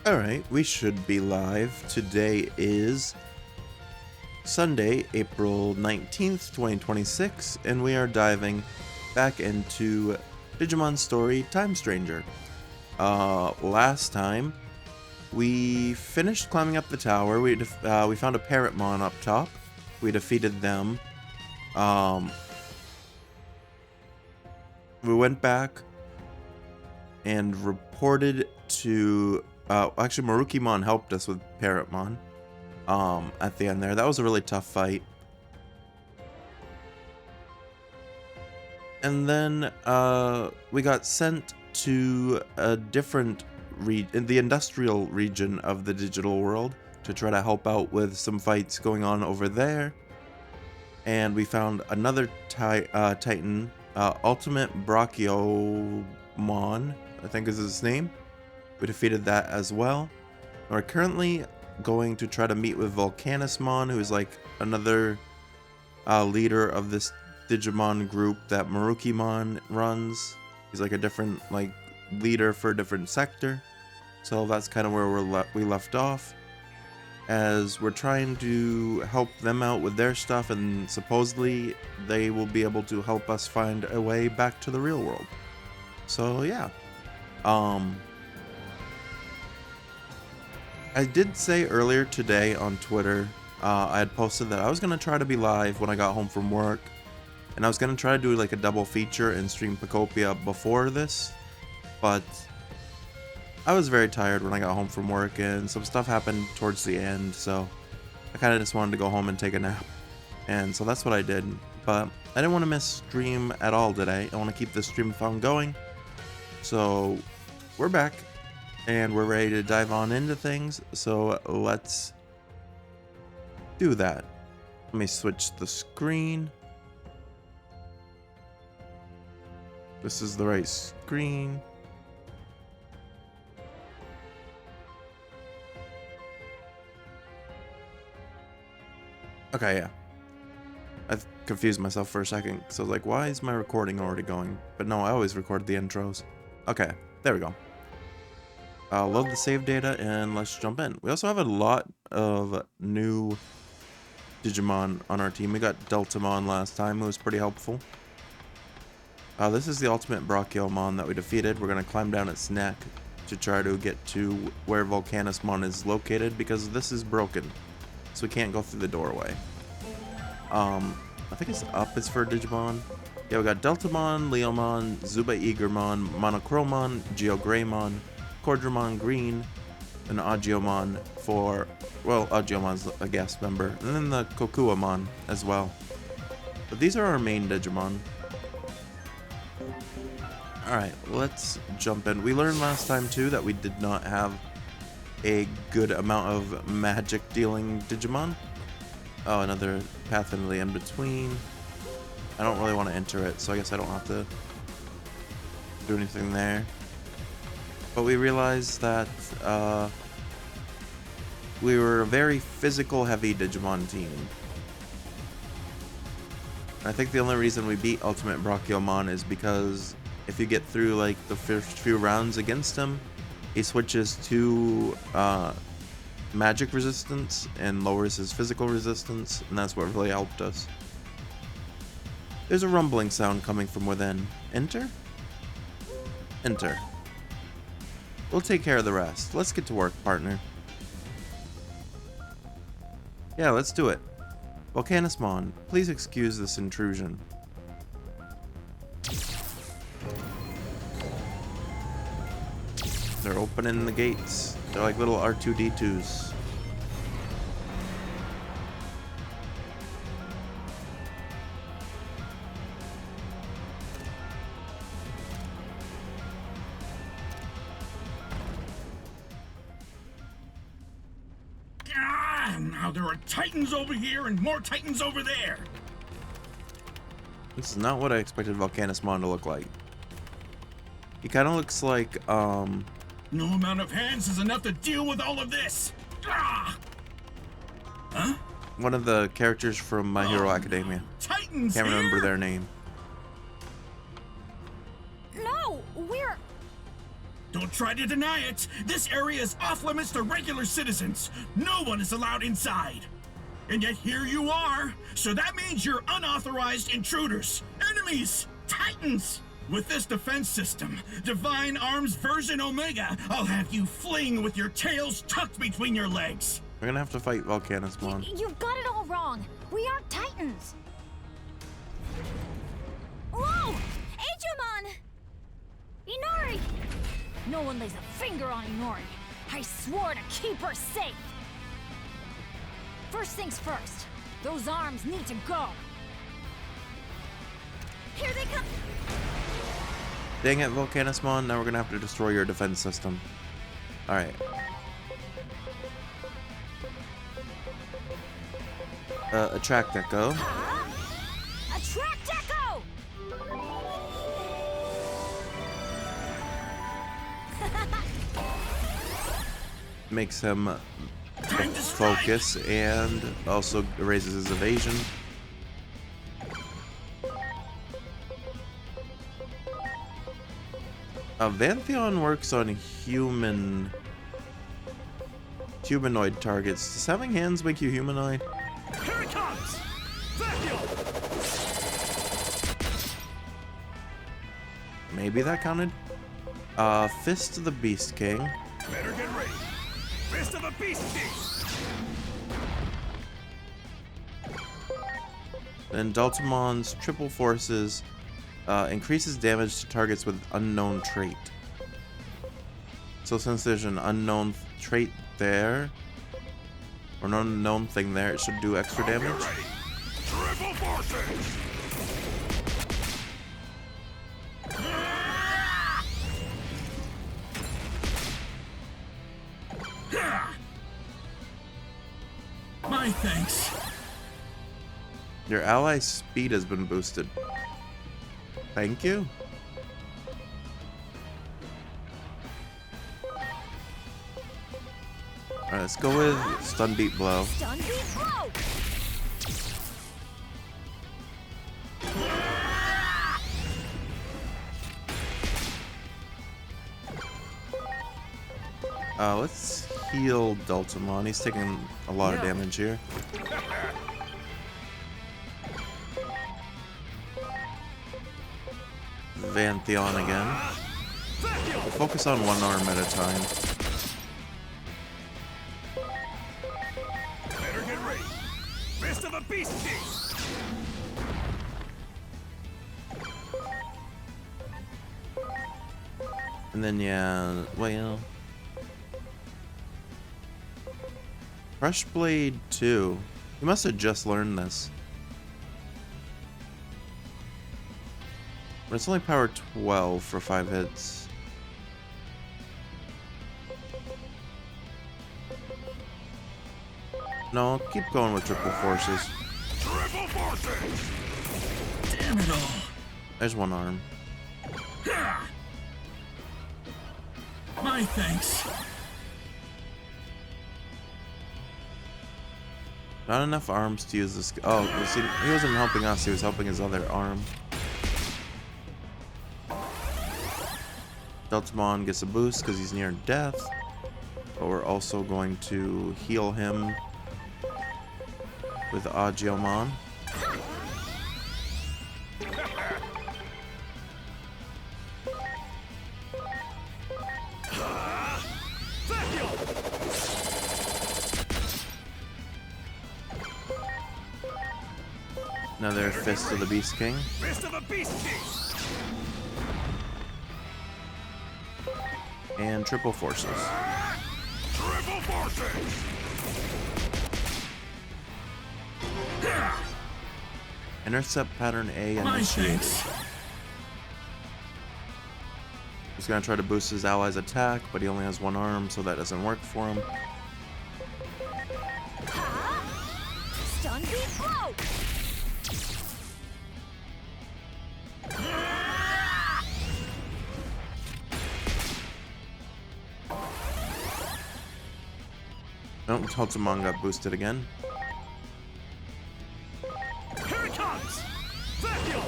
Alright, we should be live. Today is Sunday, April 19th, 2026, and we are diving back into Digimon Story Time Stranger. Last time, we finished climbing up the tower. We found a Parrotmon up top. We defeated them. We went back and reported to... actually, Marukimon helped us with Parrotmon at the end there. That was a really tough fight. And then we got sent to a different in the industrial region of the digital world to try to help out with some fights going on over there. And we found another Titan, Ultimate Brachiomon, I think is his name. We defeated that as well. We're currently going to try to meet with Volcanismon, who is like another leader of this Digimon group that Marukimon runs. He's like a different leader for a different sector. So that's kind of where we left off, as we're trying to help them out with their stuff, and supposedly they will be able to help us find a way back to the real world. So yeah. I did say earlier today on Twitter, I had posted that I was going to try to be live when I got home from work, and I was going to try to do like a double feature and stream Pacopia before this, but I was very tired when I got home from work, and some stuff happened towards the end, so I kind of just wanted to go home and take a nap, and so that's what I did. But I didn't want to miss stream at all today. I want to keep the stream fun going, so we're back. And we're ready to dive on into things, so let's do that. Let me switch the screen. This is the right screen. Okay, yeah. I've confused myself for a second, because I was like, why is my recording already going? But no, I always record the intros. Okay, there we go. Load the save data and let's jump in. We also have a lot of new Digimon on our team. We got Deltamon last time, who was pretty helpful. This is the Ultimate Brachiomon that we defeated. We're going to climb down its neck to try to get to where Volcanismon is located, because this is broken, so we can't go through the doorway. I think it's up is for Digimon. Yeah, we got Deltamon, Leomon, Zuba Eagermon, Monochromon, Geogreymon, Cordramon Green, and Agiomon for, well, Agiomon's a guest member, and then the Kokuamon as well. But these are our main Digimon. Alright, let's jump in. We learned last time too that we did not have a good amount of magic dealing Digimon. Oh, another path into the in-between. I don't really want to enter it, so I guess I don't have to do anything there. But we realized that we were a very physical heavy Digimon team. I think the only reason we beat Ultimate Brachiomon is because if you get through like the first few rounds against him, he switches to magic resistance and lowers his physical resistance, and that's what really helped us. There's a rumbling sound coming from within. Enter? Enter. We'll take care of the rest. Let's get to work, partner. Yeah, let's do it. Volcanismon, please excuse this intrusion. They're opening the gates. They're like little R2-D2s. Now there are Titans over here and more Titans over there. This is not what I expected Volcanismon to look like. He kind of looks like, No amount of hands is enough to deal with all of this. Ah! Huh? one of the characters from My Hero Academia. Titans Can't remember here? their name. No, we're... Don't try to deny it. This area is off limits to regular citizens. No one is allowed inside. And yet here you are. So that means you're unauthorized intruders, enemies, titans. With this defense system, Divine Arms version Omega, I'll have you fleeing with your tails tucked between your legs. We're gonna have to fight Volcanismon. You've got it all wrong. We aren't titans. Whoa! Digimon! Inori! No one lays a finger on Inori. I swore to keep her safe. First things first. Those arms need to go. Here they come. Dang it, Volcanismon. Now we're gonna have to destroy your defense system. Alright. Attract Echo. Attract Echo! Makes him focus and also raises his evasion. Vantheon works on humanoid targets. Does having hands make you humanoid? Here it comes! Vacuum! Maybe that counted. Fist of the Beast King. Better get ready. Fist of the Beast King! Then Daltamon's Triple Forces increases damage to targets with unknown trait. So since there's an unknown trait there, or an unknown thing there, it should do extra damage. Triple Forces! My thanks. Your ally's speed has been boosted. Thank you. Alright, let's go with Stun Beat Blow. Stun beat blow! Let's heal Daltamon. He's taking a lot of damage here. Vantheon again. We'll focus on one arm at a time. Better get ready. Fist of the Beast King! And then, yeah, well... Crush Blade 2. He must have just learned this. But it's only power 12 for 5 hits. No, I'll keep going with Triple Forces. Triple Forces! Damn it all. There's one arm. My thanks. Not enough arms to use this. Oh, he wasn't helping us, he was helping his other arm. Deltamon gets a boost because he's near death. But we're also going to heal him with Agilmon. Another Fist of the Beast King. Fist of the Beast King! And Triple Forces. Triple Forces! Intercept Pattern A My initiated. thanks. He's gonna try to boost his ally's attack, but he only has one arm, so that doesn't work for him. Stun beat blow! Oh, Daltamon got boosted again. Here it comes! Vacuum!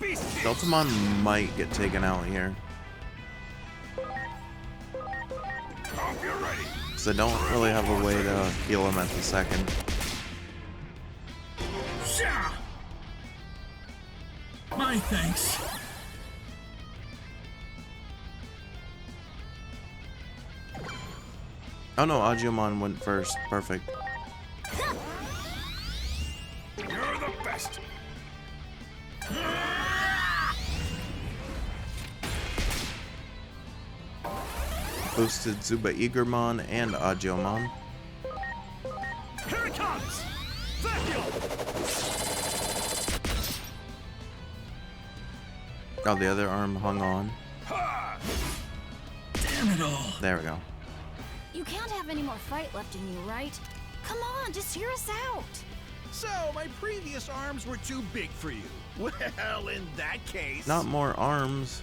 beast! Deltamon might get taken out here. Hope you're ready. Because I don't really have a way to heal him at the second. Sha! My thanks. Oh no, Agumon went first. Perfect. You're the best. Boosted Zuba Eagermon and Agumon. Here it comes! Vacuum! Oh, the other arm hung on. Ha! Damn it all! There we go. You can't have any more fight left in you, right? Come on, just hear us out. So, my previous arms were too big for you. Well, in that case... Not more arms.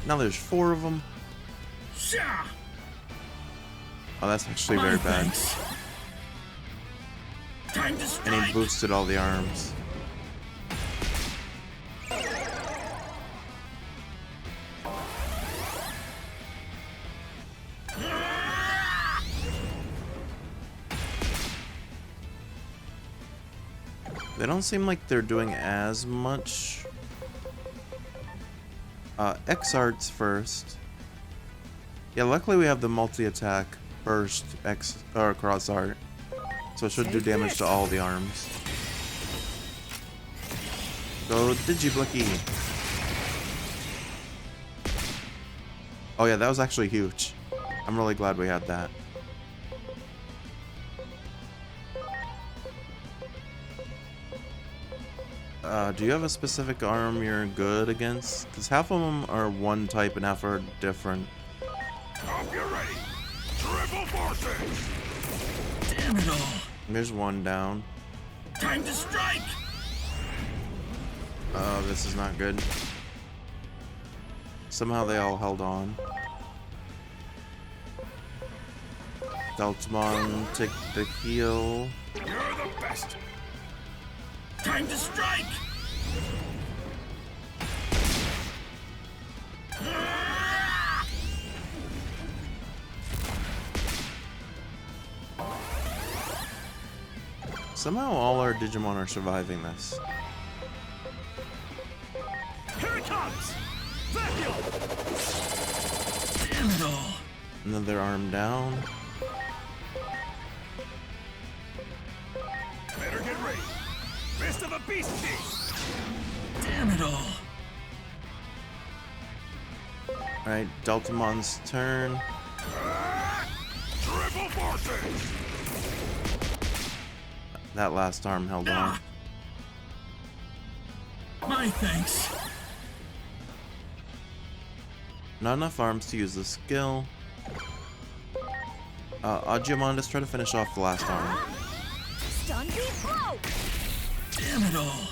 Now there's 4 of them. Sha! Oh, that's actually very bad. Thanks. Time to And strike! he boosted all the arms. They don't seem like they're doing as much. X-Arts first. Yeah, luckily we have the multi-attack burst X or cross art. So it should do damage to all the arms. Go Digiblicky. Oh yeah, that was actually huge. I'm really glad we had that. Do you have a specific arm you're good against? Because half of them are one type and half are different. Hope you're ready. Triple forces! Damn it all! There's one down. Time to strike! Oh, this is not good. Somehow they all held on. Deltamon, take the heal. You're the best! Time to strike! Somehow all our Digimon are surviving this. Here it comes! Vacuum! Damn it all! Another arm down. Better get ready! Fist of a beastie! Damn it all! Alright, Deltamon's turn. Triple forces! That last arm held on. My thanks. Not enough arms to use the skill. Agumon, just try to finish off the last arm. Stun beat blow. Damn it all.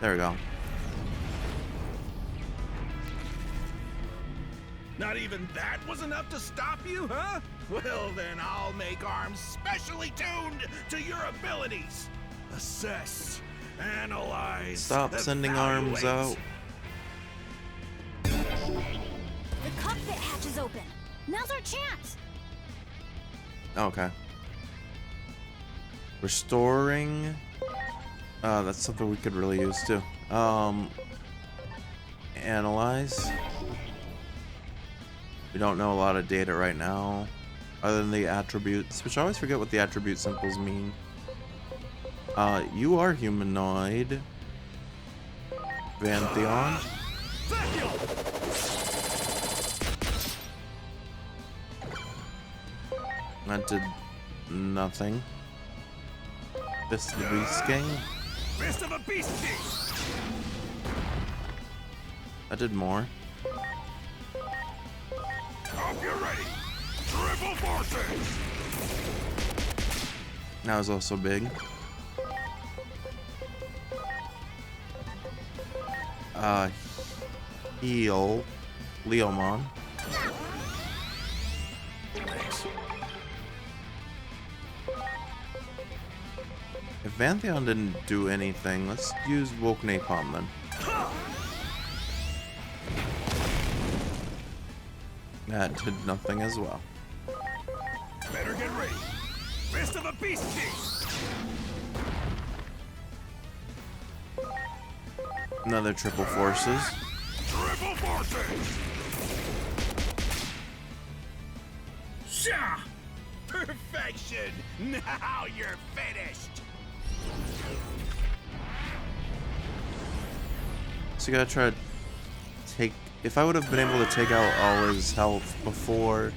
There we go. Not even that was enough to stop you, huh? Well, then I'll make arms specially tuned to your abilities. Assess, analyze, Stop sending arms out. The cockpit hatch is open. Now's our chance. Okay. Restoring. That's something we could really use too. Analyze. We don't know a lot of data right now, other than the attributes, which I always forget what the attribute symbols mean. You are humanoid. Vantheon. That did nothing. This is the Beast King. Fist of a beastie! That did more. Hope you're ready. Triple forces! That was also big. Heal. Leomon. Thanks. Vantheon didn't do anything. Let's use Woke Napalm then. That did nothing as well. Better get ready. Fist of a beast king. Another triple forces. Triple forces. Sha! Perfection. Now you're finished. So you gotta try to take... If I would have been able to take out all his health before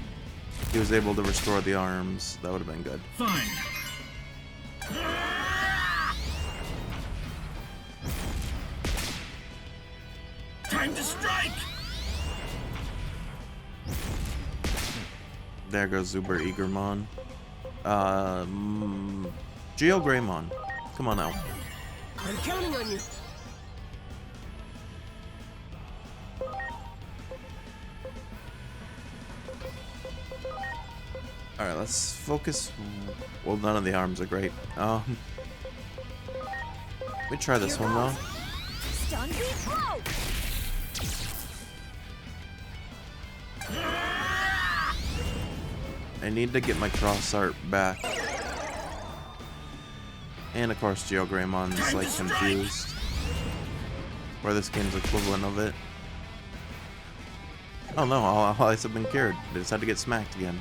he was able to restore the arms, that would have been good. Fine. Time to strike! There goes Zuber Eagermon. Geo Greymon. Come on out. I'm counting on you. Alright, let's focus. Well, none of the arms are great. Let me try this one though. Stun beat blow! I need to get my cross art back. And of course Geo Greymon's like confused. Or this game's equivalent of it. Oh no, all allies have been cured. They just had to get smacked again.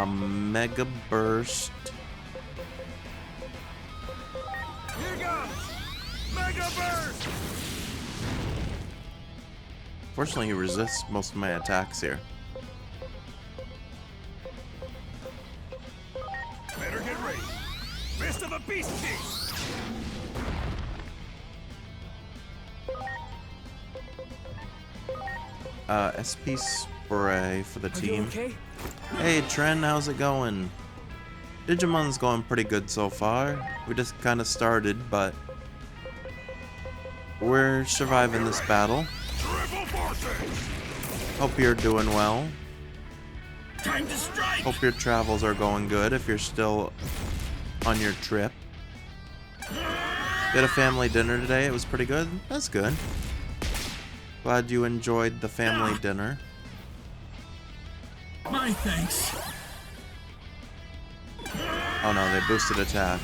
Mega Burst. Here goes. Mega burst. Fortunately, he resists most of my attacks here. Better get ready. Fist of a beast king. SP Spray for the Are you team. okay? Hey Tren, how's it going? Digimon's going pretty good so far. We just kind of started, but we're surviving this battle. Triple forces. Hope you're doing well. Time to strike! Hope your travels are going good if you're still on your trip. Did a family dinner today. It was pretty good. That's good. Glad you enjoyed the family dinner. My thanks. Oh no, they boosted attack.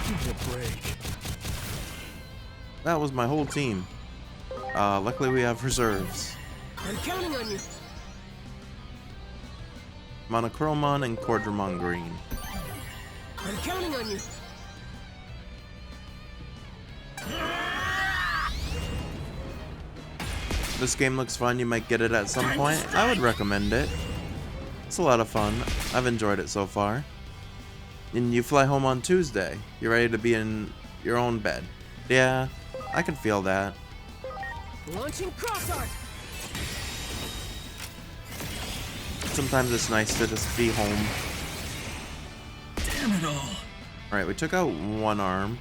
Give me a break. That was my whole team. Luckily we have reserves. I'm counting on you. Monochromon and Quadramon Green. I'm counting on you. This game looks fun. You might get it at some point. I would recommend it. It's a lot of fun. I've enjoyed it so far. And you fly home on Tuesday. You're ready to be in your own bed. Yeah, I can feel that. Launching cross art. Sometimes it's nice to just be home. Damn it all. Alright, we took out one arm.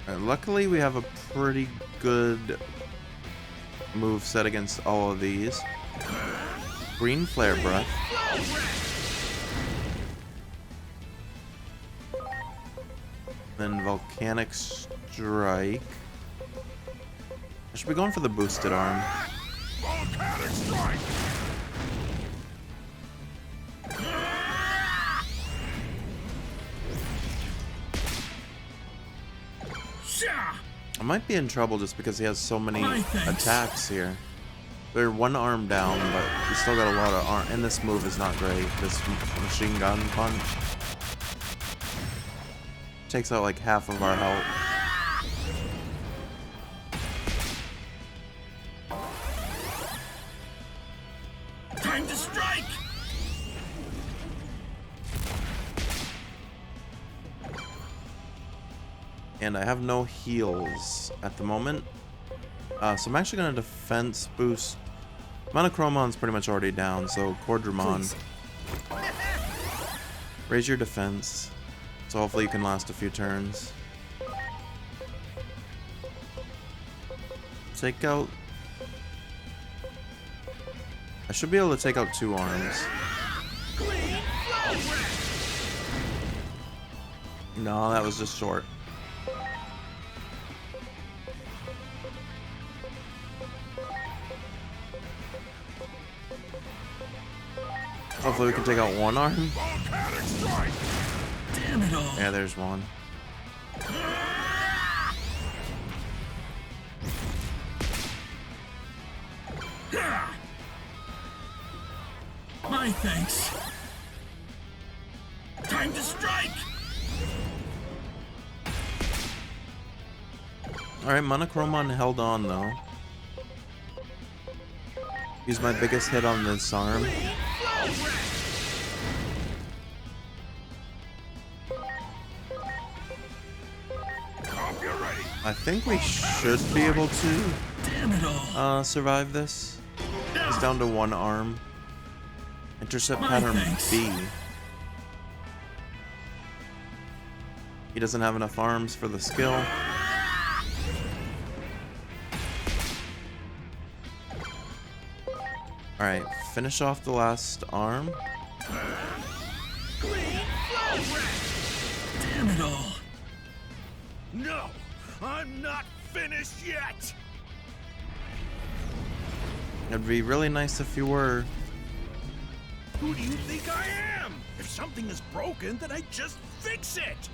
Luckily, we have a pretty good move set against all of these. Green Flare Breath. Then Volcanic Strike. I should be going for the boosted arm. Volcanic strike. Sha! I might be in trouble just because he has so many My thanks. attacks here. They're one arm down, but he's still got a lot of arm. And this move is not great. This machine gun punch takes out like half of our health. Time to strike! And I have no heals at the moment. So I'm actually going to defense boost. Monochromon's pretty much already down, so Quadramon. Please. Raise your defense. So hopefully you can last a few turns. take out... I should be able to take out 2 arms. No, that was just short. Hopefully we can take out 1 arm. Damn it all. Yeah, there's 1. My thanks. Time to strike. Alright, Monochromon held on though. Use my biggest hit on this arm. I think we should be able to Damn it all. survive this. He's down to 1 arm. Intercept My pattern thanks. B. He doesn't have enough arms for the skill. Alright, finish off the last arm. Damn it all. No, I'm not finished yet. It'd be really nice if you were. Who do you think I am? If something is broken, then I just fix it.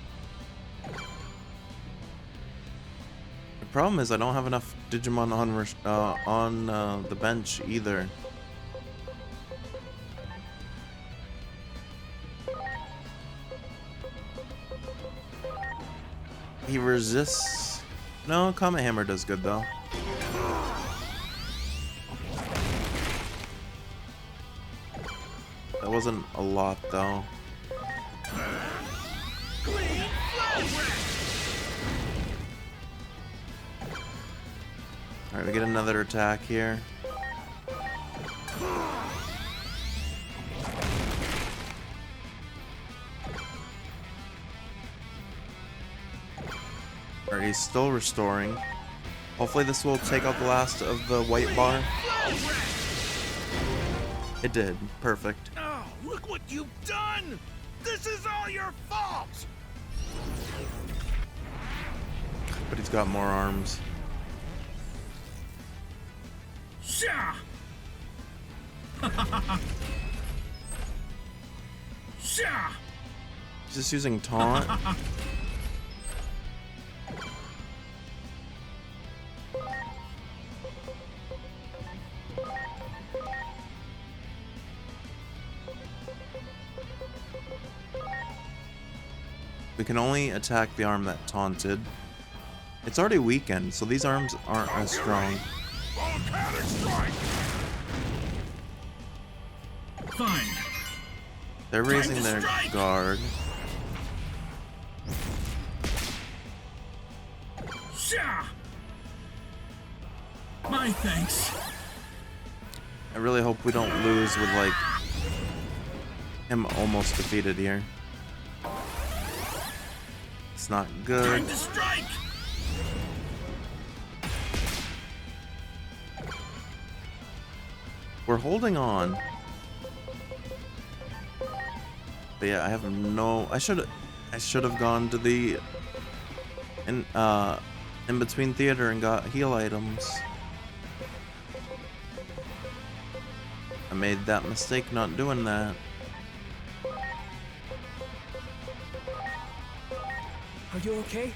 The problem is I don't have enough Digimon on the bench either. He resists. No, Comet Hammer does good though. That wasn't a lot though. Alright, we get another attack here. Alright, he's still restoring. Hopefully this will take out the last of the white bar. It did. Perfect. Oh, look what you've done! This is all your fault! But he's got more arms. Sha! Sha! He's just using taunt. We can only attack the arm that taunted. It's already weakened, so these arms aren't as strong. Fine. They're raising their strike! guard. Sha! My thanks. I really hope we don't lose with, like, him almost defeated here. It's not good. Time to strike. We're holding on. But yeah, I have no... I should have gone to the in between theater and got heal items. I made that mistake not doing that. Are you okay?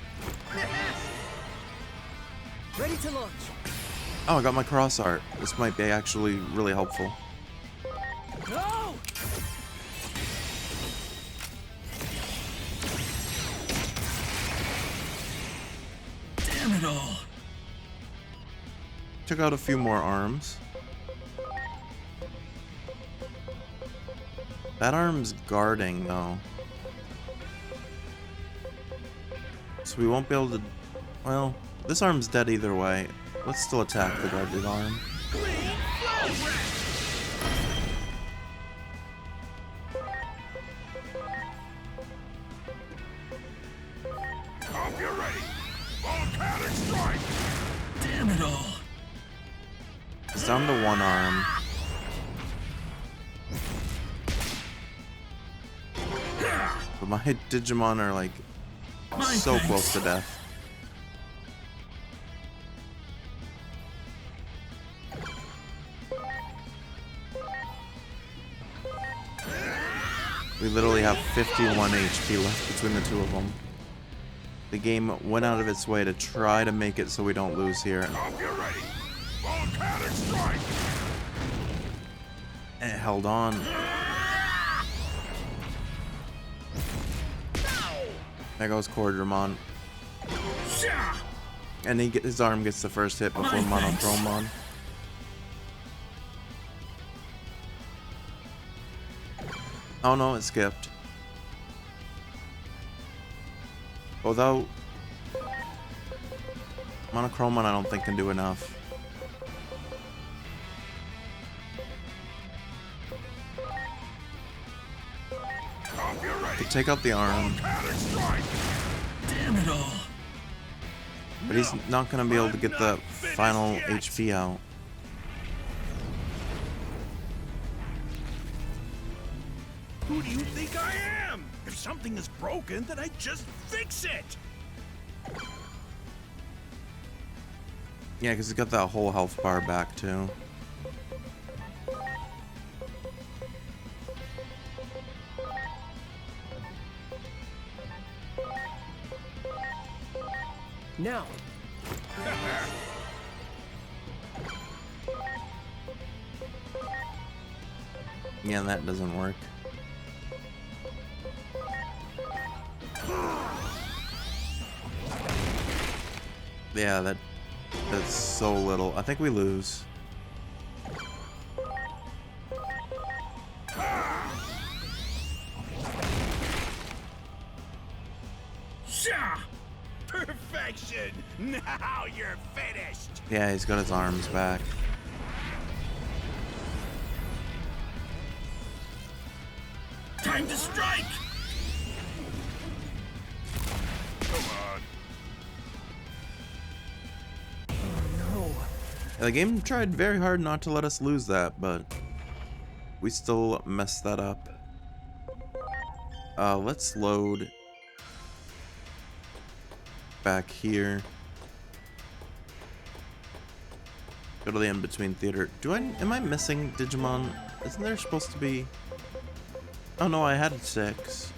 Ready to launch. Oh, I got my cross art. This might be actually really helpful. Go! Damn it all. Took out a few more arms. That arm's guarding though. So we won't be able to... Well, this arm's dead either way. Let's still attack the guarded arm. Damn it all. He's down to one arm. But my Digimon are like so close to death. We literally have 51 HP left between the two of them. The game went out of its way to try to make it so we don't lose here. And it held on. There goes Junomon. And his arm gets the first hit before Monochromon. Oh no, it skipped. Although Monochromon I don't think can do enough. Could take out the arm. Damn it all. But he's not gonna be able to get the final HP out. Who do you think I am? If something is broken, then I just fix it. Yeah, because he's got that whole health bar back too. Now. Yeah, that doesn't work. Yeah, that's so little. I think we lose. Sha! Perfection! Now you're finished! Yeah, he's got his arms back. Time to strike! Come on. No. The game tried very hard not to let us lose that, but we still messed that up. Let's load back here. Go to the in-between theater. Am I missing Digimon? Isn't there supposed to be... Oh no, I had 6.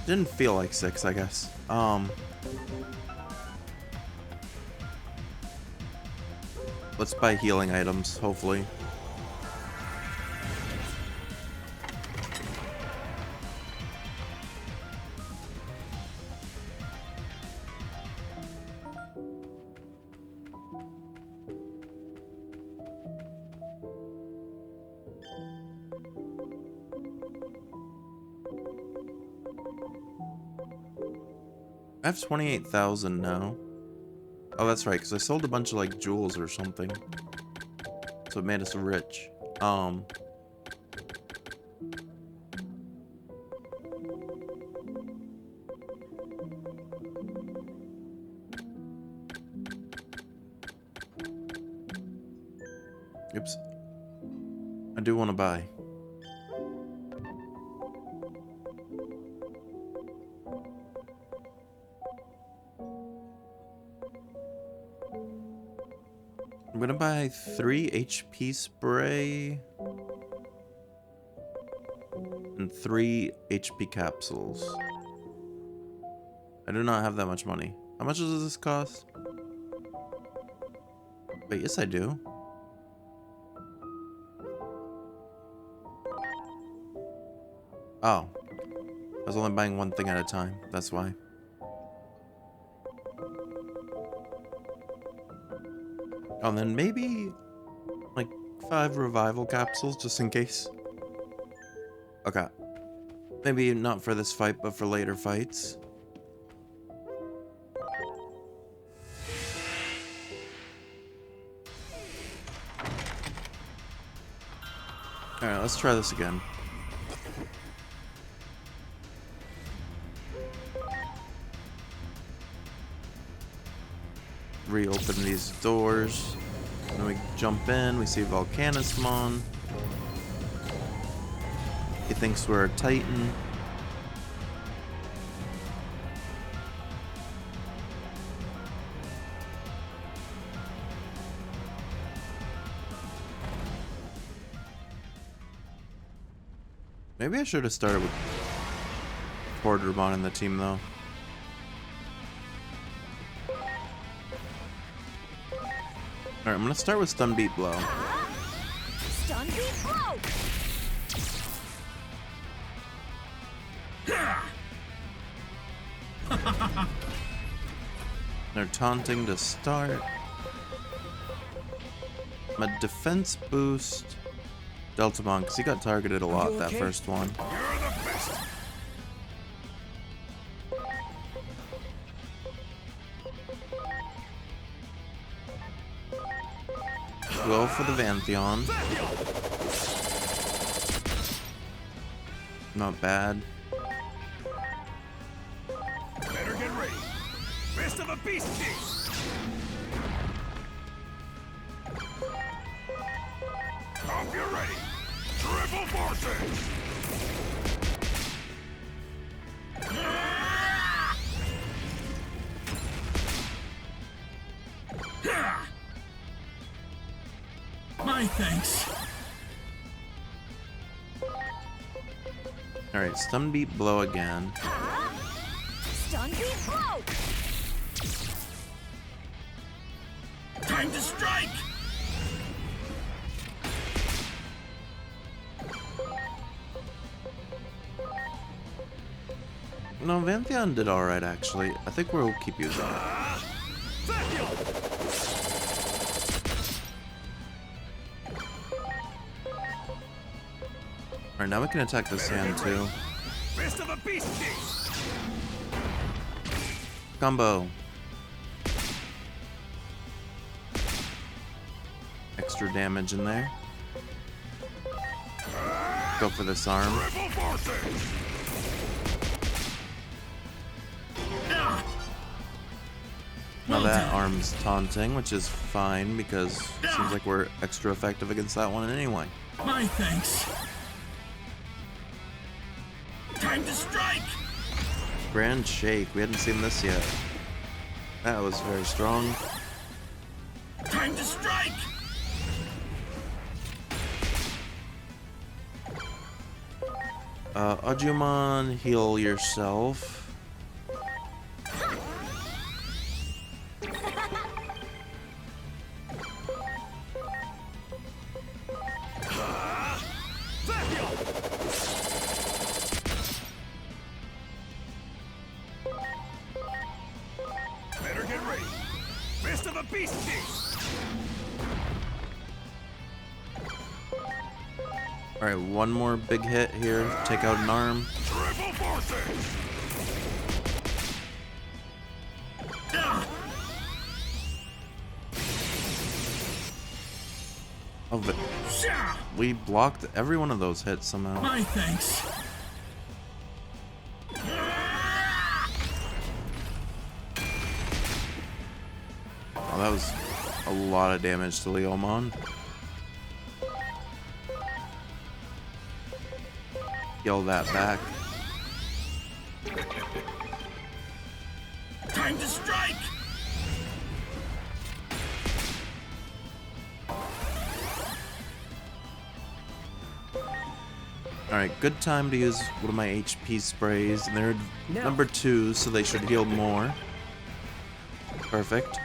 Didn't feel like 6, I guess. Let's buy healing items, hopefully. I have 28,000 now. Oh, that's right, because I sold a bunch of, like, jewels or something. So it made us rich. Oops. I do want to buy. I'm gonna buy 3 HP spray and 3 HP capsules. I do not have that much money. How much does this cost? Wait, yes I do. Oh. I was only buying one thing at a time, that's why. Oh, and then maybe like 5 revival capsules just in case. Okay. Maybe not for this fight, but for later fights. Alright, let's try this again. reopen these doors. And we jump in, we see Volcanismon. He thinks we're a Titan. Maybe I should have started with Portermon in the team though. Alright, I'm gonna start with Stun Beat Blow. Stun beat blow. They're taunting to start. My defense boost Deltamon, because he got targeted a lot that first one. You're the best. Go for the Vantheon. Not bad. Better get ready. Fist of a beast beast. Hope you're ready. Triple forces. My thanks. Alright, Stun Beat Blow again. Stun beat blow. Time to strike. No, Vantheon did alright actually. I think we'll keep using it. Alright, now we can attack this hand too. Fist of a beast beast. Combo. Extra damage in there. Go for this arm. Triple forces. Now that arm's taunting, which is fine because it seems like we're extra effective against that one anyway. My thanks. Time to strike. Grand Shake, we hadn't seen this yet. That was very strong. Time to strike. Junomon, heal yourself. Better get ready. Fist of a beast beast. Alright, one more big hit here. Take out an arm. Triple forces. Oh, but we blocked every one of those hits somehow. My thanks. Oh, that was a lot of damage to Leomon. Yell that back. Time to strike. Alright, good time to use one of my HP sprays. And they're No. number 2, so they should heal more. Perfect.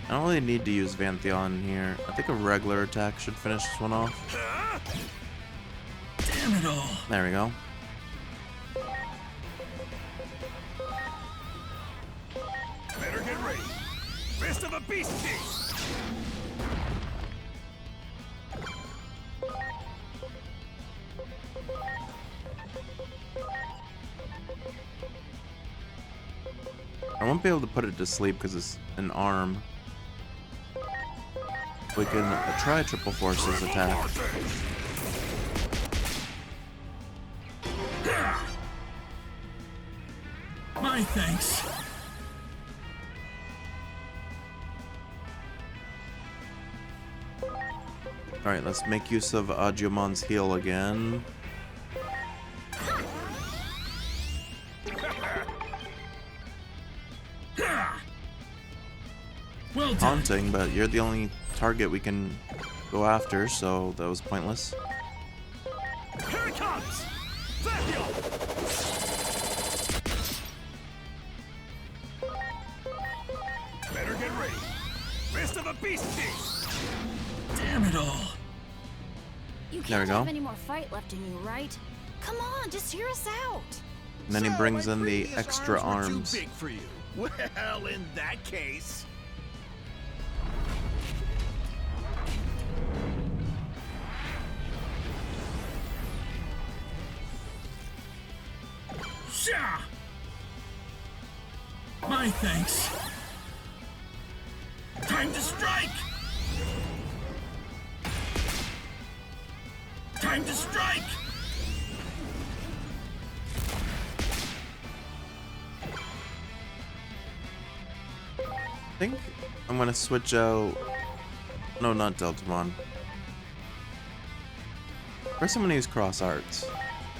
I don't really need to use Vantheon here. I think a regular attack should finish this one off. Damn it all. There we go. Better get ready. Fist of a beast beast. I won't be able to put it to sleep because it's an arm. We can try Triple Forces attack. My thanks. Alright, let's make use of Junomon's heal again. Well done. Haunting, but you're the only target we can go after, so that was pointless. Here it comes! Vacuum! Better get ready. Fist of a beast beast! Damn it all. You There we can't go. have any more fight left in you, right? Come on, just hear us out. And then he So, brings my in the previous extra were arms. Too big for you. Well, in that case... Sha! My thanks. Time to strike! Time to strike! I think I'm gonna switch out. No, not Deltamon. First, I'm gonna use Cross Arts.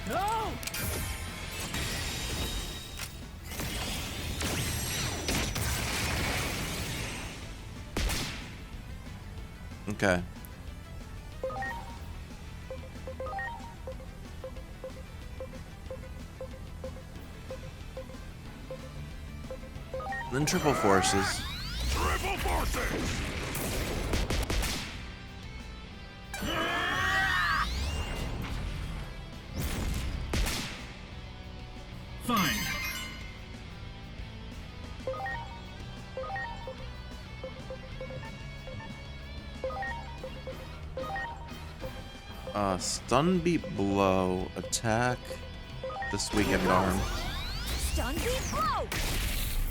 No! Okay. Then Triple Forces. Triple forces! Fine. Stun Beat Blow. Attack. This weakened arm. Stun beat blow!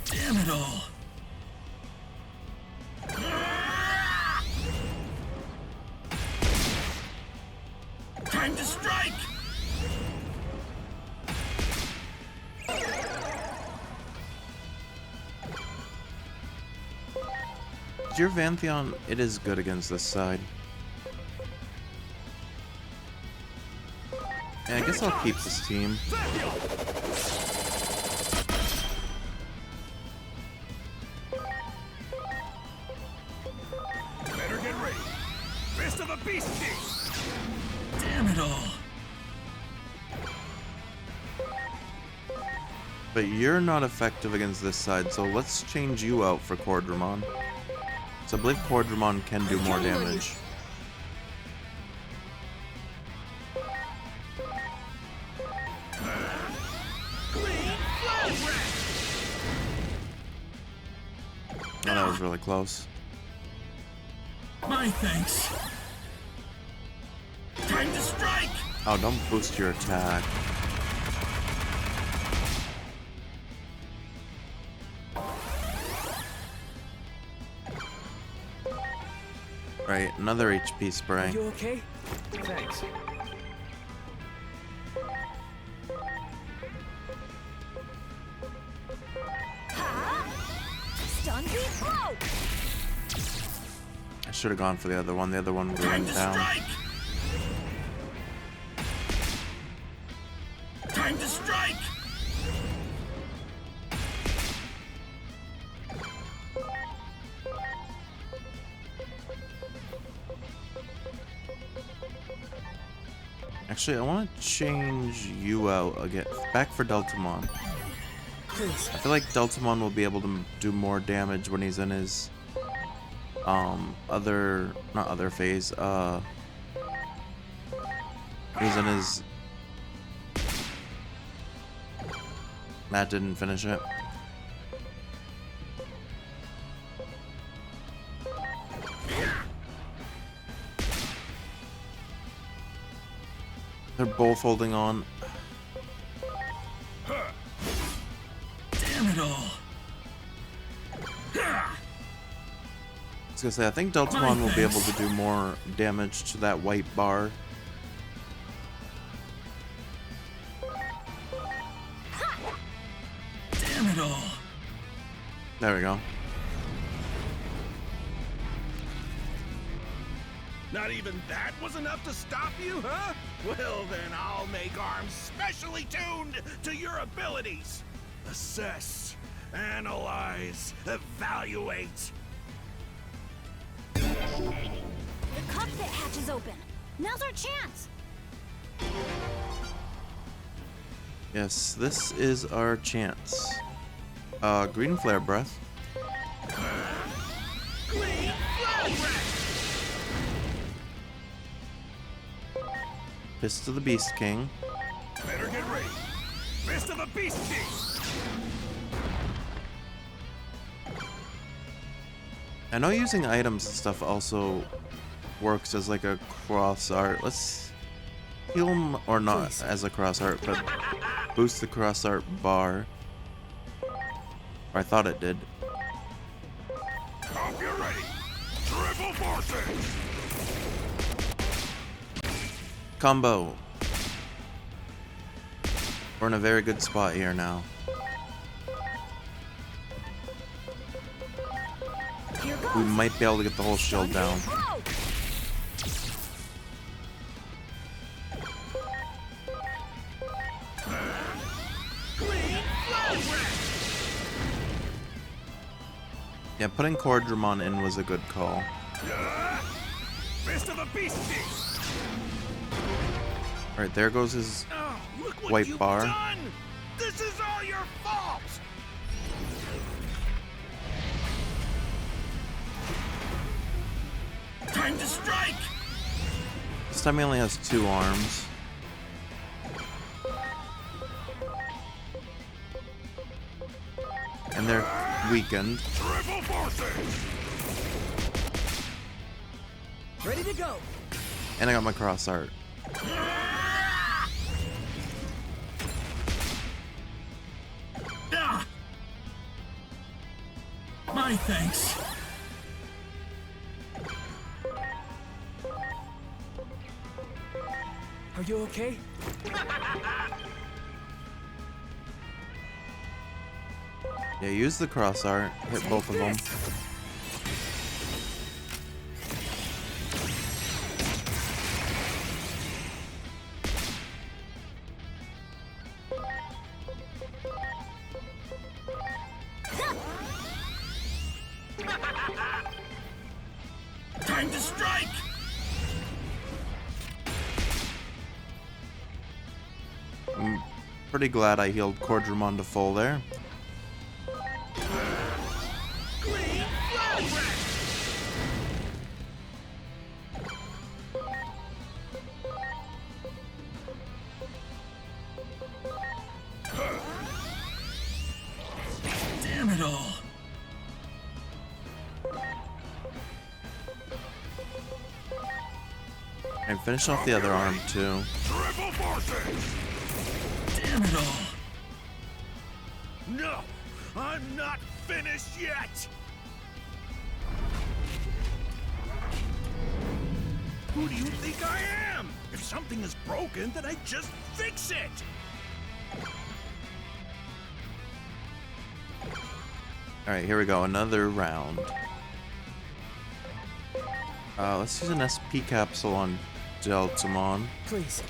Damn it all. Time to strike! Your Vantheon, it is good against this side. Yeah, I guess I'll keep this team. Better get ready. Fist of a beast beast! Damn it all. But you're not effective against this side, so let's change you out for Cordramon. So I believe Cordramon can do more damage. Oh, that was really close. My thanks. Time to strike! Oh, don't boost your attack. Right, another HP spray. You okay? Thanks. Stun beat blow! I should have gone for the other one. The other one Time went to down. strike! Time to strike! Actually, I want to change you out again. Back for Deltamon. Please. I feel like Deltamon will be able to do more damage when he's in his not other phase, he's in his, that didn't finish it. They're both holding on. Damn it all. I was gonna say, I think Deltamon will be able to do more damage to that white bar. Damn it all. There we go. Not even that was enough to stop you, huh? Well, then I'll make arms specially tuned to your abilities. Assess, analyze, evaluate. The cockpit hatch is open. Now's our chance. Yes, this is our chance. Green flare breath. Green Flare Breath! Fist of the Beast King. Better get ready. Fist of the Beast King! I know using items and stuff also works as like a cross art. Let's heal him, or not Please. as a cross art, but boost the cross art bar. Or I thought it did. Hope you're ready. Triple forces! Combo. We're in a very good spot here now. Here goes. We might be able to get the whole shield down. Whoa! Green Flare Breath! Yeah, putting Junomon in was a good call. Fist of the Beast King! Alright, there goes his... Oh, look what White you've bar. done! This is all your fault! Time to strike! This time he only has 2 arms. And they're weakened. Triple forces! Ready to go. And I got my cross art. Ah! My thanks. Are you okay? Yeah, use the cross art. Hit both of them. Time to strike! I'm pretty glad I healed Junomon to full there. Green Flare Breath! Damn it all. And finish off the other arm too. Triple forces! Damn it all. No! I'm not finished yet! Who do you think I am? If something is broken, then I just fix it! Alright, here we go. Another round. Let's use an SP capsule on Deltamon. Please.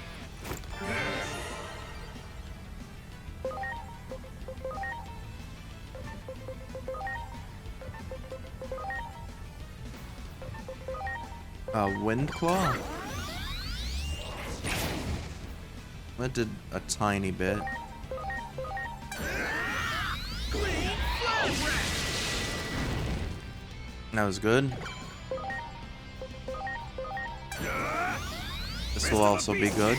Wind Claw? That did a tiny bit. Green Flare Breath! That was good. This will also be good.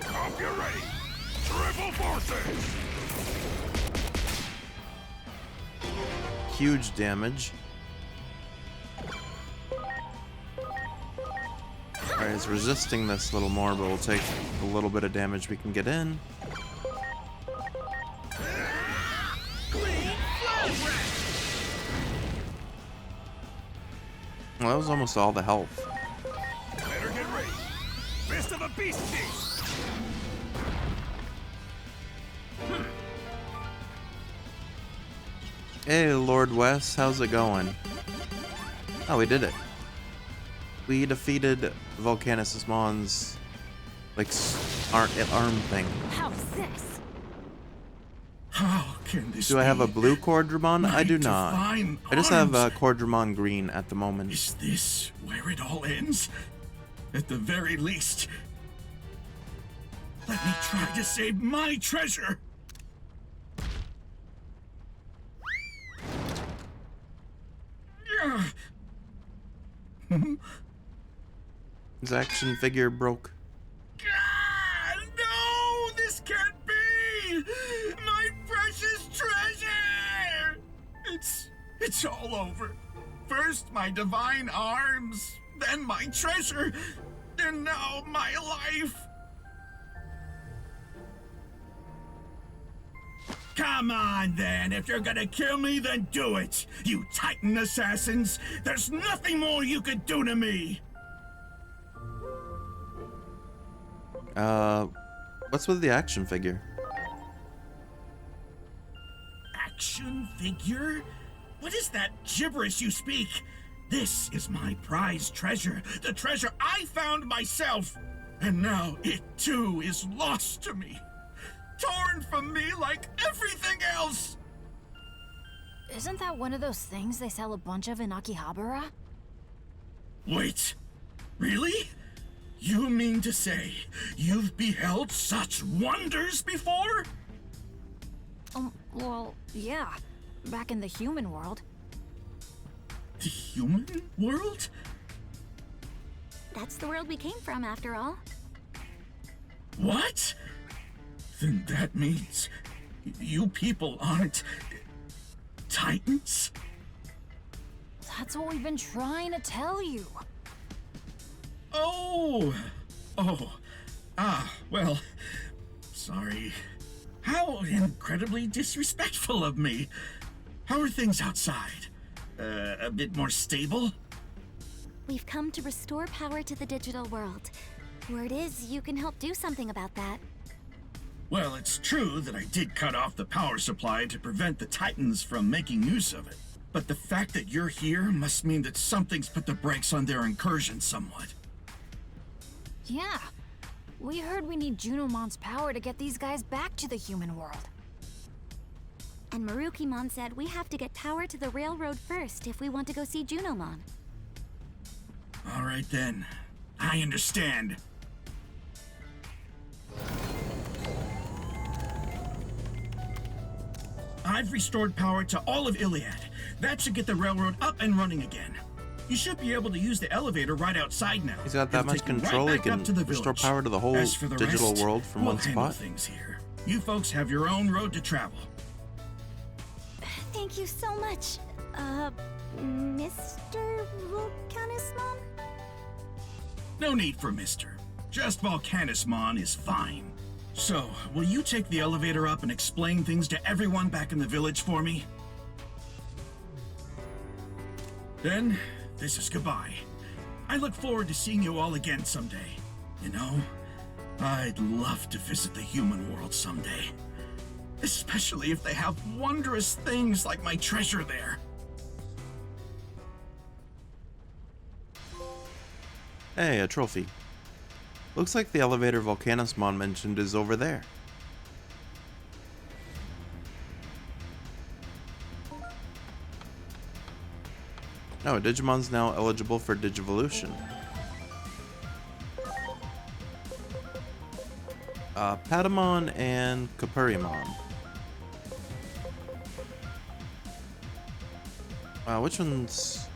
Hope you're ready! Triple forces! Huge damage. Alright, it's resisting this a little more, but we'll take a little bit of damage we can get in. Green Flare Breath! Well, that was almost all the health. Better get ready! Fist of the Beast King! Hey, Lord West, how's it going? Oh, we did it. We defeated Volcanismon's, like, arm thing. How's this? How can this Do I have a be? blue Cordramon? My I do not. divine I just have arms. Cordramon green at the moment. Is this where it all ends? At the very least, let me try to save my treasure. His action figure broke. Ah, no, this can't be! My precious treasure! It's all over. First my divine arms, then my treasure, and now my life. Come on then, if you're gonna kill me, then do it! You Titan assassins! There's nothing more you could do to me! What's with the action figure? Action figure? What is that gibberish you speak? This is my prized treasure, the treasure I found myself, and now it too is lost to me, torn from me like everything else. Isn't that one of those things they sell a bunch of in Akihabara? Wait, really? You mean to say you've beheld such wonders before? Well, yeah. Back in the human world. The human world? That's the world we came from, after all. What? Then that means you people aren't Titans? That's what we've been trying to tell you. Oh, well, sorry. How incredibly disrespectful of me. How are things outside? A bit more stable? We've come to restore power to the digital world. Word is, you can help do something about that. Well, it's true that I did cut off the power supply to prevent the Titans from making use of it. But the fact that you're here must mean that something's put the brakes on their incursion somewhat. Yeah. We heard we need Junomon's power to get these guys back to the human world. And Marukimon said we have to get power to the railroad first if we want to go see Junomon. All right then. I understand. I've restored power to all of Iliad. That should get the railroad up and running again. You should be able to use the elevator right outside now. He's got that It'll much take you control, he right back can up to the restore village. power to the whole As for the digital rest, world from we'll one handle spot. things here. You folks have your own road to travel. Thank you so much, Mr. Volcanismon? No need for Mr. Just Volcanismon is fine. So, will you take the elevator up and explain things to everyone back in the village for me? Then, this is goodbye. I look forward to seeing you all again someday. You know, I'd love to visit the human world someday. Especially if they have wondrous things like my treasure there. Hey, a trophy. Looks like the elevator Volcanismon mentioned is over there. No, Digimon's now eligible for Digivolution. Patamon and Kapurimon. Which one's...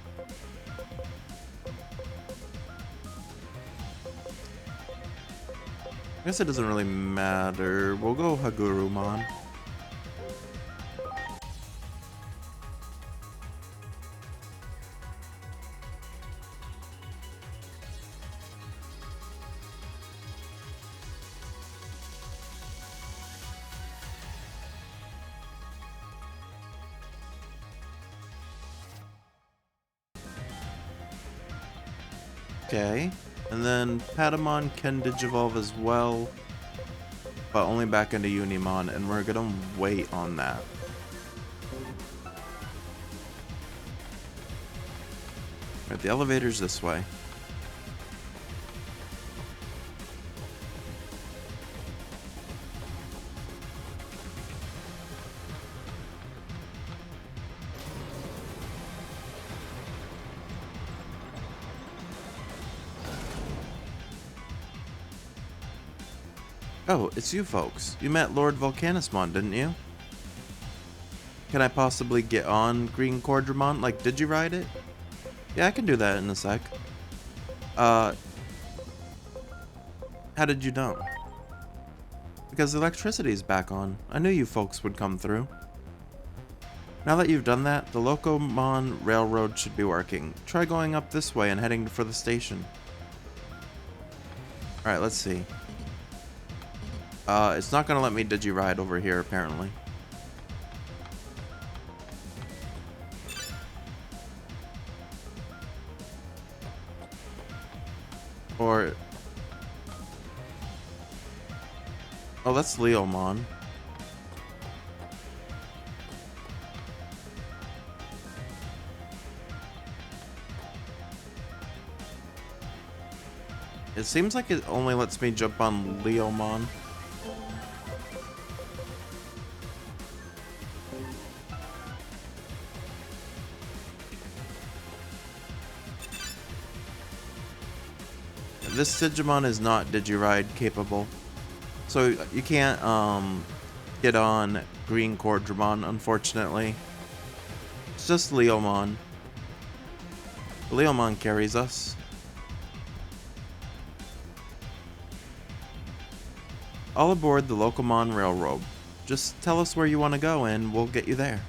I guess it doesn't really matter. We'll go Hagurumon. Okay, and then Patamon can Digivolve as well, but only back into Unimon, and we're gonna wait on that. Right, the elevator's this way. Oh, it's you folks. You met Lord Volcanismon, didn't you? Can I possibly get on Green Quadramon? Like, did you ride it? Yeah, I can do that in a sec. How did you know? Because the electricity's back on. I knew you folks would come through. Now that you've done that, the Locomon Railroad should be working. Try going up this way and heading for the station. Alright, let's see. It's not gonna let me digi-ride over here, apparently. Or... oh, that's Leomon. It seems like it only lets me jump on Leomon. This Digimon is not Digiride capable. So you can't get on Green Quadramon, unfortunately. It's just Leomon. Leomon carries us. All aboard the Locomon Railroad. Just tell us where you want to go and we'll get you there.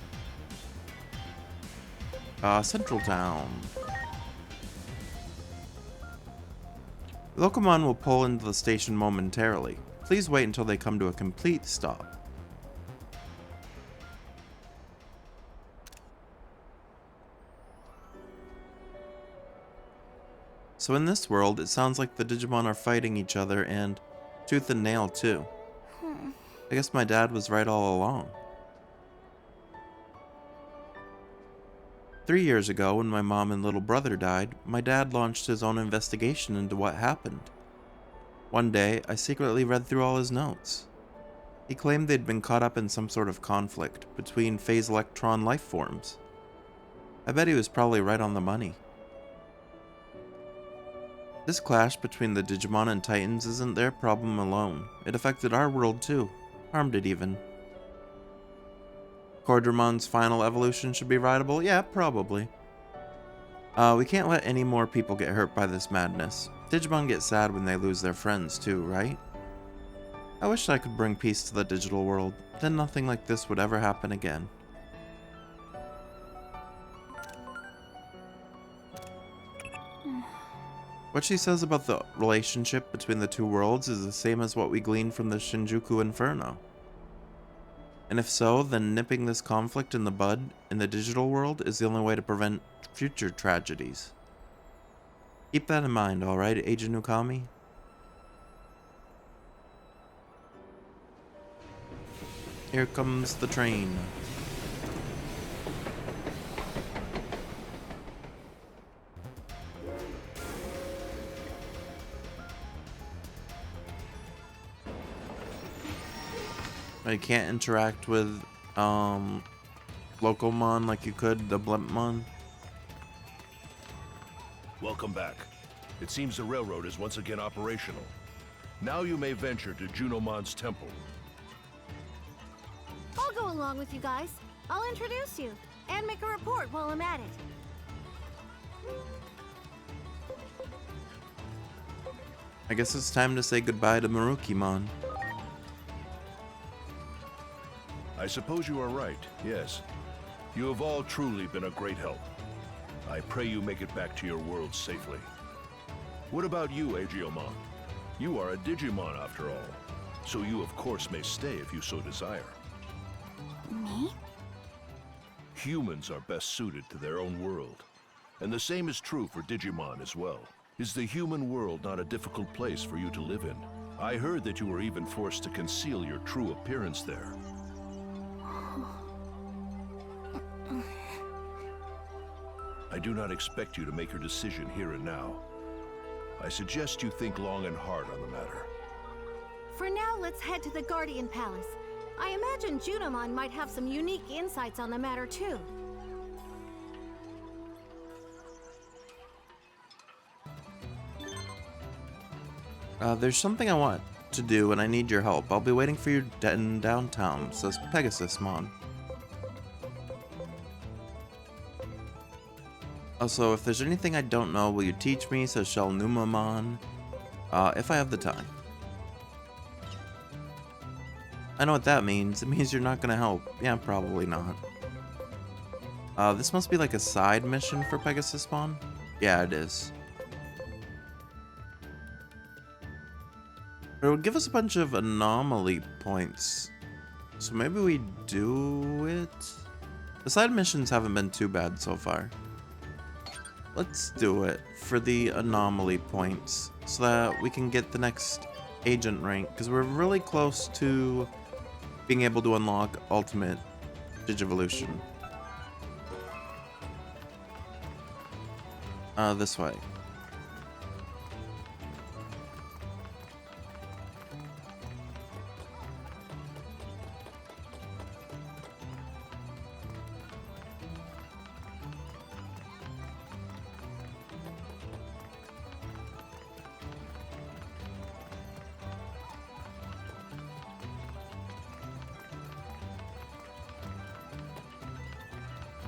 Central Town. Locomon will pull into the station momentarily. Please wait until they come to a complete stop. So in this world, it sounds like the Digimon are fighting each other and tooth and nail too. I guess my dad was right all along. 3 years ago, when my mom and little brother died, my dad launched his own investigation into what happened. One day, I secretly read through all his notes. He claimed they'd been caught up in some sort of conflict between phase electron life forms. I bet he was probably right on the money. This clash between the Digimon and Titans isn't their problem alone. It affected our world too, harmed it even. Quadramon's final evolution should be rideable? Yeah, probably. We can't let any more people get hurt by this madness. Digimon get sad when they lose their friends too, right? I wish I could bring peace to the digital world. Then nothing like this would ever happen again. What she says about the relationship between the two worlds is the same as what we gleaned from the Shinjuku Inferno. And if so, then nipping this conflict in the bud in the digital world is the only way to prevent future tragedies. Keep that in mind, alright, Agent Okami? Here comes the train. You can't interact with Locomon like you could the Blimpmon. Welcome back. It seems the railroad is once again operational. Now you may venture to Junomon's temple. I'll go along with you guys. I'll introduce you and make a report while I'm at it. I guess it's time to say goodbye to Marukimon. I suppose you are right, yes. You have all truly been a great help. I pray you make it back to your world safely. What about you, Agiomon? You are a Digimon after all, so you of course may stay if you so desire. Me? Humans are best suited to their own world. And the same is true for Digimon as well. Is the human world not a difficult place for you to live in? I heard that you were even forced to conceal your true appearance there. I do not expect you to make your decision here and now. I suggest you think long and hard on the matter. For now, let's head to the Guardian Palace. I imagine Junomon might have some unique insights on the matter too. There's something I want to do and I need your help. I'll be waiting for you in downtown, says Pegasusmon. Also, if there's anything I don't know, will you teach me, says Junomon, if I have the time. I know what that means. It means you're not gonna help. Yeah, probably not. This must be like a side mission for Pegasusmon? Yeah, it is. It would give us a bunch of anomaly points. So maybe we do it? The side missions haven't been too bad so far. Let's do it for the anomaly points so that we can get the next agent rank, because we're really close to being able to unlock ultimate Digivolution. This way.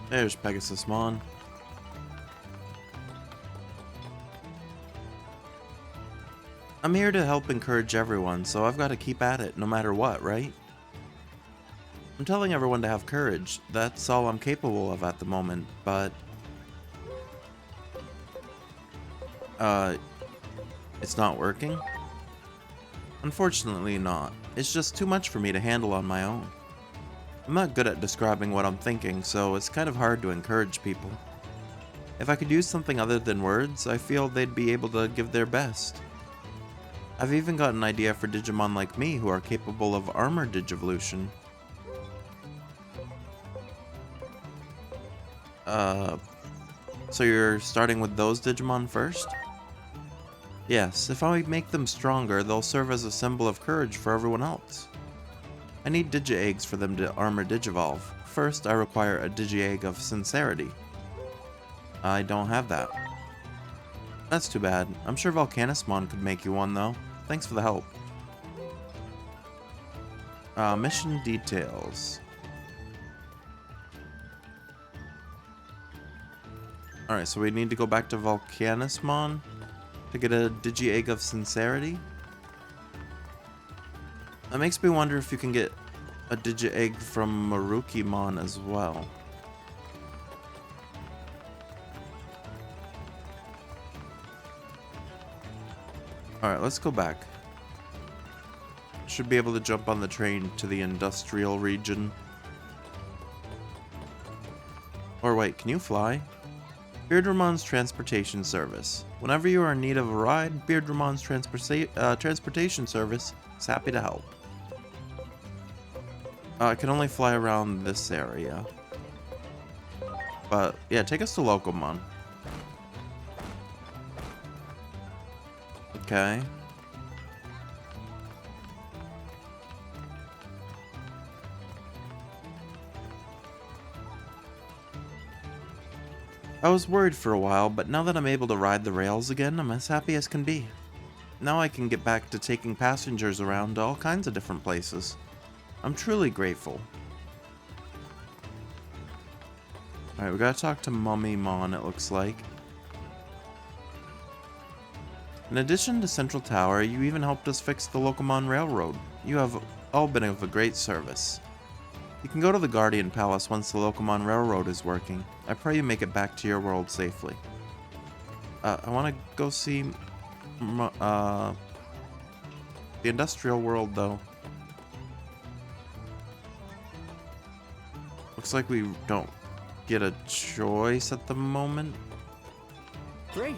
There's Pegasusmon. I'm here to help encourage everyone, so I've got to keep at it no matter what, right? I'm telling everyone to have courage. That's all I'm capable of at the moment, but... it's not working? Unfortunately not. It's just too much for me to handle on my own. I'm not good at describing what I'm thinking, so it's kind of hard to encourage people. If I could use something other than words, I feel they'd be able to give their best. I've even got an idea for Digimon like me who are capable of armor Digivolution. So you're starting with those Digimon first? Yes, if I make them stronger, they'll serve as a symbol of courage for everyone else. I need Digi-Eggs for them to armor Digivolve. First, I require a Digi-Egg of Sincerity. I don't have that. That's too bad. I'm sure Volcanusmon could make you one, though. Thanks for the help. Mission details. Alright, so we need to go back to Volcanusmon to get a Digi-Egg of Sincerity. That makes me wonder if you can get a Digi-Egg from Marukimon as well. Alright, let's go back. Should be able to jump on the train to the industrial region. Or wait, can you fly? Beardramon's Transportation Service. Whenever you are in need of a ride, Beardramon's Transportation Service is happy to help. I can only fly around this area. But, yeah, take us to Locomon. Okay. I was worried for a while, but now that I'm able to ride the rails again, I'm as happy as can be. Now I can get back to taking passengers around to all kinds of different places. I'm truly grateful. Alright, we gotta talk to Mummymon, it looks like. In addition to Central Tower, you even helped us fix the Locomon Railroad. You have all been of a great service. You can go to the Guardian Palace once the Locomon Railroad is working. I pray you make it back to your world safely. I want to go see the industrial world, though. Looks like we don't get a choice at the moment. Great.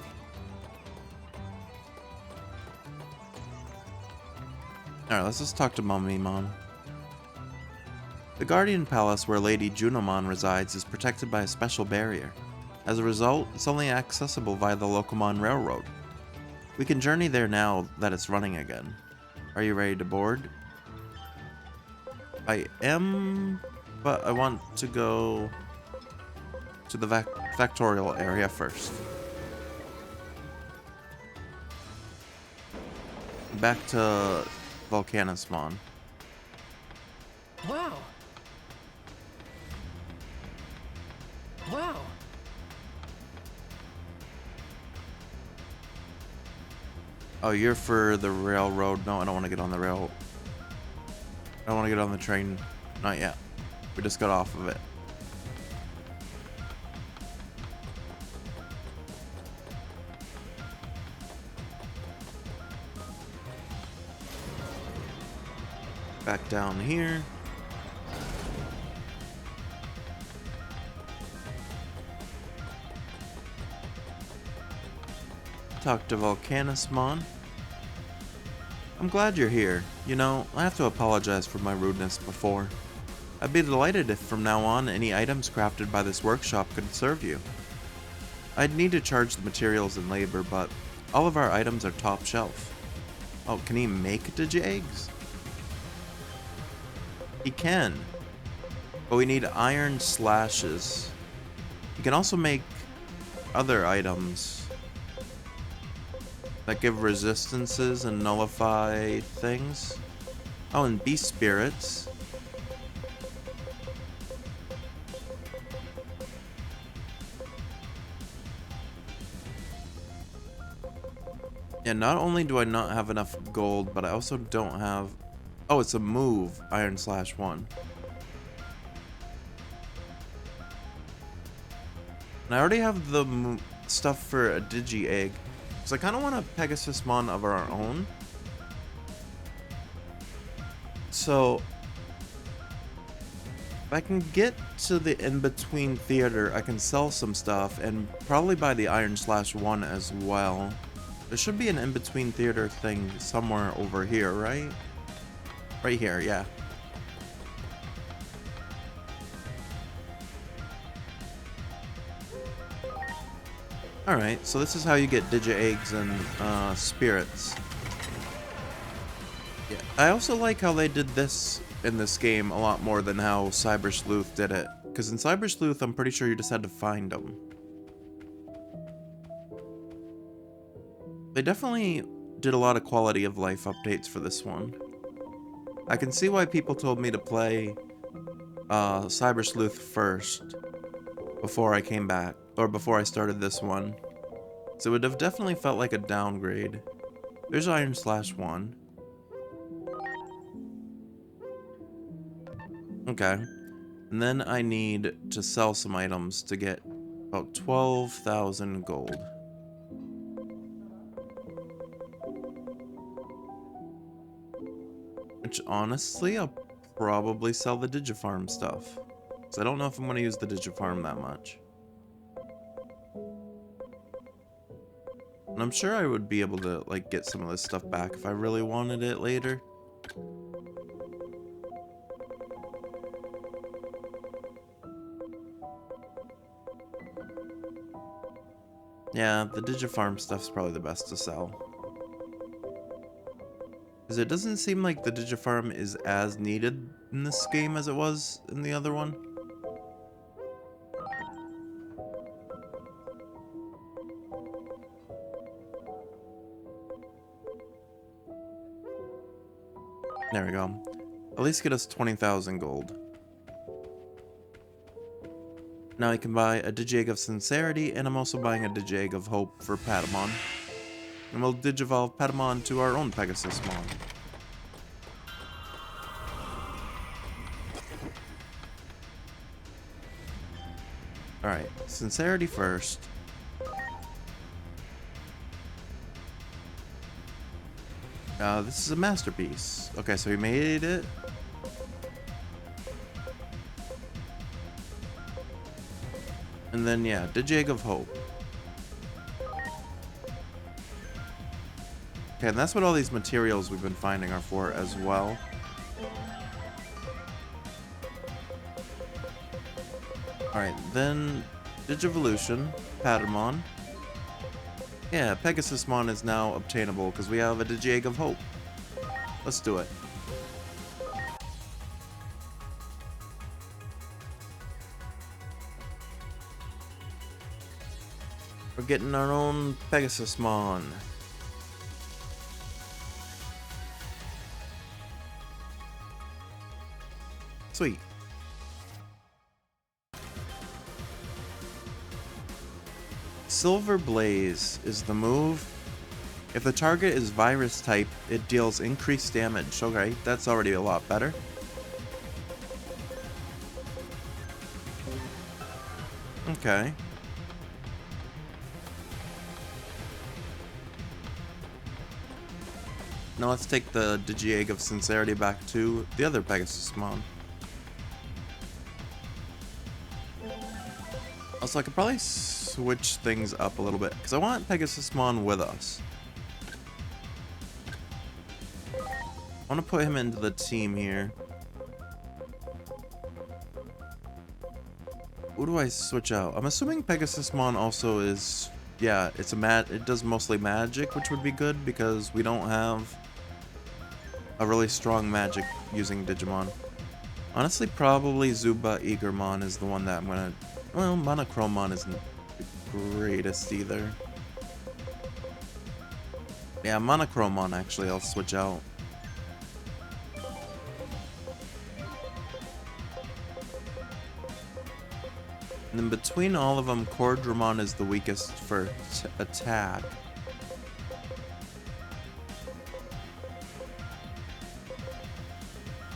Alright, let's just talk to Mummymon. The Guardian Palace where Lady Junomon resides is protected by a special barrier. As a result, it's only accessible via the Ookamiyoru Railroad. We can journey there now that it's running again. Are you ready to board? I am, but I want to go to the factorial area first. Back to Volcanismon. Wow. Wow. Oh, you're for the railroad? No, I don't want to get on the rail. I don't want to get on the train. Not yet. We just got off of it. Back down here. Talk to Volcanismon. I'm glad you're here. You know, I have to apologize for my rudeness before. I'd be delighted if from now on any items crafted by this workshop could serve you. I'd need to charge the materials and labor, but all of our items are top shelf. Oh, can he make Digi-Eggs? He can, but we need iron slashes. He can also make other items that give resistances and nullify things. Oh, and beast spirits. And not only do I not have enough gold, but I also don't have... Oh, it's a move, Iron Slash 1. And I already have the stuff for a Digi-Egg. So I kind of want a Pegasusmon of our own. So if I can get to the in-between theater, I can sell some stuff and probably buy the Iron Slash 1 as well. There should be an in-between theater thing somewhere over here, right? Right here, yeah. Alright, so this is how you get Digi-Eggs and spirits. Yeah, I also like how they did this in this game a lot more than how Cyber Sleuth did it. Because in Cyber Sleuth, I'm pretty sure you just had to find them. They definitely did a lot of quality of life updates for this one. I can see why people told me to play Cyber Sleuth first before I came back, or before I started this one. So it would have definitely felt like a downgrade. There's Iron Slash 1. Okay. And then I need to sell some items to get about 12,000 gold. Which, honestly, I'll probably sell the Digifarm stuff. Because I don't know if I'm going to use the Digifarm that much. And I'm sure I would be able to, like, get some of this stuff back if I really wanted it later. Yeah, the Digifarm stuff's probably the best to sell. Because it doesn't seem like the Digifarm is as needed in this game as it was in the other one. There we go. At least get us 20,000 gold. Now I can buy a Digi-Egg of Sincerity, and I'm also buying a Digi-Egg of Hope for Patamon. And we'll Digivolve Patamon to our own Pegasusmon. Alright, Sincerity first. This is a masterpiece. Okay, so he made it. And then, yeah, Digi-Egg of Hope. Okay, and that's what all these materials we've been finding are for as well. Alright, then Digivolution, Patamon. Yeah, Pegasusmon is now obtainable because we have a Digi-Egg of Hope. Let's do it. We're getting our own Pegasusmon. Sweet. Silver Blaze is the move. If the target is virus type, it deals increased damage. Okay, that's already a lot better. Okay. Now let's take the Digi-Egg of Sincerity back to the other Pegasusmon. Also, I could probably switch things up a little bit, because I want Pegasusmon with us. I want to put him into the team here. Who do I switch out? I'm assuming Pegasusmon also is... Yeah, it's it does mostly magic, which would be good, because we don't have a really strong magic using Digimon. Honestly, probably Zuba Eagermon is the one that I'm gonna... Well, Monochromon isn't the greatest either. Yeah, Monochromon actually I'll switch out. And then between all of them, Cordramon is the weakest for attack.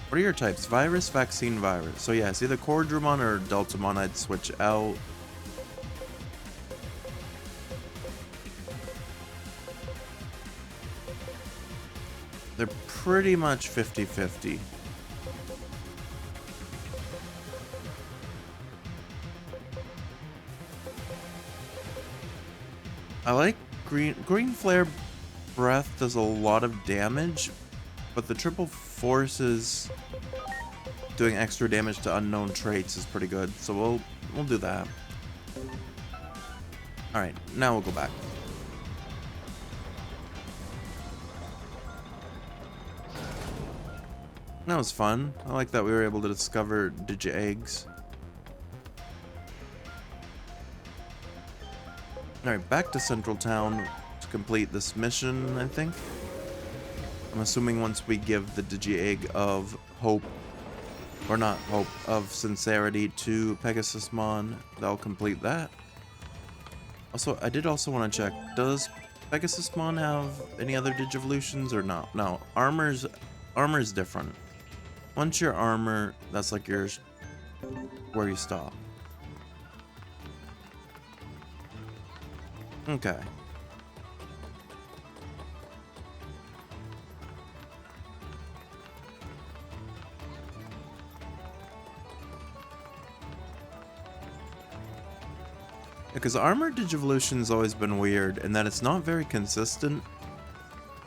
What are your types? Virus, vaccine, virus. So yeah, it's either Cordramon or Deltamon I'd switch out. They're pretty much 50-50. I like Green Flare Breath does a lot of damage, but the triple forces doing extra damage to unknown traits is pretty good, so we'll do that. All right, now we'll go back. That was fun. I like that we were able to discover Digi-Eggs. Alright, back to Central Town to complete this mission, I think. I'm assuming once we give the Digi-Egg of Hope, or not Hope, of Sincerity to Pegasusmon, that'll complete that. Also, I did also want to check, does Pegasusmon have any other Digivolutions or not? No, armor's different. Once your armor, that's like yours, where you stop. Okay. Because armor Digivolution's always been weird, in that it's not very consistent.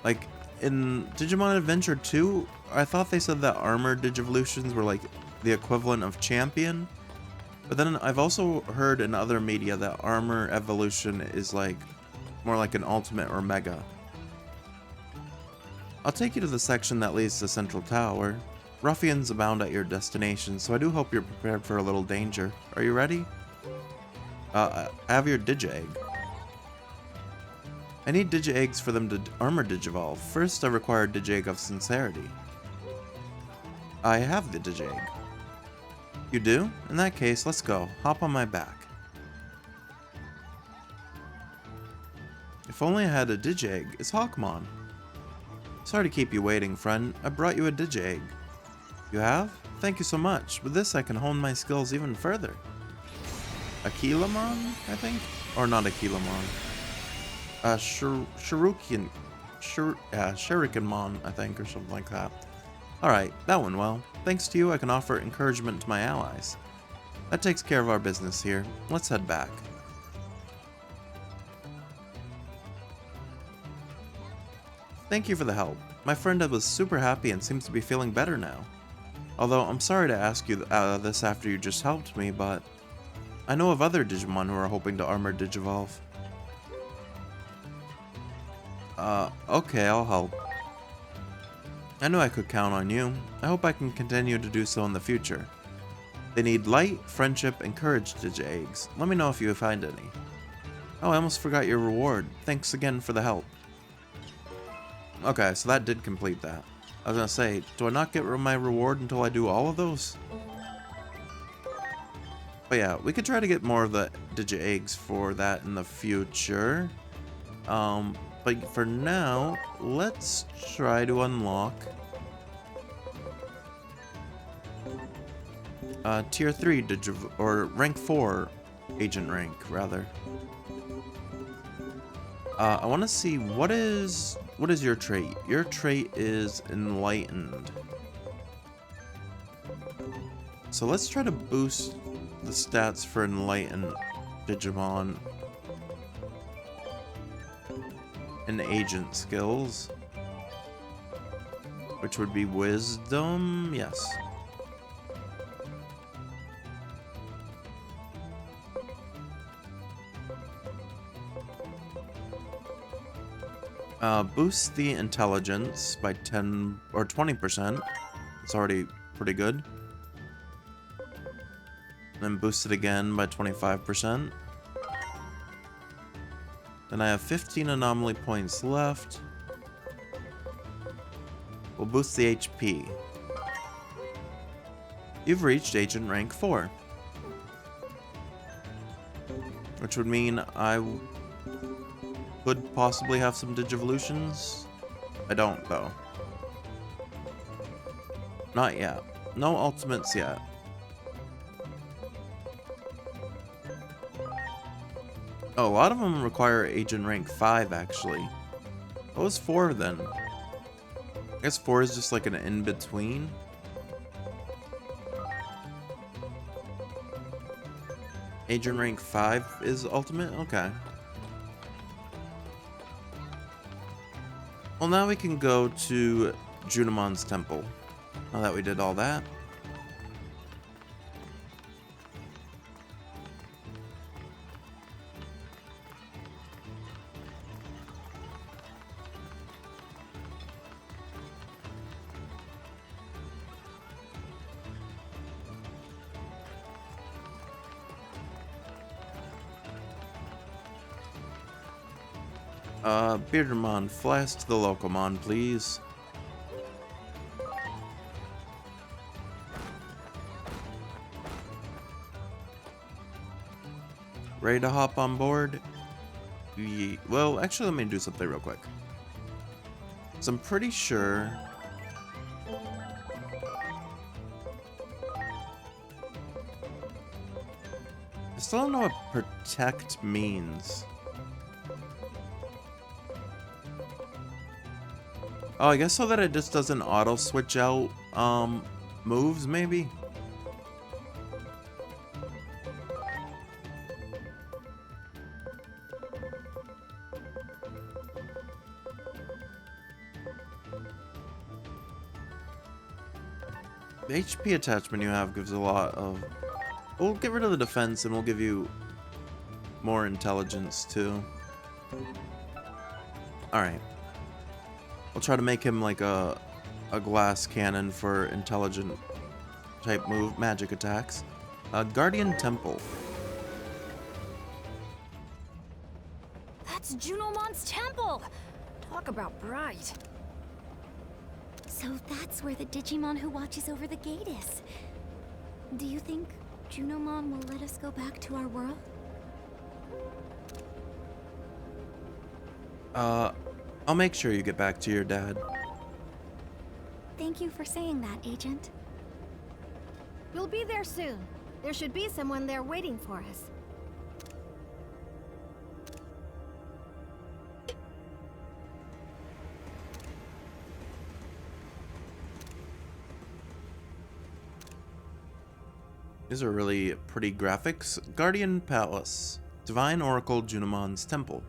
Like, in Digimon Adventure 2, I thought they said that armor Digivolutions were like the equivalent of champion. But then I've also heard in other media that armor evolution is like more like an ultimate or mega. I'll take you to the section that leads to Central Tower. Ruffians abound at your destination, so I do hope you're prepared for a little danger. Are you ready? I have your Digi-Egg. I need Digi-Eggs for them to armor Digivolve. First, I require Digi-Egg of Sincerity. I have the Digi-Egg. You do? In that case, let's go. Hop on my back. If only I had a Digi-Egg. It's Hawkmon. Sorry to keep you waiting, friend. I brought you a Digi-Egg. You have? Thank you so much. With this, I can hone my skills even further. Akilamon, I think? Or not Akilamon. Shurikenmon, I think, or something like that. Alright, that went well. Thanks to you, I can offer encouragement to my allies. That takes care of our business here. Let's head back. Thank you for the help. My friend was super happy and seems to be feeling better now. Although, I'm sorry to ask you this after you just helped me, but I know of other Digimon who are hoping to armor Digivolve. Okay, I'll help. I knew I could count on you. I hope I can continue to do so in the future. They need light, friendship, and courage, Digi-Eggs. Let me know if you find any. Oh, I almost forgot your reward. Thanks again for the help. Okay, so that did complete that. I was gonna say, do I not get my reward until I do all of those? But yeah, we could try to get more of the Digi-Eggs for that in the future. But for now, let's try to unlock Tier 3 or Rank 4 Agent rank, rather. I want to see what is your trait? Your trait is Enlightened. So let's try to boost the stats for Enlightened Digimon and Agent skills, which would be Wisdom. Yes. Boost the intelligence by 10 or 20%. It's already pretty good. Then boost it again by 25%. Then I have 15 anomaly points left. We'll boost the HP. You've reached Agent Rank 4. Which would mean I could possibly have some Digivolutions. I don't, though. Not yet. No ultimates yet. Oh, a lot of them require Agent Rank 5, actually. What was 4 then? I guess 4 is just like an in-between. Agent Rank 5 is ultimate? Okay. Well, now we can go to Junomon's temple. Now that we did all that. Beardermon, fly us to the Locomon, please. Ready to hop on board? Well, actually, let me do something real quick. So I'm pretty sure... I still don't know what protect means. Oh, I guess so that it just doesn't auto switch out moves, maybe? The HP attachment you have gives a lot of... We'll get rid of the defense and we'll give you more intelligence too. Alright. We'll try to make him like a glass cannon for intelligent type move, magic attacks. Guardian Temple. That's Junomon's temple! Talk about bright. So that's where the Digimon who watches over the gate is. Do you think Junomon will let us go back to our world? I'll make sure you get back to your dad. Thank you for saying that, Agent. We'll be there soon. There should be someone there waiting for us. These are really pretty graphics. Guardian Palace. Divine Oracle Junomon's Temple.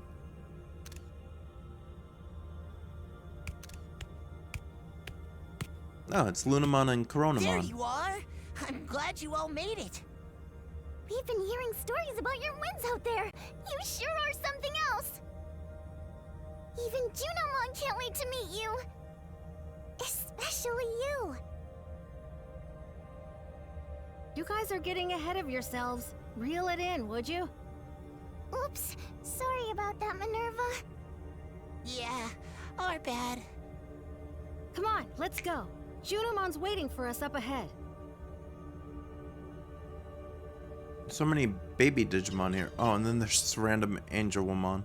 Oh, it's Lunamon and Coronamon. There you are! I'm glad you all made it. We've been hearing stories about your wins out there. You sure are something else. Even Junomon can't wait to meet you. Especially you. You guys are getting ahead of yourselves. Reel it in, would you? Oops, sorry about that, Minerva. Yeah, our bad. Come on, let's go. Junomon's waiting for us up ahead. So many baby Digimon here. Oh, and then there's this random Angelomon.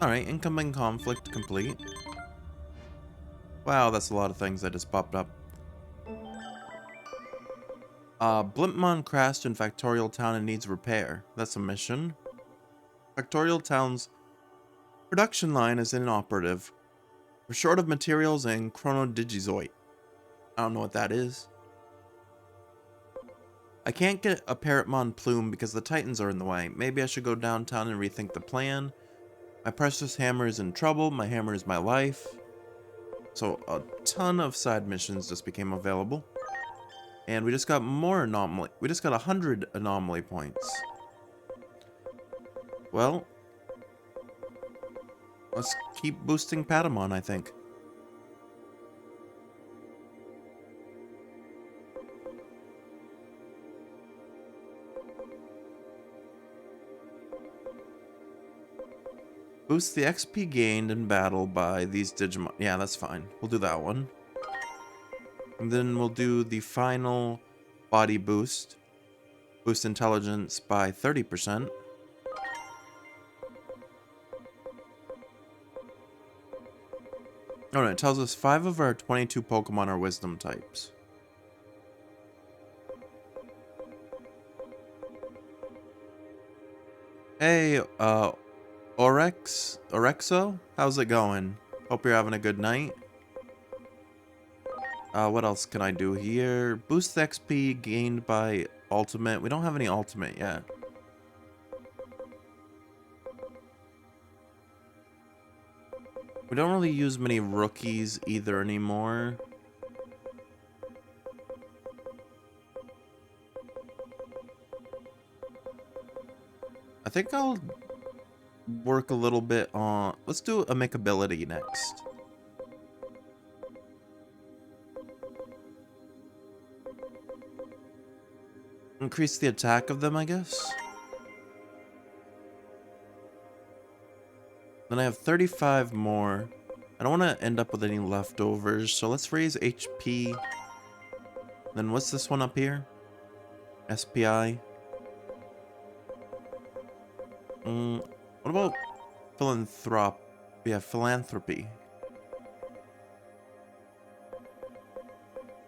Alright, incoming conflict complete. Wow, that's a lot of things that just popped up. Blimpmon crashed in Factorial Town and needs repair. That's a mission. Factorial Town's production line is inoperative. We're short of materials and Chrono Digizoid. I don't know what that is. I can't get a Parrotmon plume because the Titans are in the way. Maybe I should go downtown and rethink the plan. My precious hammer is in trouble. My hammer is my life. So a ton of side missions just became available. And we just got more anomaly. We just got 100 anomaly points. Well, let's keep boosting Patamon, I think. Boost the XP gained in battle by these Digimon. Yeah, that's fine. We'll do that one. And then we'll do the final body boost. Boost intelligence by 30%. Oh no, it tells us 5 of our 22 Pokemon are wisdom types. Hey, Orexo? How's it going? Hope you're having a good night. What else can I do here? Boost the XP gained by ultimate. We don't have any ultimate yet. We don't really use many rookies either anymore. I think I'll work a little bit on... Let's do amicability next. Increase the attack of them, I guess. Then I have 35 more. I don't want to end up with any leftovers, so let's raise HP. Then what's this one up here? SPI. What about philanthropy?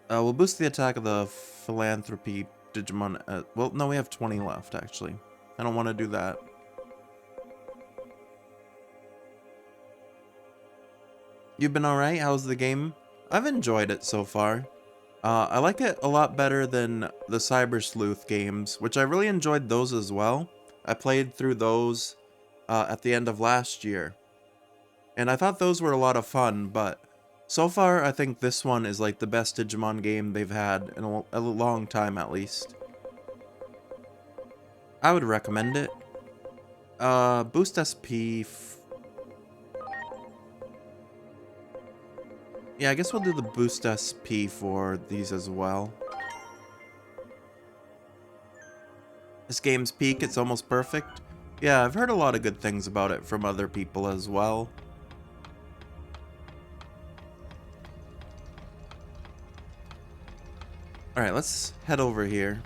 We'll boost the attack of the philanthropy Digimon. Well, no, we have 20 left, actually. I don't want to do that. You've been alright? How's the game? I've enjoyed it so far. I like it a lot better than the Cyber Sleuth games, which I really enjoyed those as well. I played through those at the end of last year. And I thought those were a lot of fun, but so far I think this one is like the best Digimon game they've had in a long time at least. I would recommend it. Boost SP... Yeah, I guess we'll do the boost SP for these as well. This game's peak, it's almost perfect. Yeah, I've heard a lot of good things about it from other people as well. Alright, let's head over here.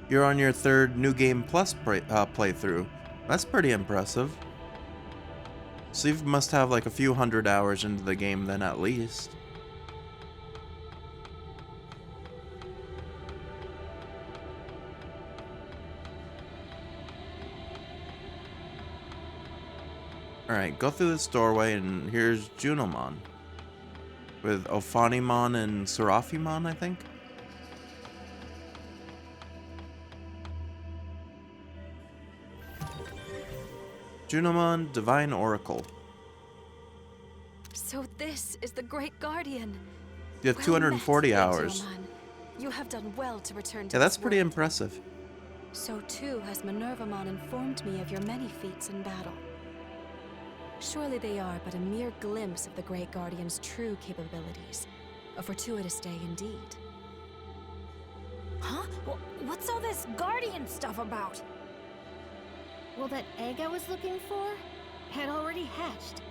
You're on your 3rd New Game Plus playthrough. That's pretty impressive. So you must have like a few hundred hours into the game then at least. Alright, go through this doorway and here's Junomon. With Ophanimon and Seraphimon, I think? Junomon, Divine Oracle. So this is the Great Guardian. You have 240 hours. Digimon. You have done well to return to Yeah, that's this pretty world. impressive. So too has Minervamon informed me of your many feats in battle. Surely they are but a mere glimpse of the Great Guardian's true capabilities. A fortuitous day indeed. Huh? What's all this Guardian stuff about? Well, that egg I was looking for had already hatched.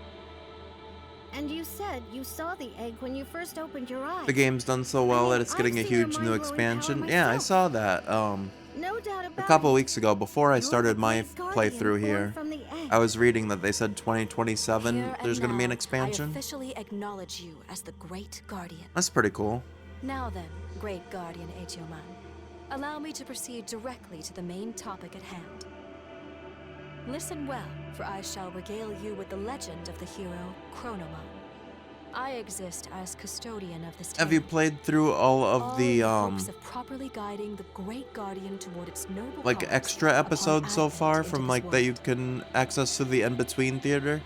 And you said you saw the egg when you first opened your eyes. The game's done so well that it's getting a I've seen your huge new mind-blowing expansion. power Yeah, I myself. saw that. No doubt about A couple it. weeks ago, before I You're started the my Great Guardian playthrough born here, from the egg. I was reading that they said 2027 Here and there's going to be an now, expansion. I officially acknowledge you as the Great Guardian. That's pretty cool. Now then, Great Guardian Junomon, allow me to proceed directly to the main topic at hand. Listen well, for I shall regale you with the legend of the hero Chronomon. I exist as custodian of this Have you tale, played through all of all the in hopes of properly guiding the Great Guardian toward its noble like cause extra upon episodes so advent far into from this like that you world. can access to the in-between theater?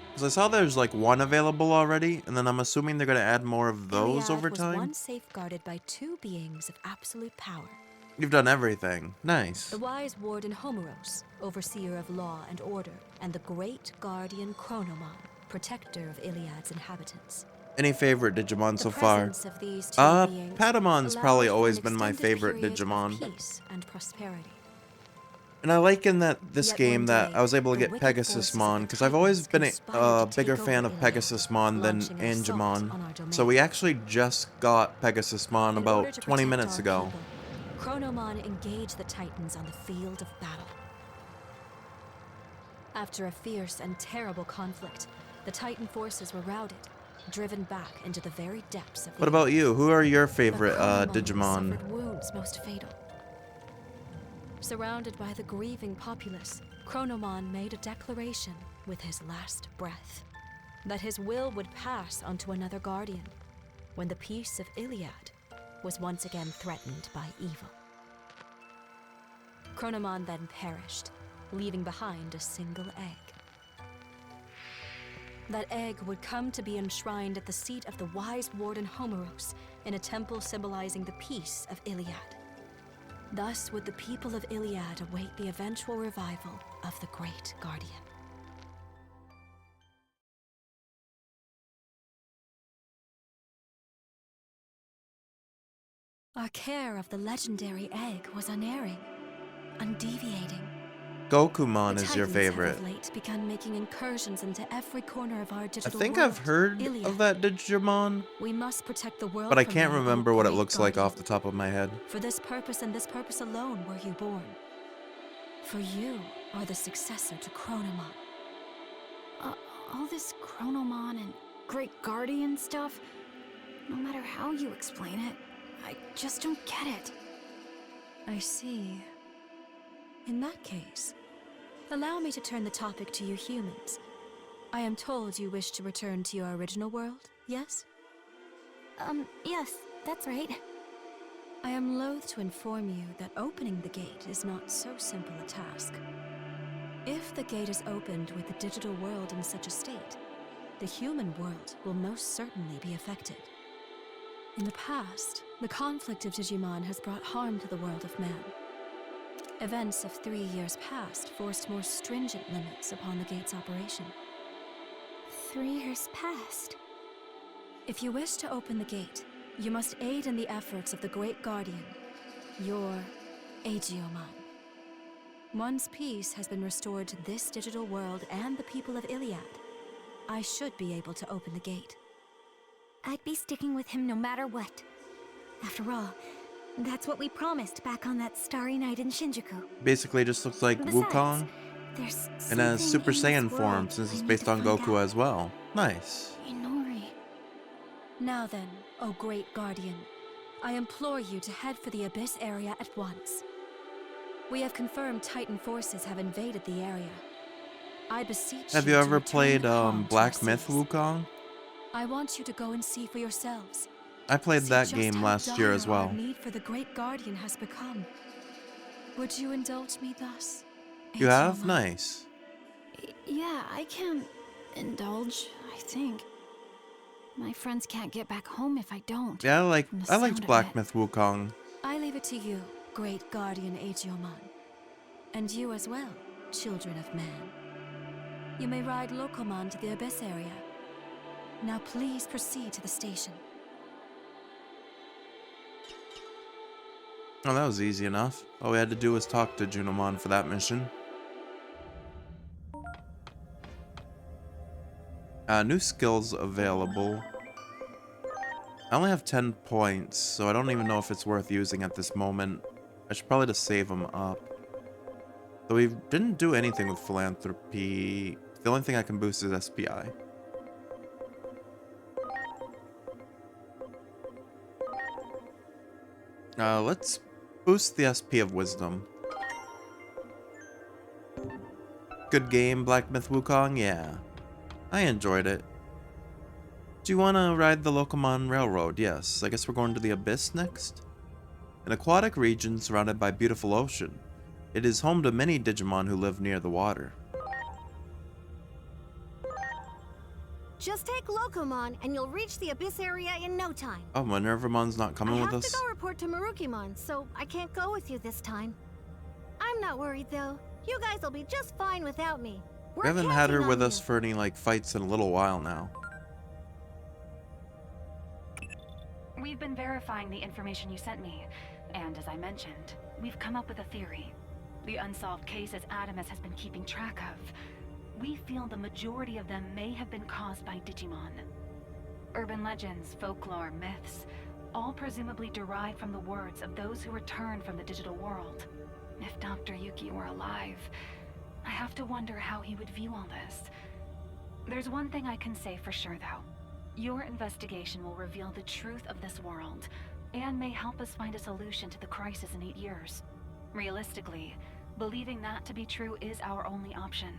Because I saw there's like one available already, and then I'm assuming they're going to add more of those Iliad over was time. once safeguarded by two beings of absolute power. You've done everything. Nice. The wise warden Homeros, overseer of law and order, and the great guardian Chronomon, protector of Iliad's inhabitants. Any favorite Digimon The so far? presence of these two beings Patamon's allowed probably for always an been my extended favorite period of Digimon. peace and prosperity. And I like in this Yet game one that day, I was able to the get wicked forces of Pegasusmon, the because I've always been Titans a conspired to bigger take fan over of Iliad, Pegasusmon than launching an assault Angemon. on our domain. So we actually just got Pegasusmon In order about to 20 protect minutes our ago. people, Chronomon engaged the Titans on the field of battle. After a fierce and terrible conflict, the Titan forces were routed, driven back into the very depths of the What about earth. you? Who are your But favorite Chronomon Digimon? suffered wounds most fatal. Surrounded by the grieving populace, Chronomon made a declaration with his last breath that his will would pass onto another guardian when the peace of Iliad was once again threatened by evil. Chronomon then perished, leaving behind a single egg. That egg would come to be enshrined at the seat of the wise warden Homeros in a temple symbolizing the peace of Iliad. Thus would the people of Iliad await the eventual revival of the Great Guardian. Our care of the legendary egg was unerring, undeviating. Gokumon The is your Titans favorite. have of late begun making incursions into every corner of our I digital think world, I've heard Iliad. of that Digimon, We must protect the world but I from can't them, remember O what it Great looks like Guardian. off the top of my head. For this purpose and this purpose alone were you born. For you are the successor to Chronomon. All this Chronomon and Great Guardian stuff, no matter how you explain it, I just don't get it. I see. In that case, allow me to turn the topic to you humans. I am told you wish to return to your original world, yes? Yes, that's right. I am loath to inform you that opening the gate is not so simple a task. If the gate is opened with the digital world in such a state, the human world will most certainly be affected. In the past, the conflict of Digimon has brought harm to the world of man. Events of 3 years past forced more stringent limits upon the gate's operation. 3 years passed. If you wish to open the gate, you must aid in the efforts of the Great Guardian, your Aegeomon. Once peace has been restored to this digital world and the people of Iliad, I should be able to open the gate. I'd be sticking with him no matter what. After all, that's what we promised back on that starry night in Shinjuku. Basically just looks like Besides, Wukong there's in a something Super in this Saiyan world form, since I it's need based to on find Goku out. as well. Nice. Inori. Now then, O Great Guardian, I implore you to head for the Abyss area at once. We have confirmed Titan forces have invaded the area. I beseech Have you to ever return played the calm to Black our Myth seas. Wukong? I want you to go and see for yourselves. I played See that just game how last year dire as well. Our need for the Great Guardian has become. Would you indulge me thus? You have? Aegeomon? Nice. Yeah, I can indulge, I think. My friends can't get back home if I don't. Yeah, from the I sound liked of Black it. Myth Wukong. I leave it to you, great guardian Aegeomon. And you as well, children of man. You may ride Lokomon to the Abyss area. Now please proceed to the station. Oh, that was easy enough. All we had to do was talk to Junomon for that mission. New skills available. I only have 10 points, so I don't even know if it's worth using at this moment. I should probably just save them up. So we didn't do anything with philanthropy. The only thing I can boost is SPI. Let's boost the SP of Wisdom. Good game, Black Myth Wukong? Yeah. I enjoyed it. Do you want to ride the Lokomon Railroad? Yes. I guess we're going to the Abyss next? An aquatic region surrounded by beautiful ocean. It is home to many Digimon who live near the water. Just take Lokomon and you'll reach the Abyss area in no time. Oh, Minervamon's not coming I with have us? to go report to Marukimon, so I can't go with you this time. I'm not worried though. You guys will be just fine without me. We haven't had her counting with on us you. for any, like, fights in a little while now. We've been verifying the information you sent me, and as I mentioned, we've come up with a theory. The unsolved cases Adamus has been keeping track of. We feel the majority of them may have been caused by Digimon. Urban legends, folklore, myths, all presumably derived from the words of those who returned from the digital world. If Dr. Yuki were alive, I have to wonder how he would view all this. There's one thing I can say for sure, though. Your investigation will reveal the truth of this world, and may help us find a solution to the crisis in 8 years. Realistically, believing that to be true is our only option.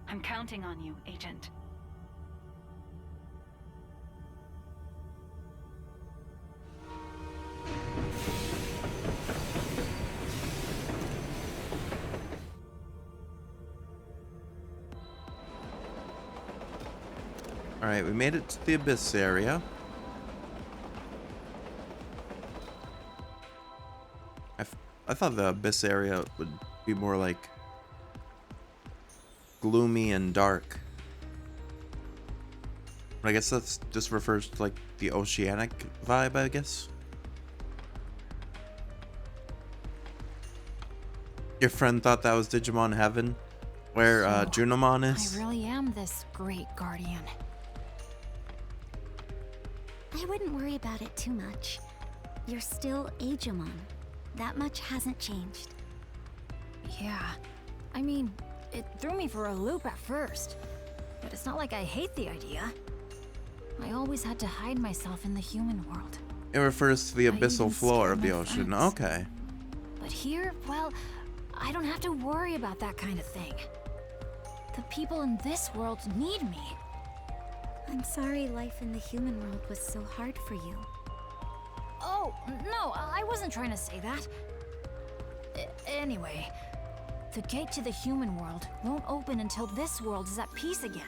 I'm counting on you, Agent. Alright, we made it to the Abyss area. I thought the Abyss area would be more like gloomy and dark. But I guess that's just refers to like the oceanic vibe, I guess. Your friend thought that was Digimon Heaven, where So, Junomon is. I really am this great guardian. I wouldn't worry about it too much. You're still Aegeomon. That much hasn't changed. Yeah. I mean, it threw me for a loop at first. But it's not like I hate the idea. I always had to hide myself in the human world. It refers to the I abyssal even floor scared of the my ocean. friends. Okay. But here, well, I don't have to worry about that kind of thing. The people in this world need me. I'm sorry life in the human world was so hard for you. Oh, no, I wasn't trying to say that. Anyway, the gate to the human world won't open until this world is at peace again,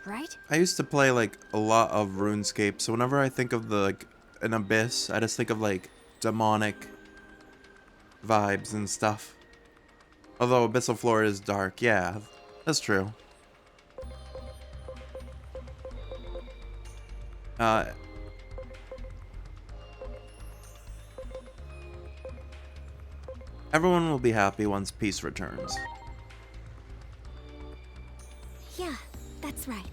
right? I used to play like a lot of RuneScape, so whenever I think of the like an abyss, I just think of like demonic vibes and stuff. Although abyssal floor is dark, yeah, that's true. Everyone will be happy once peace returns. Yeah, that's right.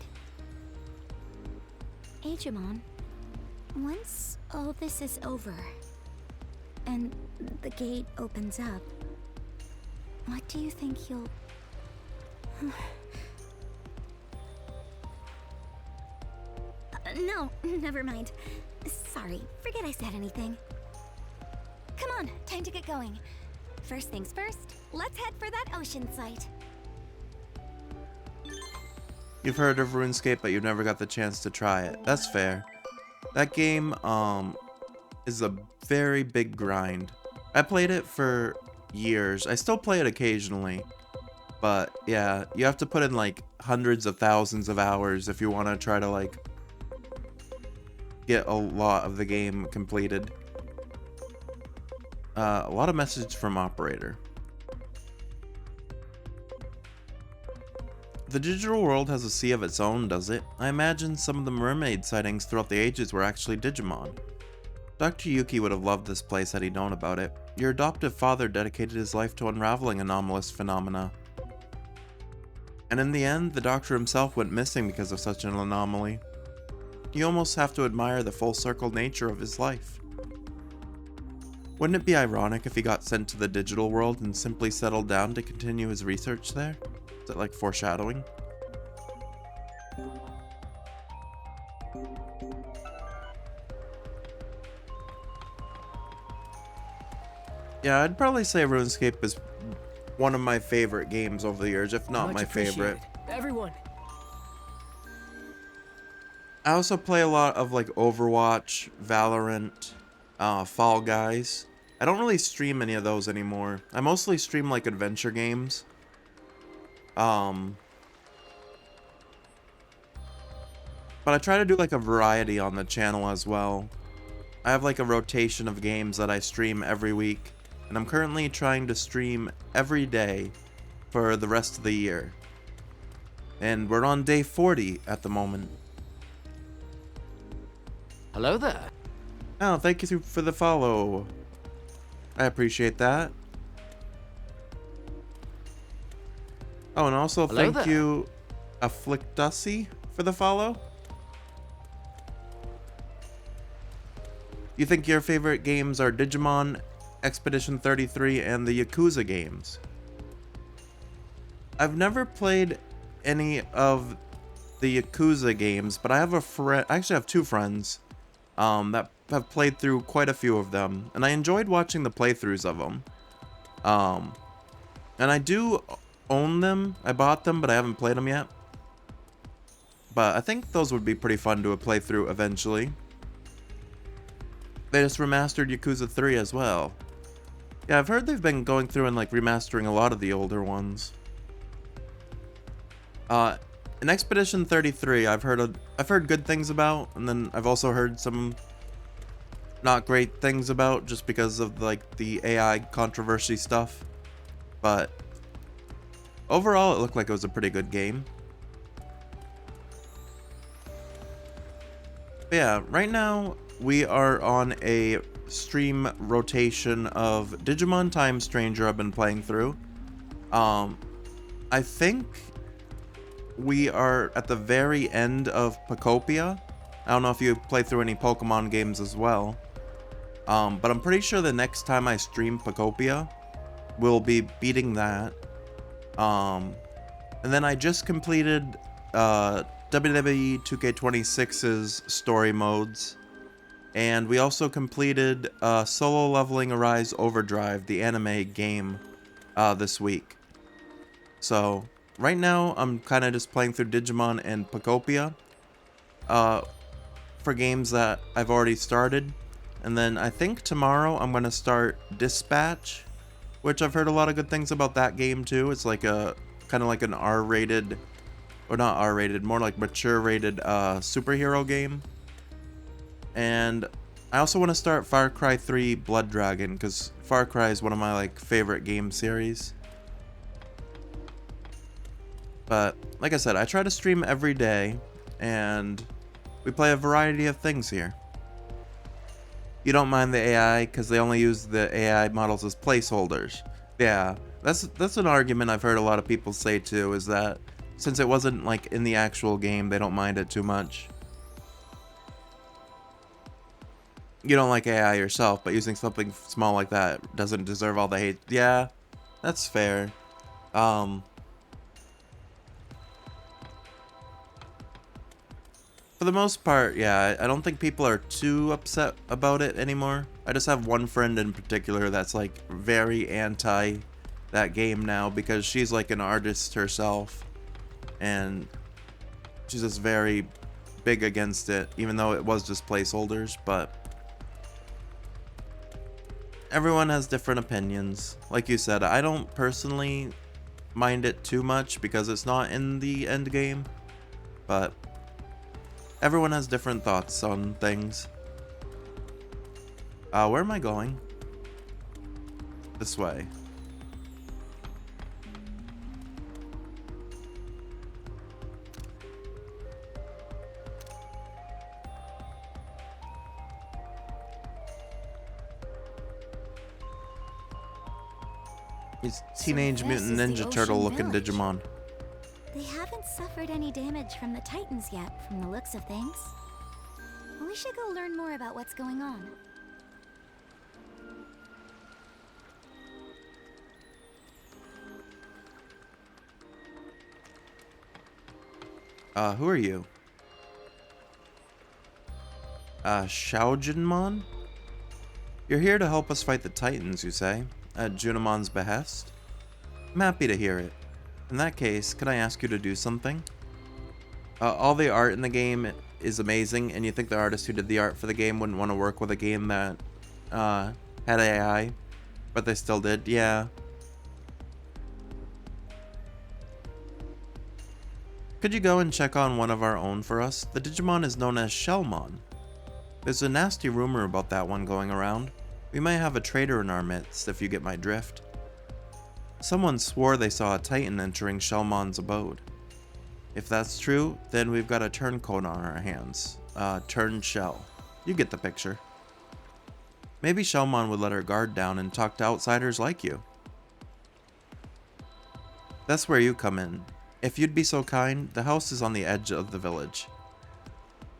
Aegeomon, once all this is over, and the gate opens up, what do you think you'll... No, never mind. Sorry, forget I said anything. Come on, time to get going. First things first, let's head for that ocean site. You've heard of RuneScape, but you never got the chance to try it. That's fair. That game, is a very big grind. I played it for years. I still play it occasionally. But, yeah, you have to put in, like, hundreds of thousands of hours if you want to try to, like, get a lot of the game completed. A lot of message from operator. The digital world has a sea of its own, does it? I imagine some of the mermaid sightings throughout the ages were actually Digimon. Dr. Yuki would have loved this place had he known about it. Your adoptive father dedicated his life to unraveling anomalous phenomena. And in the end, the doctor himself went missing because of such an anomaly. You almost have to admire the full circle nature of his life. Wouldn't it be ironic if he got sent to the digital world and simply settled down to continue his research there? Is that like foreshadowing? Yeah, I'd probably say RuneScape is one of my favorite games over the years, if not my favorite. Everyone. I also play a lot of like Overwatch, Valorant, Fall Guys. I don't really stream any of those anymore. I mostly stream like adventure games. But I try to do like a variety on the channel as well. I have like a rotation of games that I stream every week, and I'm currently trying to stream every day for the rest of the year. And we're on day 40 at the moment. Hello there. Oh, thank you for the follow. I appreciate that. Oh, and also thank you, Afflictusy, for the follow. You think your favorite games are Digimon, Expedition 33, and the Yakuza games? I've never played any of the Yakuza games, but I have a friend. I actually have two friends that have played through quite a few of them, and I enjoyed watching the playthroughs of them. And I do own them. I bought them, but I haven't played them yet. But I think those would be pretty fun to play through eventually. They just remastered Yakuza 3 as well. Yeah, I've heard they've been going through and like remastering a lot of the older ones. In Expedition 33, I've heard good things about, and then I've also heard some not great things about just because of like the AI controversy stuff. But overall, it looked like it was a pretty good game. But yeah, right now we are on a stream rotation of Digimon Time Stranger I've been playing through. I think we are at the very end of Pokopia. I don't know if you play through any Pokemon games as well. But I'm pretty sure the next time I stream Pokopia, we'll be beating that. And then I just completed WWE 2K26's story modes. And we also completed Solo Leveling Arise Overdrive, the anime game, this week. So right now, I'm kind of just playing through Digimon and Pokopia for games that I've already started. And then I think tomorrow I'm going to start Dispatch, which I've heard a lot of good things about that game too. It's like a kind of like an R-rated, or not R-rated, more like mature-rated superhero game. And I also want to start Far Cry 3 Blood Dragon, because Far Cry is one of my like favorite game series. But like I said, I try to stream every day, and we play a variety of things here. You don't mind the AI because they only use the AI models as placeholders. Yeah, that's an argument I've heard a lot of people say too, is that since it wasn't like in the actual game, they don't mind it too much. You don't like AI yourself, but using something small like that doesn't deserve all the hate. Yeah, that's fair. For the most part, yeah, I don't think people are too upset about it anymore. I just have one friend in particular that's like very anti that game now because she's like an artist herself, and she's just very big against it, even though it was just placeholders. But everyone has different opinions. Like you said, I don't personally mind it too much because it's not in the end game, but Everyone has different thoughts on things. Where am I going? This way. These Teenage Mutant Ninja Turtle looking Digimon. They haven't suffered any damage from the Titans yet, from the looks of things. We should go learn more about what's going on. Who are you? Junomon? You're here to help us fight the Titans, you say? At Junomon's behest? I'm happy to hear it. In that case, can I ask you to do something? All the art in the game is amazing, and you think the artist who did the art for the game wouldn't want to work with a game that had AI, but they still did, yeah. Could you go and check on one of our own for us? The Digimon is known as Shellmon. There's a nasty rumor about that one going around. We might have a traitor in our midst, if you get my drift. Someone swore they saw a Titan entering Shellmon's abode. If that's true, then we've got a turncoat on our hands. Turn shell. You get the picture. Maybe Shellmon would let her guard down and talk to outsiders like you. That's where you come in. If you'd be so kind, the house is on the edge of the village.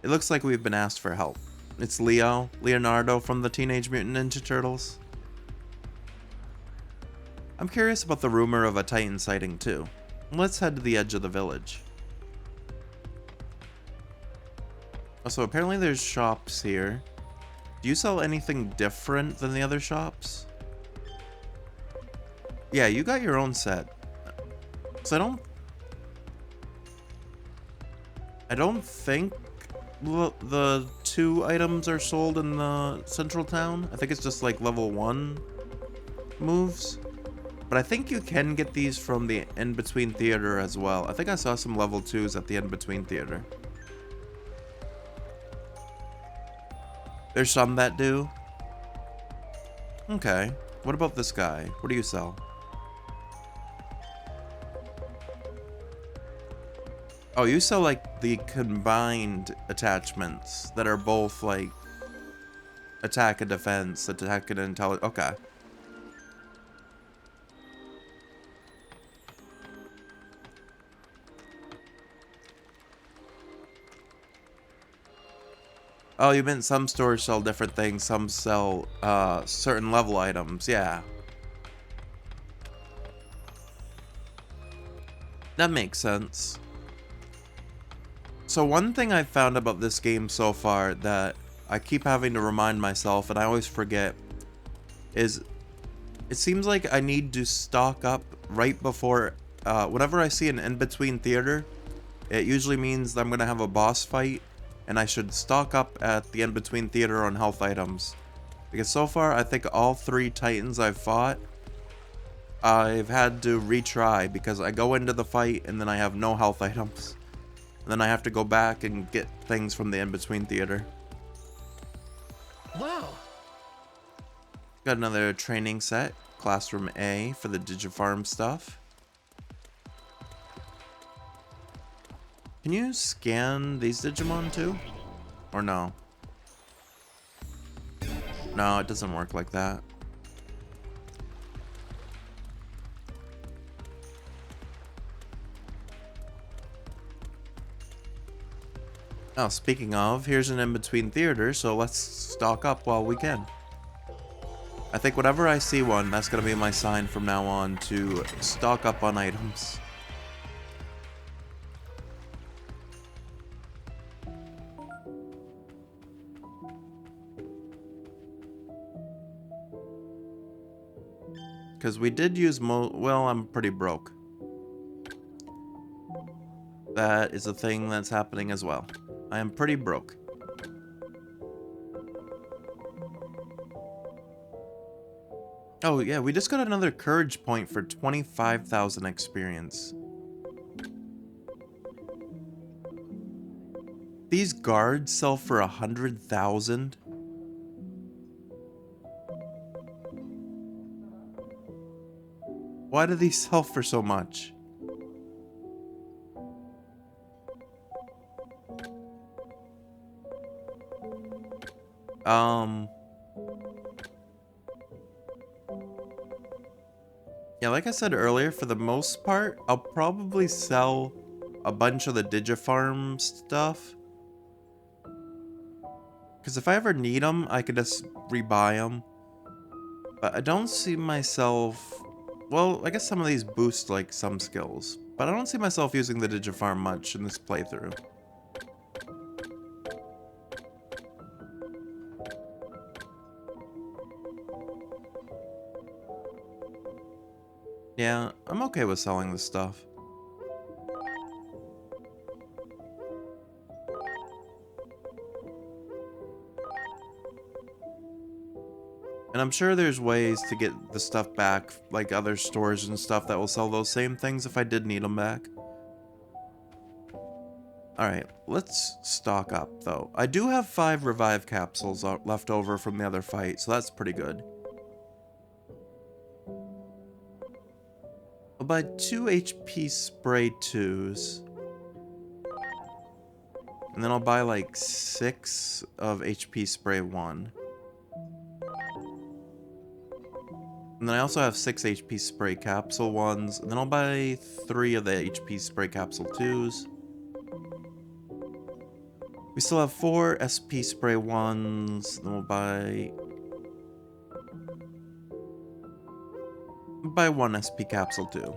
It looks like we've been asked for help. It's Leonardo from the Teenage Mutant Ninja Turtles. I'm curious about the rumor of a Titan sighting too. Let's head to the edge of the village. Also, apparently there's shops here. Do you sell anything different than the other shops? Yeah, you got your own set. So I don't think the 2 items are sold in the central town. I think it's just like level 1 moves. But I think you can get these from the in-between theater as well. I think I saw some level 2s at the in-between theater. There's some that do. Okay. What about this guy? What do you sell? Oh, you sell like the combined attachments that are both like attack and defense, attack and intelligence. Okay. Oh, you meant some stores sell different things, some sell certain level items, yeah. That makes sense. So one thing I've found about this game so far that I keep having to remind myself, and I always forget, is it seems like I need to stock up right before, whenever I see an in-between theater, it usually means that I'm going to have a boss fight, and I should stock up at the in-between theater on health items. Because so far, I think all 3 Titans I've fought, I've had to retry because I go into the fight and then I have no health items. And then I have to go back and get things from the in-between theater. Wow. Got another training set. Classroom A for the Digifarm stuff. Can you scan these Digimon too? Or no? No, it doesn't work like that. Oh, speaking of, here's an in-between theater, so let's stock up while we can. I think whenever I see one, that's gonna be my sign from now on to stock up on items. Because we did use well, I'm pretty broke. That is a thing that's happening as well. I am pretty broke. Oh yeah, we just got another courage point for 25,000 experience. These guards sell for 100,000. Why do these sell for so much? Yeah, like I said earlier, for the most part, I'll probably sell a bunch of the Digifarm stuff. Because if I ever need them, I could just rebuy them. But I don't see myself... Well, I guess some of these boost, like, some skills. But I don't see myself using the Digifarm much in this playthrough. Yeah, I'm okay with selling this stuff. And I'm sure there's ways to get the stuff back, like other stores and stuff that will sell those same things if I did need them back. Alright, let's stock up, though. I do have 5 revive capsules left over from the other fight, so that's pretty good. I'll buy 2 HP spray 2s. And then I'll buy like 6 of HP spray 1. And then I also have 6 HP spray capsule 1s. And then I'll buy 3 of the HP spray capsule 2s. We still have 4 SP spray 1s. Then we'll buy 1 SP capsule 2.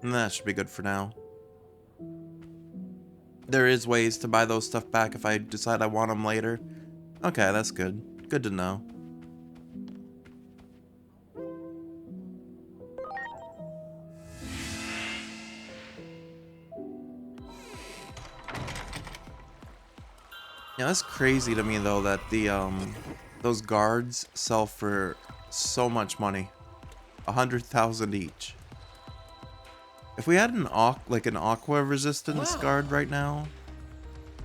And that should be good for now. There is ways to buy those stuff back if I decide I want them later. Okay, that's good. Good to know. Yeah, that's crazy to me though that the those guards sell for so much money. 100,000 each. If we had an aqua resistance guard right now.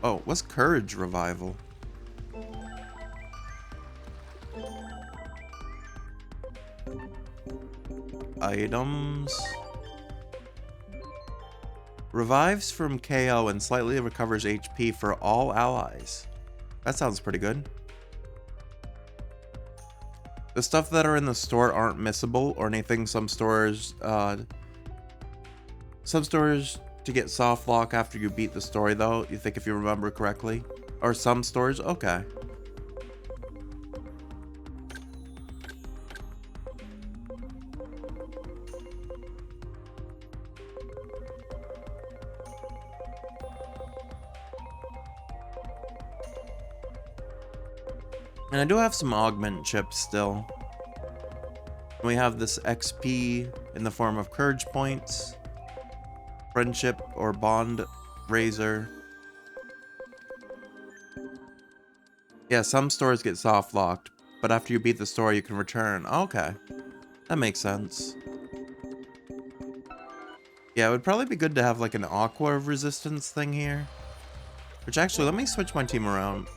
Oh, what's courage revival? Items. Revives from KO and slightly recovers HP for all allies. That sounds pretty good. The stuff that are in the store aren't missable or anything. Some stores to get soft lock after you beat the story though, you think, if you remember correctly? Or some stores? Okay. And I do have some augment chips still. We have this XP in the form of courage points, friendship or bond razor. Yeah, some stores get soft locked, but after you beat the store you can return. Okay, that makes sense. Yeah, it would probably be good to have like an aqua resistance thing here. Which actually, let me switch my team around.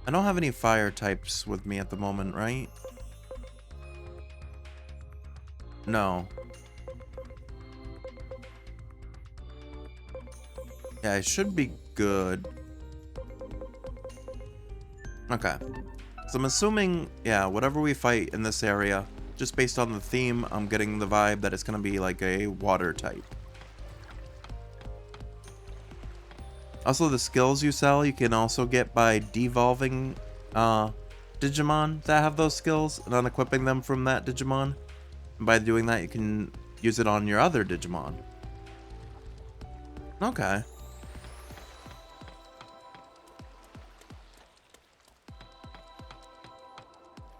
I don't have any fire types with me at the moment, right? No. Yeah, I should be good. Okay. So I'm assuming, yeah, whatever we fight in this area, just based on the theme, I'm getting the vibe that it's going to be like a water type. Also, the skills you sell, you can also get by devolving Digimon that have those skills and unequipping them from that Digimon. And by doing that, you can use it on your other Digimon. Okay.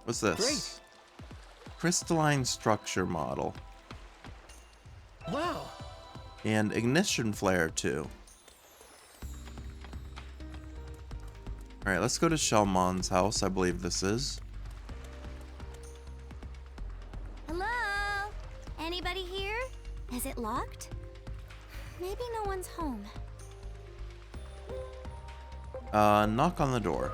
What's this? Great. Crystalline structure model. Wow. And ignition flare too. Alright, let's go to Shelmon's house, I believe this is. Hello? Anybody here? Is it locked? Maybe no one's home. Knock on the door.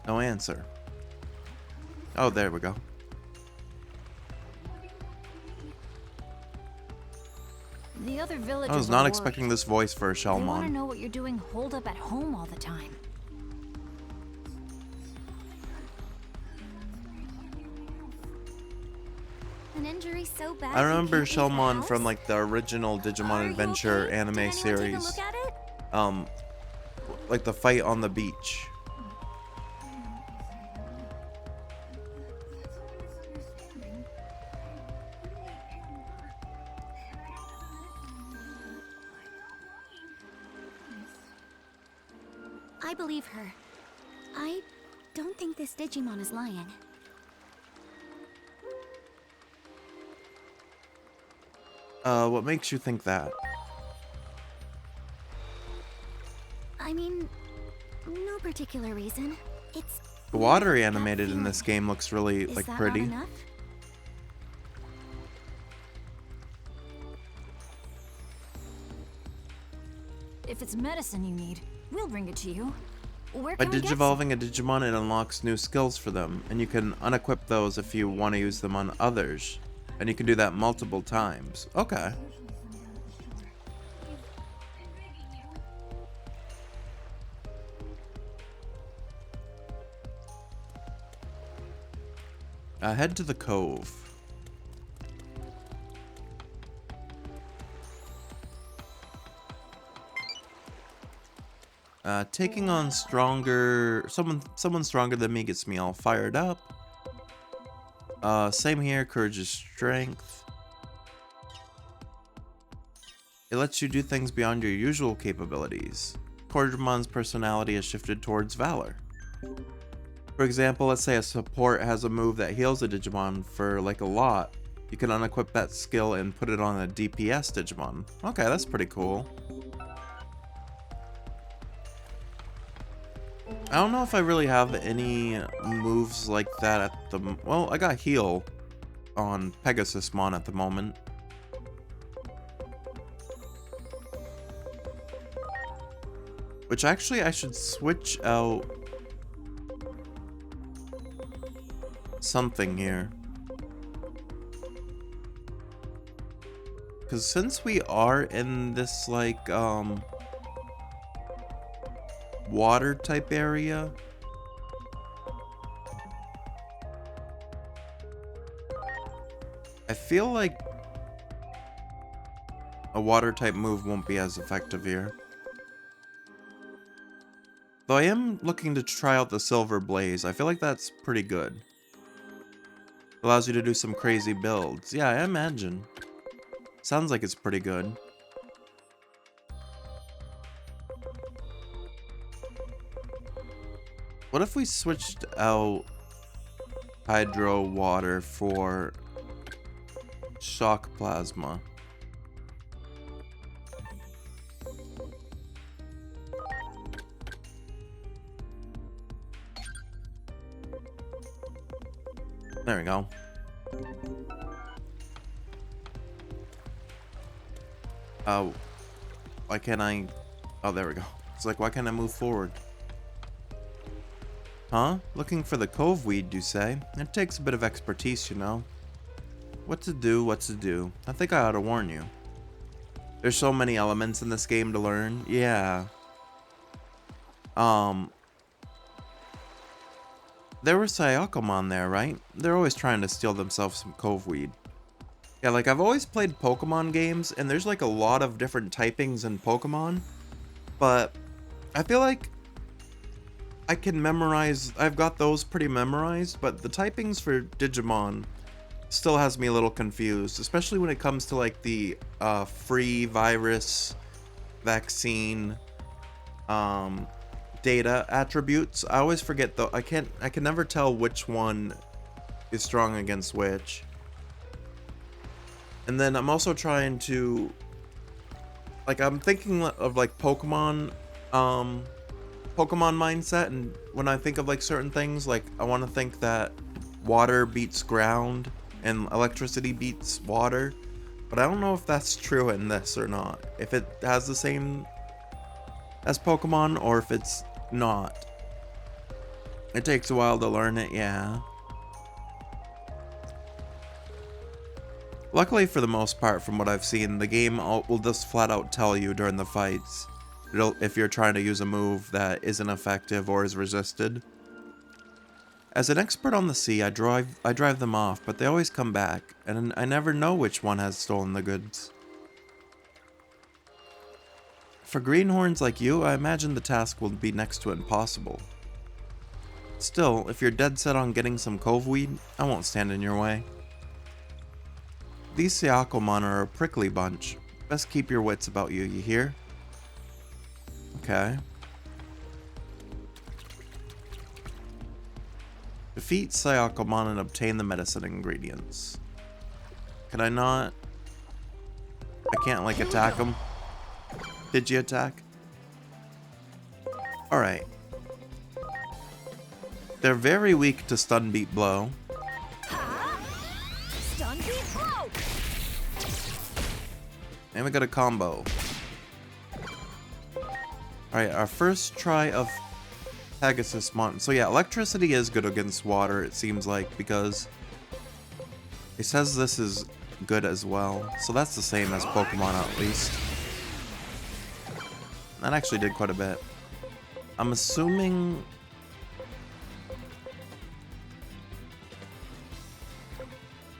No answer. Oh, there we go. The other villagers I was are not worried. expecting this voice for a They want to Shellmon. know what you're doing holed up at home all the time. An injury so bad. I you remember can't leave the Shellmon from house? like the original Digimon Are you Adventure okay? Did anime anyone take a series. look at it? Like the fight on the beach. I believe her. I don't think this Digimon is lying. What makes you think that? I mean, no particular reason. It's The water that animated in feeling. this game looks really Is like that pretty. not enough? If it's medicine you need, we'll bring it to you. Where By can we get some? digivolving a Digimon, it unlocks new skills for them, and you can unequip those if you want to use them on others. And you can do that multiple times. Okay. Head to the cove. Taking on someone stronger than me gets me all fired up. Same here, courage is strength. It lets you do things beyond your usual capabilities. Cordumon's personality has shifted towards valor. For example, let's say a support has a move that heals a Digimon for like a lot. You can unequip that skill and put it on a DPS Digimon. Okay, that's pretty cool. I don't know if I really have any moves like that at the... Well, I got heal on Pegasusmon at the moment. Which actually I should switch out something here. Because since we are in this like water type area, I feel like a water type move won't be as effective here. Though I am looking to try out the Silver Blaze. I feel like that's pretty good. Allows you to do some crazy builds. Yeah, I imagine. Sounds like it's pretty good. What if we switched out Hydro Water for Shock Plasma? There we go. Why can't I... Oh, there we go. It's like, why can't I move forward? Huh? Looking for the cove weed, you say? It takes a bit of expertise, you know. What to do, what to do. I think I ought to warn you. There's so many elements in this game to learn. Yeah. There were Syakomon there, right? They're always trying to steal themselves some cove weed. Yeah, like I've always played Pokemon games, and there's like a lot of different typings in Pokemon. But I feel like I can memorize, I've got those pretty memorized, but the typings for Digimon still has me a little confused, especially when it comes to like the free virus vaccine data attributes. I always forget though. I can never tell which one is strong against which. And then I'm also trying to, like, I'm thinking of like Pokemon mindset, and when I think of like certain things, like I want to think that water beats ground and electricity beats water. But I don't know if that's true in this or not. If it has the same as Pokemon or if it's not. It takes a while to learn it, yeah. Luckily for the most part, from what I've seen, the game will just flat out tell you during the fights if you're trying to use a move that isn't effective or is resisted. As an expert on the sea, I drive them off, but they always come back, and I never know which one has stolen the goods. For greenhorns like you, I imagine the task will be next to impossible. Still, if you're dead set on getting some coveweed, I won't stand in your way. These Syakomon are a prickly bunch. Best keep your wits about you, you hear? Okay. Defeat Syakomon and obtain the medicine ingredients. Can I not? I can't, like, attack them? Did you attack? Alright. They're very weak to stun beat blow. Stun beat blow. And we got a combo. Alright, our first try of Pegasus Mon. So yeah, electricity is good against water, it seems like, because it says this is good as well. So that's the same as Pokemon at least. That actually did quite a bit. I'm assuming...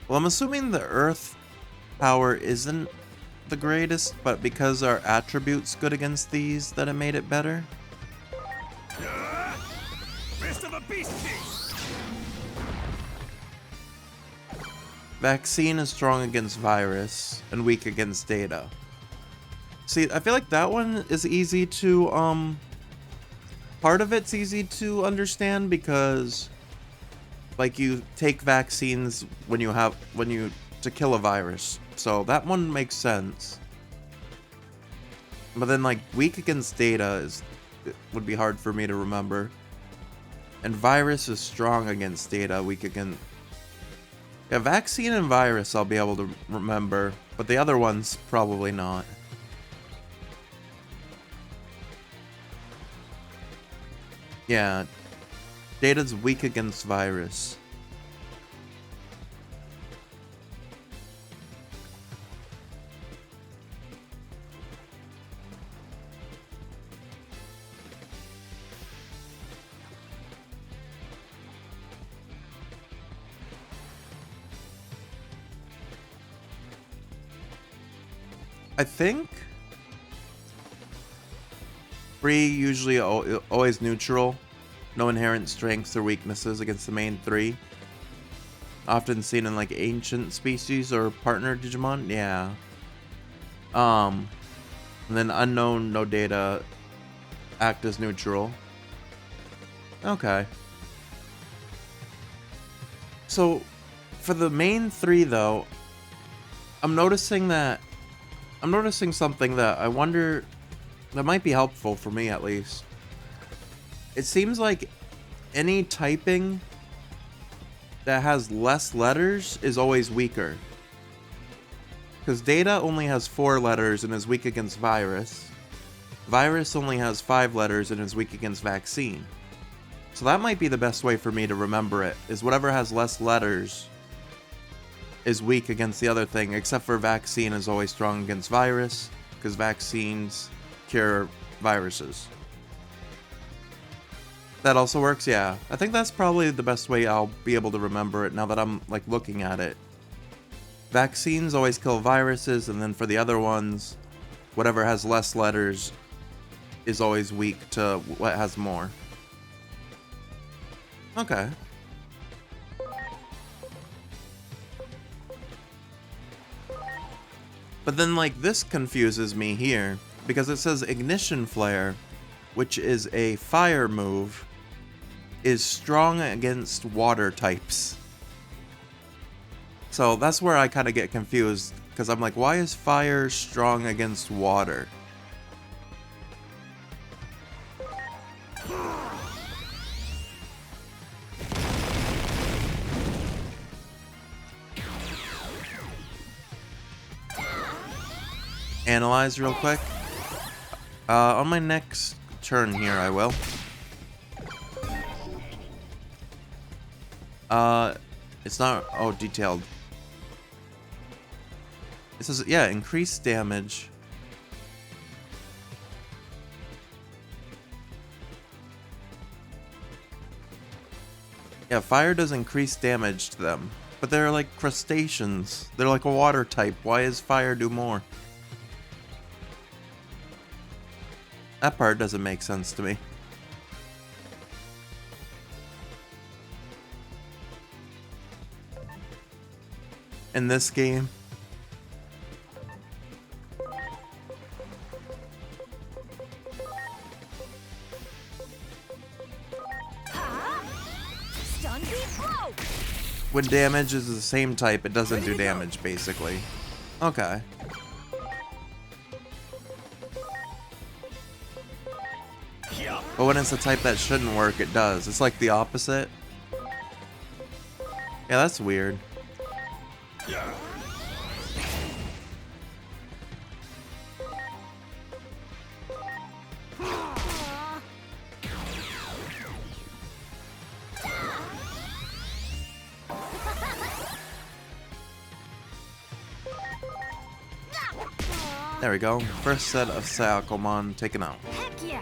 Well, I'm assuming the Earth power isn't the greatest, but because our attribute's good against these, that it made it better. Rest of a beast Vaccine is strong against virus and weak against data. See, I feel like that one is easy to, part of it's easy to understand because, like, you take vaccines to kill a virus. So that one makes sense. But then, like, weak against data would be hard for me to remember. And virus is strong against data, weak against... Yeah, vaccine and virus I'll be able to remember, but the other ones, probably not. Yeah, data's weak against virus. I think free usually always neutral, no inherent strengths or weaknesses against the main three. Often seen in like ancient species or partner Digimon, yeah. And then unknown, no data, act as neutral. Okay. So for the main three though, I'm noticing something that I wonder that might be helpful for me at least. It seems like any typing that has less letters is always weaker. Because data only has 4 letters and is weak against virus. Virus only has 5 letters and is weak against vaccine. So that might be the best way for me to remember it, is whatever has less letters is weak against the other thing, except for vaccine is always strong against virus, because vaccines cure viruses. That also works, yeah. I think that's probably the best way I'll be able to remember it now that I'm, like, looking at it. Vaccines always kill viruses, and then for the other ones, whatever has less letters is always weak to what has more. Okay. But then, like, this confuses me here, because it says Ignition Flare, which is a fire move, is strong against water types. So that's where I kind of get confused, because I'm like, why is fire strong against water? analyze real quick. On my next turn here, I will. It's not, oh, detailed. It says, yeah, increased damage. Yeah, fire does increase damage to them. But they're like crustaceans. They're like a water type. Why does fire do more? That part doesn't make sense to me. In this game. Stun beat blow. When damage is the same type, it doesn't do damage, basically. Okay. But when it's the type that shouldn't work, it does. It's like the opposite. Yeah, that's weird. There we go. First set of Sayakomon taken out. Heck yeah.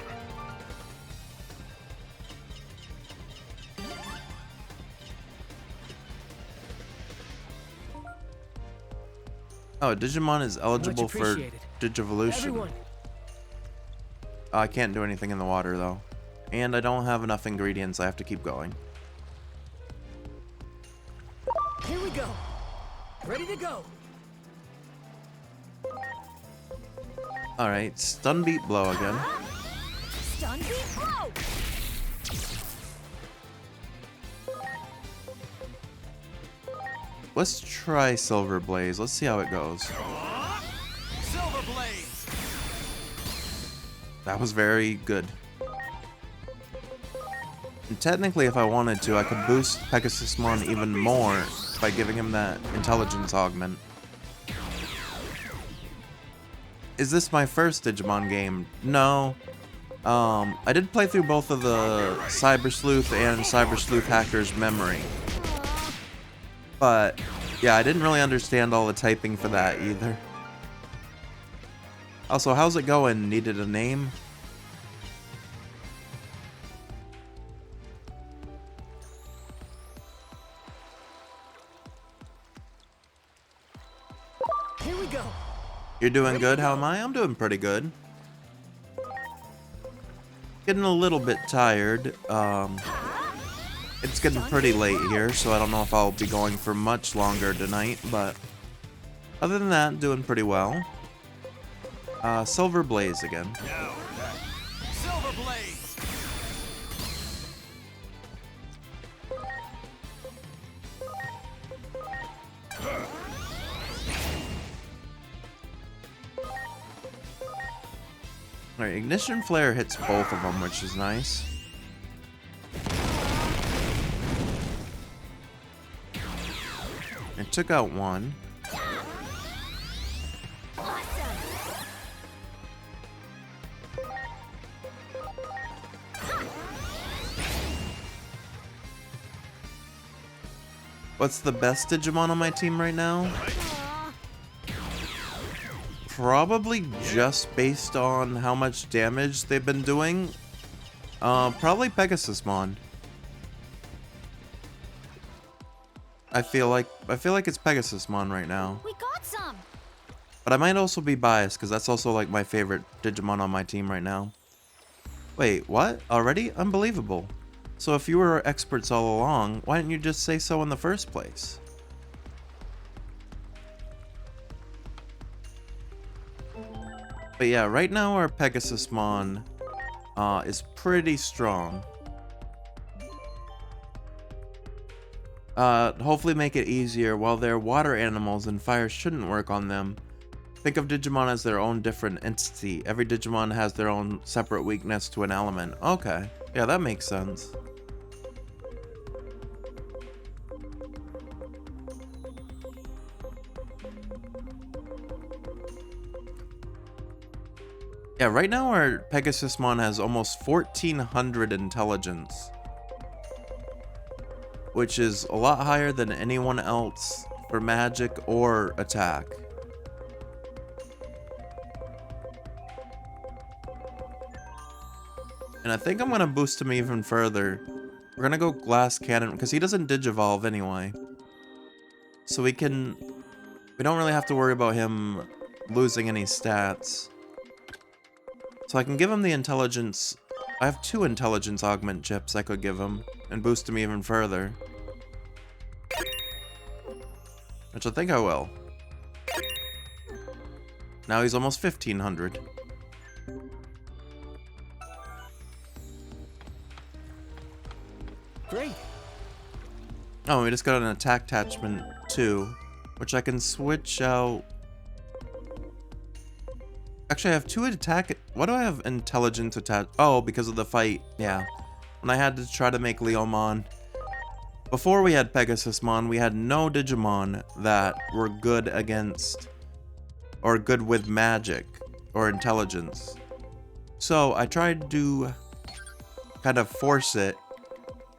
Oh, Digimon is eligible Much for appreciated. Digivolution. Everyone. I can't do anything in the water though. And I don't have enough ingredients, I have to keep going. Here we go. Ready to go. Alright, stun beat blow again. Stun beat blow. Let's try Silver Blaze. Let's see how it goes. Silver Blaze! That was very good. And technically, if I wanted to, I could boost Pegasusmon even more by giving him that intelligence augment. Is this my first Digimon game? No. I did play through both of the Cyber Sleuth and Cyber Sleuth Hacker's Memory. But, yeah, I didn't really understand all the typing for that either. Also, how's it going? Needed a name? Here we go. You're doing good, how am I? I'm doing pretty good. Getting a little bit tired. It's getting pretty late here, so I don't know if I'll be going for much longer tonight, but other than that, doing pretty well. Silver Blaze again. Silver Blaze! Alright, Ignition Flare hits both of them, which is nice. It took out one. What's the best Digimon on my team right now? Probably just based on how much damage they've been doing. Probably Pegasusmon. I feel like it's Pegasusmon right now. We got some. But I might also be biased because that's also like my favorite Digimon on my team right now. Wait, what? Already? Unbelievable. So if you were experts all along, why didn't you just say so in the first place? But yeah, right now our Pegasusmon is pretty strong. Hopefully make it easier. While they're water animals and fire shouldn't work on them, think of Digimon as their own different entity. Every Digimon has their own separate weakness to an element. Okay, yeah, that makes sense. Yeah, right now our Pegasusmon has almost 1,400 intelligence, which is a lot higher than anyone else for magic or attack. And I think I'm gonna boost him even further. We're gonna go Glass Cannon, because he doesn't Digivolve anyway. So we don't really have to worry about him losing any stats. So I can give him the intelligence. I have 2 intelligence augment chips I could give him and boost him even further. Which I think I will. Now he's almost 1,500. Great. Oh, we just got an attack attachment too, which I can switch out. Actually, I have 2 attack. Why do I have intelligence attached? Oh, because of the fight. Yeah. When I had to try to make Leomon. Before we had Pegasusmon, we had no Digimon that were good against or good with magic or intelligence. So I tried to kind of force it,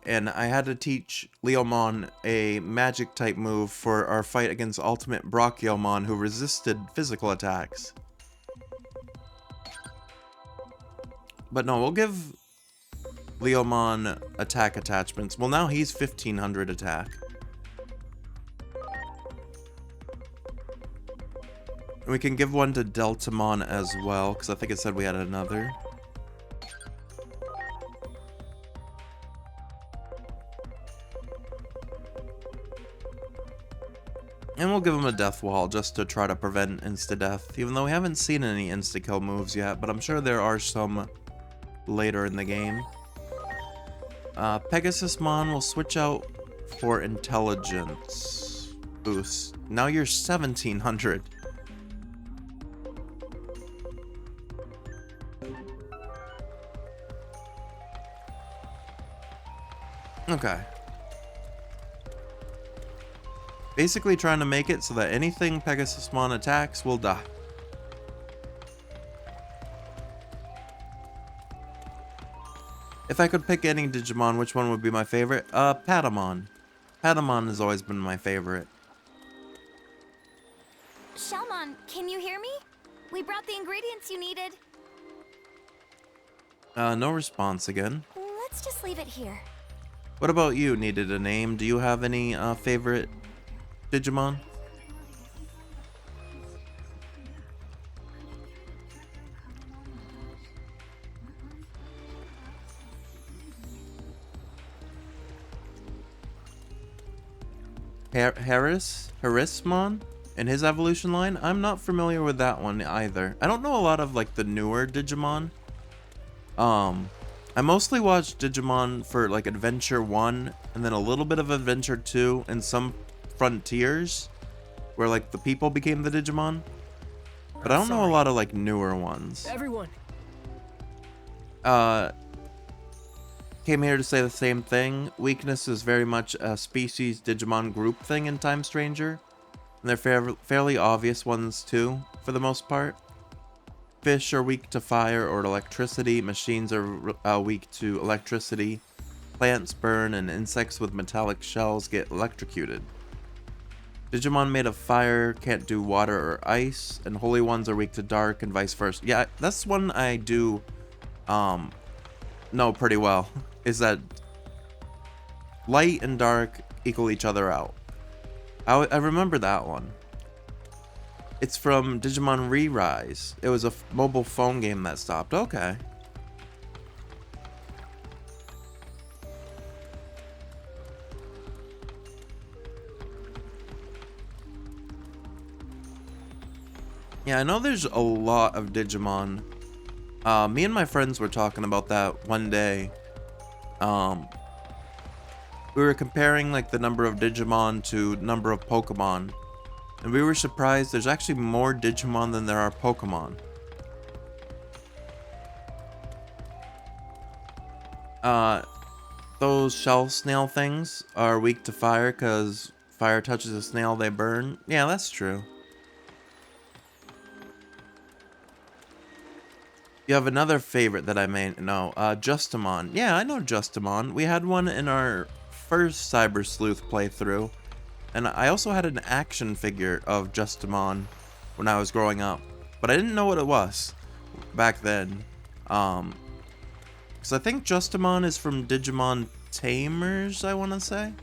and I had to teach Leomon a magic type move for our fight against Ultimate Brachiomon, who resisted physical attacks. But no, we'll give Leomon attack attachments. Well, now he's 1,500 attack. And we can give one to Deltamon as well, because I think it said we had another. And we'll give him a death wall just to try to prevent insta-death, even though we haven't seen any insta-kill moves yet, but I'm sure there are some later in the game. Pegasusmon will switch out for intelligence boost. Now you're 1,700. Okay. Basically trying to make it so that anything Pegasusmon attacks will die. If I could pick any Digimon, which one would be my favorite? Patamon. Patamon has always been my favorite. Shellmon, can you hear me? We brought the ingredients you needed. No response again. Let's just leave it here. What about you? Needed a name? Do you have any favorite Digimon? Harrismon and his evolution line? I'm not familiar with that one either. I don't know a lot of like the newer Digimon. I mostly watched Digimon for like Adventure 1 and then a little bit of Adventure 2 and some Frontiers where like the people became the Digimon. But I don't know a lot of like newer ones. Everyone. Came here to say the same thing. Weakness is very much a species Digimon group thing in Time Stranger. And they're fairly obvious ones too, for the most part. Fish are weak to fire or electricity. Machines are weak to electricity. Plants burn and insects with metallic shells get electrocuted. Digimon made of fire can't do water or ice. And holy ones are weak to dark and vice versa. Yeah, that's one I do know pretty well. Is that light and dark equal each other out. I remember that one. It's from Digimon Re-Rise. It was a mobile phone game that stopped. Okay. Yeah, I know there's a lot of Digimon. Me and my friends were talking about that one day. We were comparing like the number of Digimon to number of Pokemon. And we were surprised there's actually more Digimon than there are Pokemon. Those shell snail things are weak to fire because fire touches a snail, they burn. Yeah, that's true. You have another favorite that I may know, Justomon. Yeah, I know Justomon. We had one in our first Cyber Sleuth playthrough. And I also had an action figure of Justomon when I was growing up. But I didn't know what it was back then. Because I think Justomon is from Digimon Tamers, I want to say.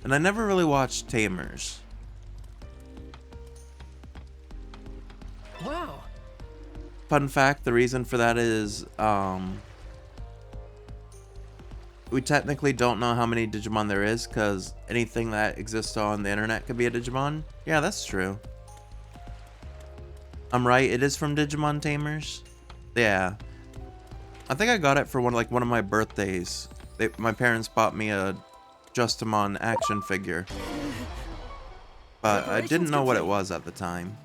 And I never really watched Tamers. Wow. Fun fact, the reason for that is, we technically don't know how many Digimon there is, because anything that exists on the internet could be a Digimon. Yeah, that's true. I'm right, it is from Digimon Tamers? Yeah. I think I got it for one of my birthdays. My parents bought me a Justomon action figure. But I didn't know what it was at the time.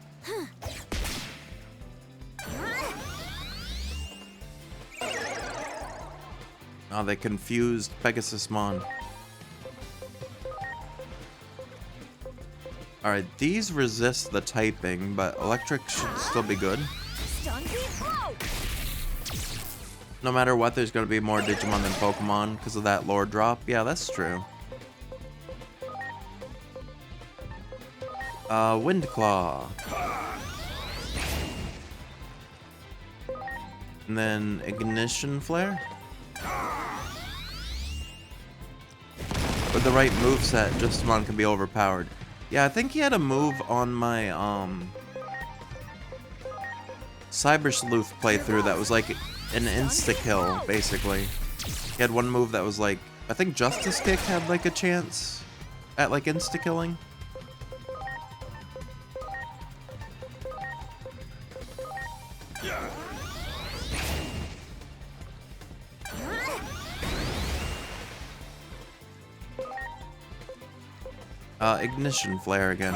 Oh, they confused Pegasusmon. Alright, these resist the typing, but electric should still be good. No matter what, there's going to be more Digimon than Pokemon because of that lore drop. Yeah, that's true. Windclaw. And then Ignition Flare. With the right moveset, Justomon can be overpowered. Yeah, I think he had a move on my Cyber Sleuth playthrough that was like an insta-kill, basically. He had one move that was like, I think Justice Kick had like a chance at like insta-killing. Ignition Flare again.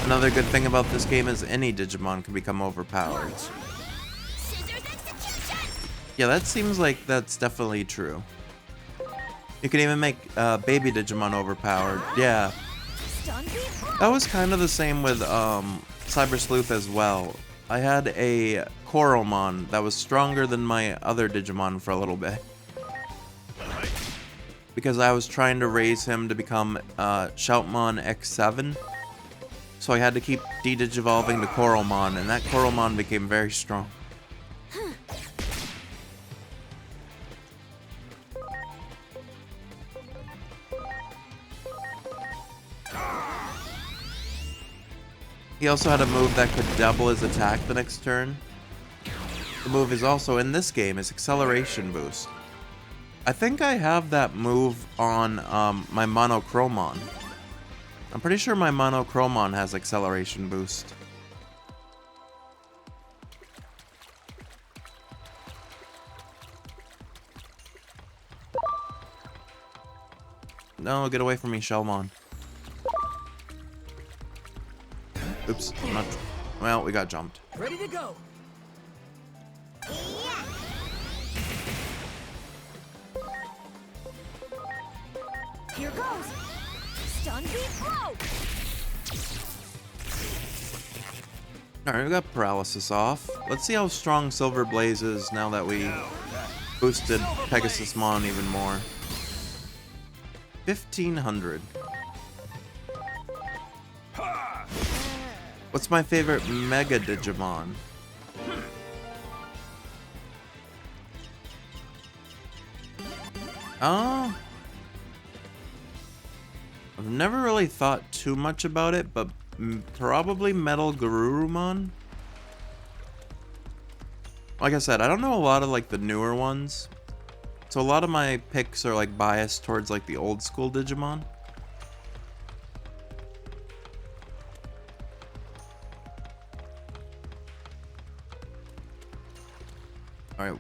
Another good thing about this game is any Digimon can become overpowered. Yeah, that seems like that's definitely true. You can even make baby Digimon overpowered. Yeah. That was kind of the same with Cyber Sleuth as well. I had a Coromon that was stronger than my other Digimon for a little bit. Because I was trying to raise him to become Shoutmon X7. So I had to keep de-digivolving to Coromon, and that Coromon became very strong. He also had a move that could double his attack the next turn. The move is also in this game is Acceleration Boost. I think I have that move on my Monochromon. I'm pretty sure my Monochromon has Acceleration Boost. No, get away from me, Shellmon. Oops, I'm not... Well, we got jumped. Ready to go. Here goes. Stun beat blow. Alright, we got Paralysis off. Let's see how strong Silver Blaze is now that we boosted Pegasusmon even more. 1500. What's my favorite Mega Digimon? I've never really thought too much about it, but probably Metal Garurumon. Like I said, I don't know a lot of like the newer ones, so a lot of my picks are like biased towards like the old school Digimon. Alright.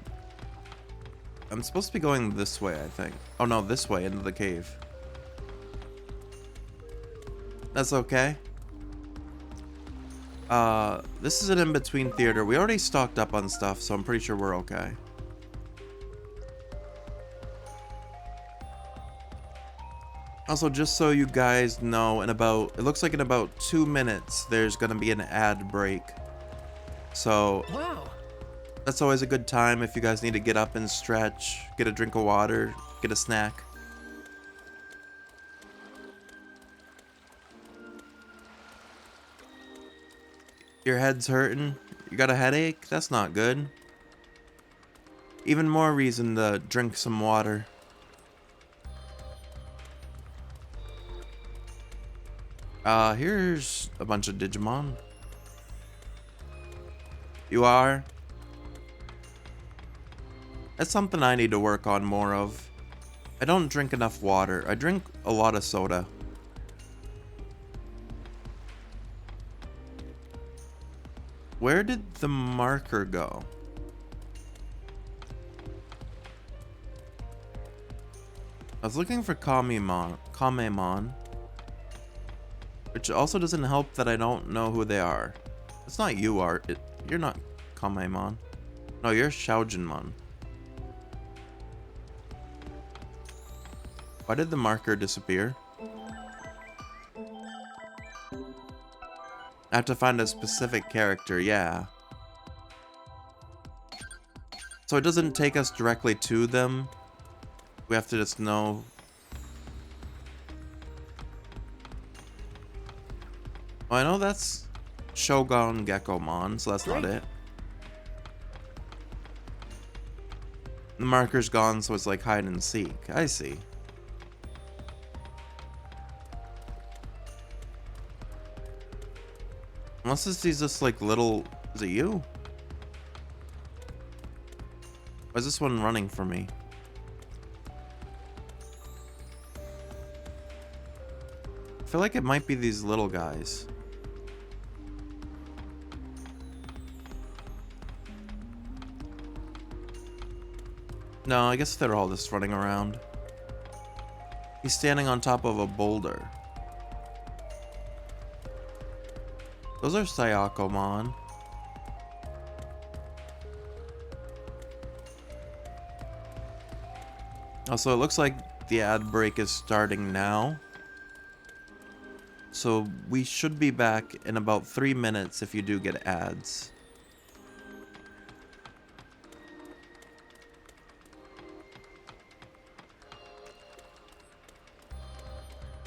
I'm supposed to be going this way, I think. Oh no, this way, into the cave. That's okay. This is an in-between theater. We already stocked up on stuff, so I'm pretty sure we're okay. Also, just so you guys know, it looks like in about 2 minutes, there's gonna be an ad break. So, Wow. that's always a good time if you guys need to get up and stretch, get a drink of water, get a snack. Your head's hurting? You got a headache? That's not good. Even more reason to drink some water. Here's a bunch of Digimon. You are? That's something I need to work on more of. I don't drink enough water. I drink a lot of soda. Where did the marker go? I was looking for Kamemon. Which also doesn't help that I don't know who they are. It's not you, you're not Kamemon. No, you're Shaojinmon. Why did the marker disappear? I have to find a specific character, yeah. So it doesn't take us directly to them. We have to just know. Well, I know that's Shogun Gekomon, so that's not it. The marker's gone, so it's like hide and seek. I see. Unless this is just like little... Is it you? Why is this one running for me? I feel like it might be these little guys. No, I guess they're all just running around. He's standing on top of a boulder. Those are Sayakomon. Also, it looks like the ad break is starting now. So we should be back in about 3 minutes if you do get ads.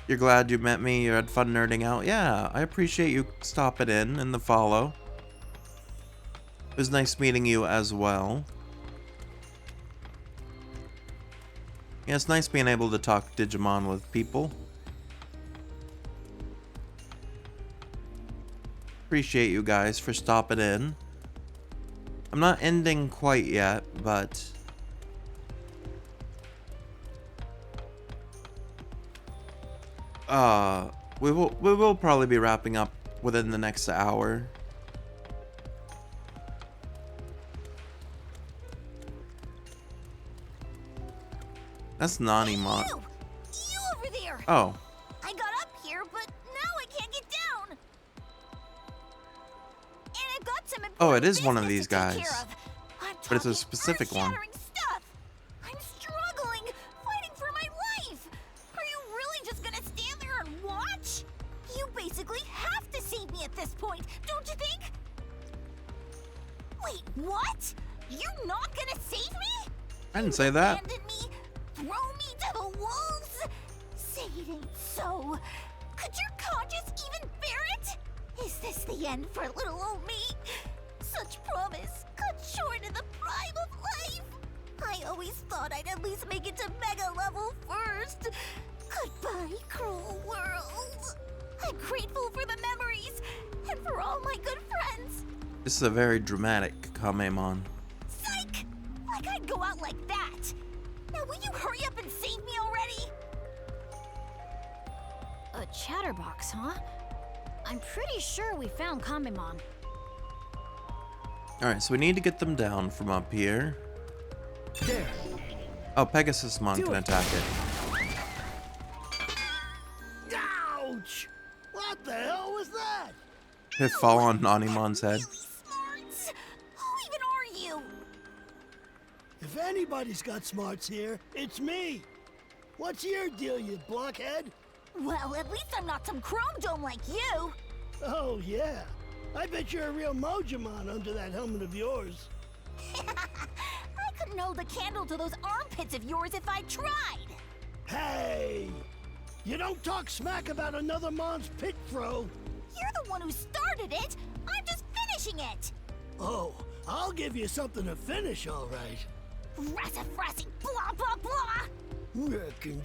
You're glad you met me, you had fun nerding out? Yeah, I appreciate you stopping in and the follow. It was nice meeting you as well. Yeah, it's nice being able to talk Digimon with people. Appreciate you guys for stopping in. I'm not ending quite yet, but... we will probably be wrapping up within the next hour. That's Nanimon. You over there! Oh. I got up here, but now I can't get down. And I've got some Oh, it is important one of business these to take guys. care of. I'm But it's a talking specific one. earth-shattering stuff. I'm struggling, fighting for my life. Are you really just gonna stand there and watch? You basically have to save me at this point, don't you think? Wait, what? You're not gonna save me? I didn't say that. Abandon me? Throw me to the wolves? Say it ain't so. Could your conscience even bear it? Is this the end for little old me? Such promise cut short in the prime of life. I always thought I'd at least make it to Mega level first. Goodbye, cruel world. I'm grateful for the memories and for all my good friends. This is a very dramatic Kamemon. Psych! Like I'd go out like that. Now will you hurry up and save me already? A chatterbox, huh? I'm pretty sure we found Kamemon. Alright, so we need to get them down from up here. There. Oh, Pegasusmon Do can it. attack it. Ouch! What the hell was that? Did it fall on Nanimon's head? Smarts! Who even are you? If anybody's got smarts here, it's me. What's your deal, you blockhead? Well, at least I'm not some chrome dome like you. Oh, yeah. I bet you're a real Mojimon under that helmet of yours. I couldn't hold a candle to those armpits of yours if I tried. Hey! You don't talk smack about another Mon's pit, bro. You're the one who started it. I'm just finishing it. Oh, I'll give you something to finish, all right. Rassafrassing blah blah blah. Frickin'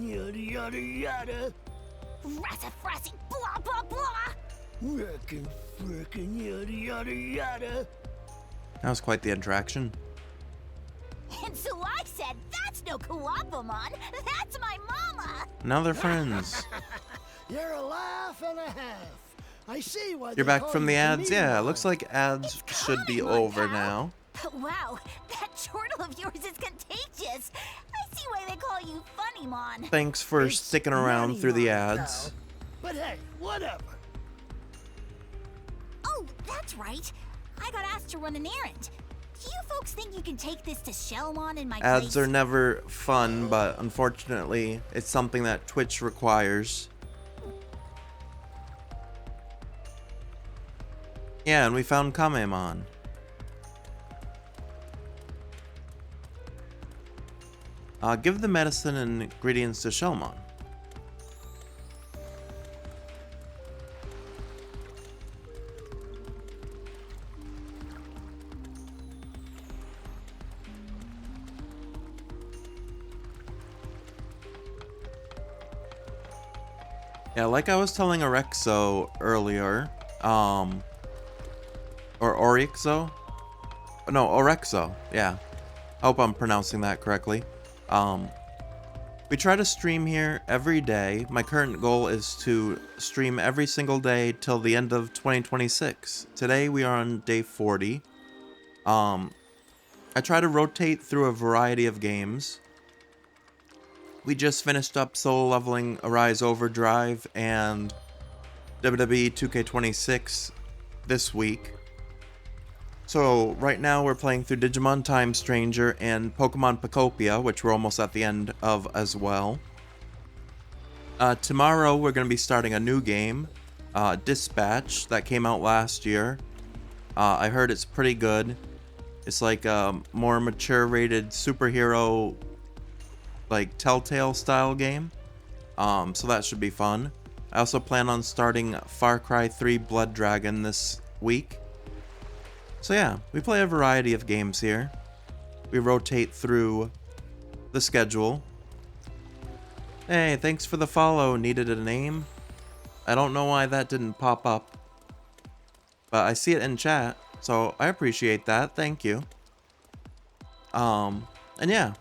yada yada yada. Rassafrassing blah blah blah. Frickin' yada yada yada. That was quite the interaction. And so I said, that's no Kuwapamon. That's my mama. Now they're friends. You're a laugh and a half. I see why. You're back from the ads? Yeah, looks like ads should be over now. Wow, that chortle of yours is contagious. I see why they call you Funnymon. Thanks for sticking around through the ads. But hey, whatever. Oh, that's right. I got asked to run an errand. Do you folks think you can take this to Shellmon in my place? Ads are never fun, but unfortunately, it's something that Twitch requires. Yeah, and we found Kamemon. Give the medicine and ingredients to Shellmon. Yeah, like I was telling Orexo earlier, or Orexo? No, Orexo, yeah. I hope I'm pronouncing that correctly. We try to stream here every day. My current goal is to stream every single day till the end of 2026. Today we are on day 40. I try to rotate through a variety of games. We just finished up solo leveling Arise Overdrive and WWE 2K26 this week. So right now we're playing through Digimon Time Stranger and Pokemon Pocopia, which we're almost at the end of as well. Tomorrow we're going to be starting a new game, Dispatch, that came out last year. I heard it's pretty good. It's like a more mature rated superhero, like Telltale style game. So that should be fun. I also plan on starting Far Cry 3 Blood Dragon this week. So yeah, we play a variety of games here. We rotate through the schedule. Hey, thanks for the follow. Needed a name? I don't know why that didn't pop up, but I see it in chat, so I appreciate that. Thank you. And yeah,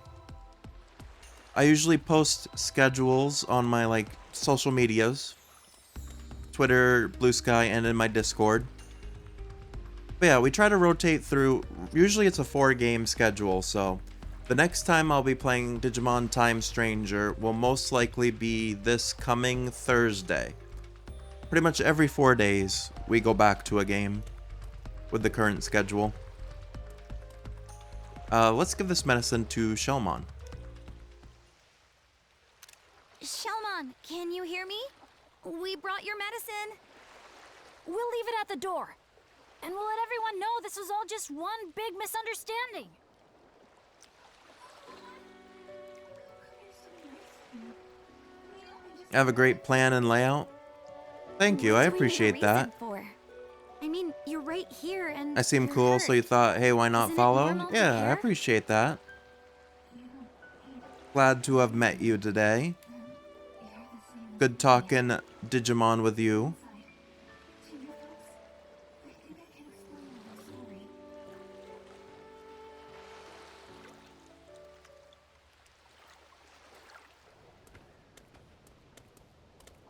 I usually post schedules on my social medias, Twitter, Blue Sky, and in my Discord. But yeah, we try to rotate through. Usually it's a 4-game schedule, so the next time I'll be playing Digimon Time Stranger will most likely be this coming Thursday. Pretty much every 4 days we go back to a game with the current schedule. Let's give this medicine to Shellmon. Shellmon, can you hear me? We brought your medicine. We'll leave it at the door. And we'll let everyone know this was all just one big misunderstanding. Have a great plan and layout. Thank you, I appreciate that. I mean, you're right here and I seem cool, so you thought, hey, why not follow? Yeah, I appreciate that. Glad to have met you today. Good talking Digimon with you.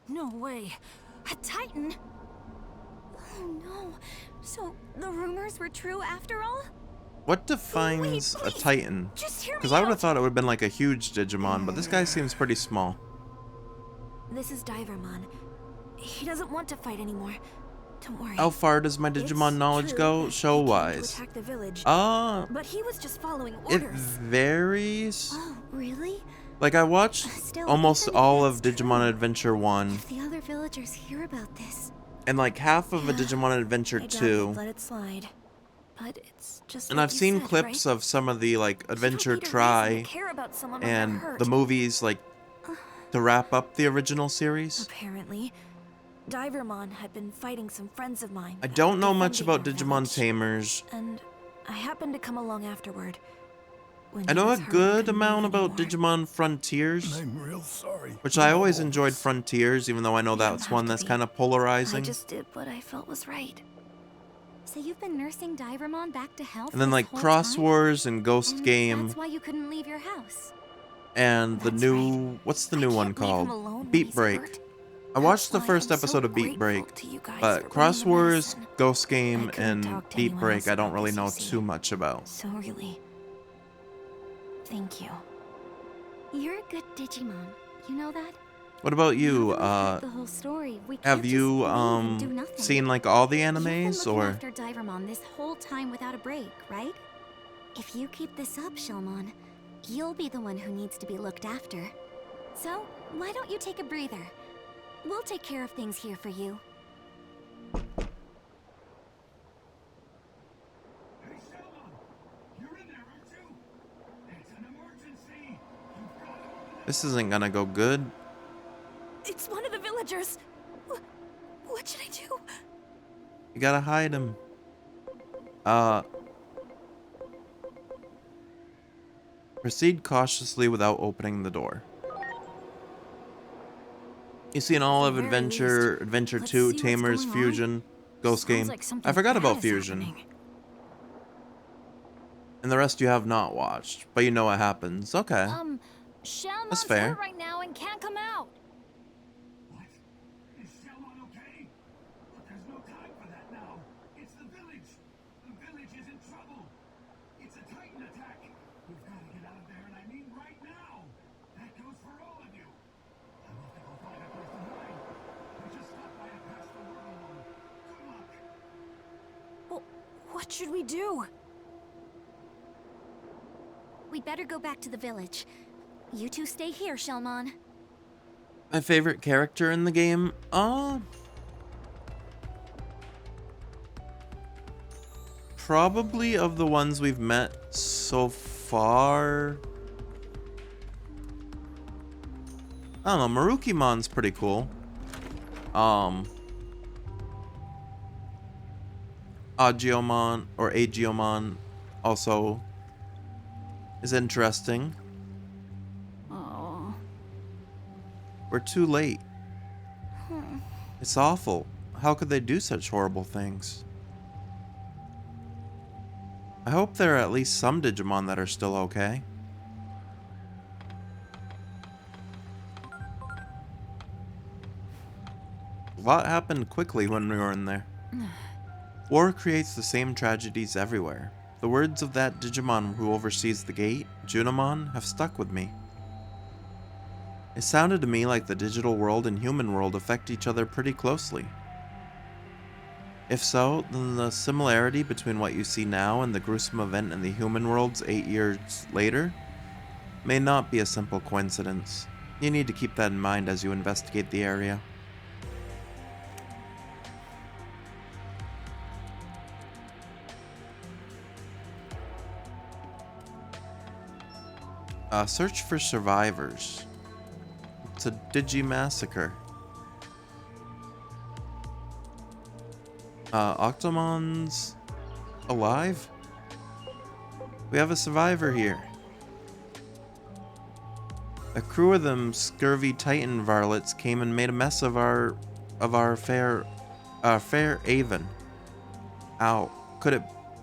No way. A Titan? Oh no. So the rumors were true after all? What defines a Titan? Just hear me Because I would have out. thought it would have been like a huge Digimon, but this guy seems pretty small. This is Divermon. He doesn't want to fight anymore. Don't worry. How far does my Digimon knowledge go? Show-wise. The village. But he was just following it orders. varies. Oh, really? Like, I watched Still, almost even if all that's of Digimon true, Adventure 1 if the other villagers hear about this, and like half of a Yeah, Digimon Adventure I doubt 2. they'd let it slide. But it's just And like I've you seen said, clips right? of some of the like You don't Adventure need a reason to Try care about someone when they're and hurt. the movies like to wrap up the original series. Apparently, Divermon had been fighting some friends of mine. I that don't were know much defending about their Digimon village. Tamers. And I happened to come along afterward. When I he know a was hurt and good couldn't amount move about anymore. Digimon Frontiers, I'm real sorry. which I always about all enjoyed this. Frontiers, even though I know You don't that's have one to that's be. kind of I polarizing. just did what I felt was right. So you've been nursing Divermon back to health And then this like whole Cross time? Wars and Ghost And Game that's why you couldn't leave your house. and the That's new right. what's the I new can't one leave called? him alone when Beat he's Break. hurt. I watched the That's why first I'm episode so of Beat Break, grateful to you guys but for Cross bringing the Wars, medicine. Ghost I Game, couldn't and talk to Beat anyone Break else I don't about really this, know you see. too much about. So really, thank you. You're a good Digimon. You know that? What about you? Now that we've heard the whole story, we Have can't you just leave and do nothing. seen like all the You've been animes looking or after Divermon this whole time without a break, right? If you keep this up, Shelmon, you'll be the one who needs to be looked after. So, why don't you take a breather? We'll take care of things here for you. Hey, Shelmon! You're in there, aren't you? It's an emergency! You've got to open that. this isn't gonna go good? It's one of the villagers. What should I do? You gotta hide him. Proceed cautiously without opening the door. You see in all At of the very Adventure, least, Adventure let's 2, see what's Tamers, going on. Fusion, Ghost Sounds Game. like I something forgot bad about is Fusion. happening. And the rest you have not watched, but you know what happens. Okay. Shelmon's fair. hurt right now and can't come out. What? Is Shelmon okay? But there's no time for that now. It's the village. The village is in trouble. It's a Titan attack. We've got to get out of there, and I mean right now. That goes for all of you. I'll have to go find a place to hide. We just stopped by to pass the word along. Good luck. Well, what should we do? We'd better go back to the village. You two stay here, Shelmon. My favorite character in the game? Probably of the ones we've met so far. I don't know, Marukimon's pretty cool. Agiomon or Agiomon also is interesting. Oh. We're too late. It's awful. How could they do such horrible things? I hope there are at least some Digimon that are still okay. A lot happened quickly when we were in there. War creates the same tragedies everywhere. The words of that Digimon who oversees the gate, Junomon, have stuck with me. It sounded to me like the digital world and human world affect each other pretty closely. If so, then the similarity between what you see now and the gruesome event in the human worlds 8 years later may not be a simple coincidence. You need to keep that in mind as you investigate the area. Search for survivors. It's a Digimassacre. Octomon's alive? We have a survivor here. A crew of them scurvy Titan varlets came and made a mess of our fair Avon. Ow, could it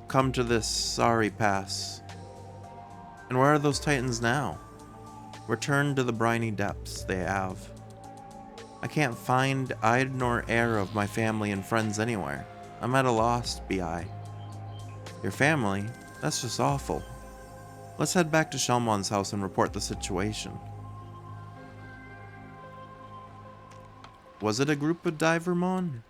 come to this sorry pass? And where are those Titans now? Returned to the briny depths they have. I can't find eye nor air of my family and friends anywhere. I'm at a loss, Bi. Your family? That's just awful. Let's head back to Shelmon's house and report the situation. Was it a group of Divermon?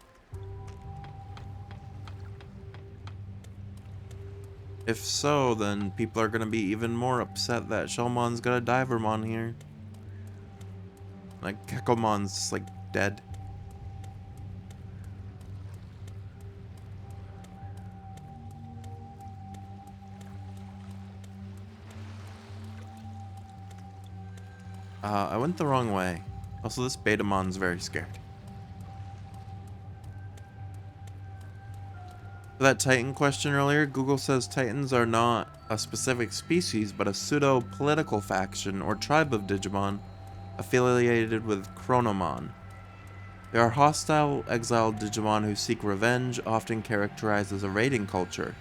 If so, then people are gonna be even more upset that Shelmon's got a Divermon here. Like, Kekomon's just, like, dead. I went the wrong way. Also, this Betamon's very scared. For that Titan question earlier, Google says Titans are not a specific species, but a pseudo-political faction or tribe of Digimon affiliated with Chronomon. They are hostile, exiled Digimon who seek revenge, often characterized as a raiding culture.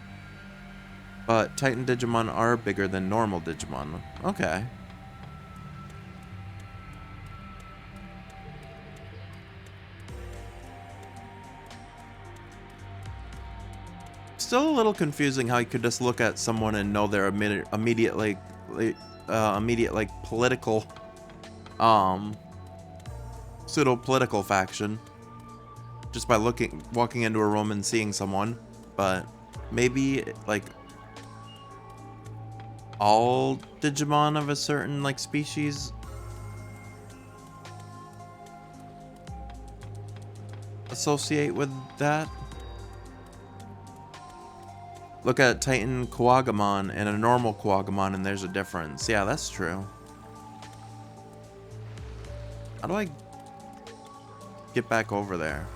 But Titan Digimon are bigger than normal Digimon. Okay. Still a little confusing how you could just look at someone and know their immediate like political pseudo-political faction just by walking into a room and seeing someone. But maybe like all Digimon of a certain like species associate with that. Look at Titan Kuwagamon and a normal Kuwagamon and there's a difference. Yeah, that's true. How do I get back over there?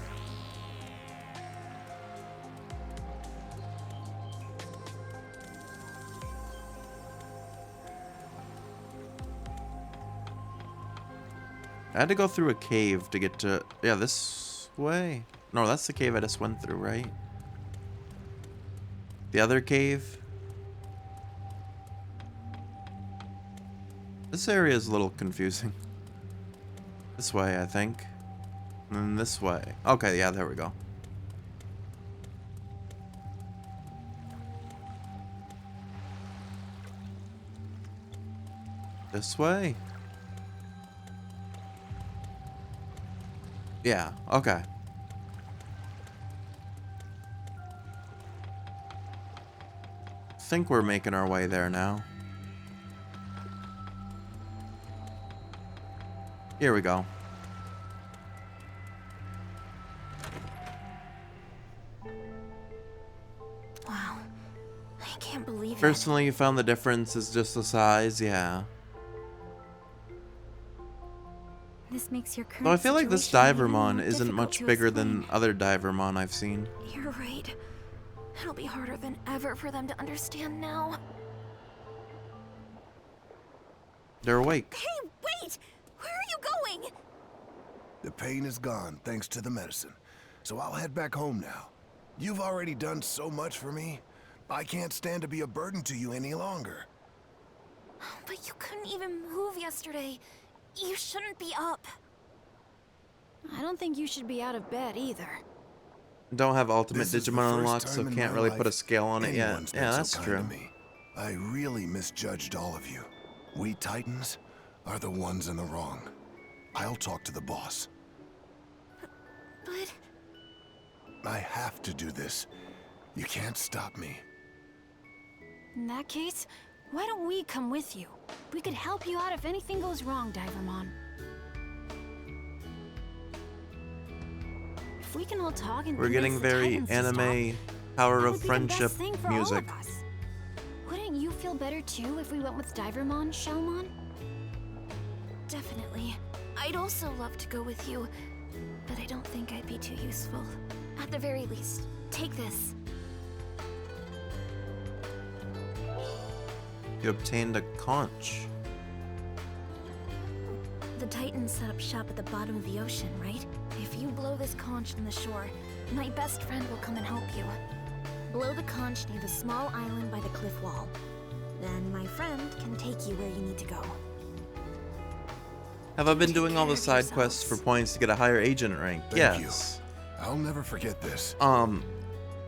I had to go through a cave to get to... Yeah, this way? No, that's the cave I just went through, right? The other cave? This area is a little confusing. This way, I think. And then this way. Okay, yeah, there we go. This way? Yeah, okay. I think we're making our way there now. Here we go. Wow. I can't believe it. Personally, you found the difference is just the size, yeah. This makes your current Though I feel like this situation even Divermon more isn't difficult much to bigger explain. than other Divermon I've seen. You're right. It'll be harder than ever for them to understand now. They're awake. Hey, wait! Where are you going? The pain is gone thanks to the medicine, so I'll head back home now. You've already done so much for me. I can't stand to be a burden to you any longer. But you couldn't even move yesterday. You shouldn't be up. I don't think you should be out of bed either. Don't have Ultimate This is the Digimon first unlocked, so time in can't my really life put a scale on it yet. anyone's been Yeah, so that's kind true. to me. I really misjudged all of you. We Titans are the ones in the wrong. I'll talk to the boss. But... I have to do this. You can't stop me. In that case, why don't we come with you? We could help you out if anything goes wrong, Divermon. If we can all talk and We're getting convince the very Titans to anime stop, Power that of would be the Friendship best thing for all of music. us. Wouldn't you feel better too if we went with Divermon, Shelmon? Definitely. I'd also love to go with you, but I don't think I'd be too useful. At the very least, take this. You obtained a conch. The Titans set up shop at the bottom of the ocean, right? If you blow this conch on the shore, my best friend will come and help you. Blow the conch near the small island by the cliff wall. Then my friend can take you where you need to go. Have I been Take doing all care the of side quests for yourselves. points to get a higher agent rank? Thank you. Yes. I'll never forget this. Um,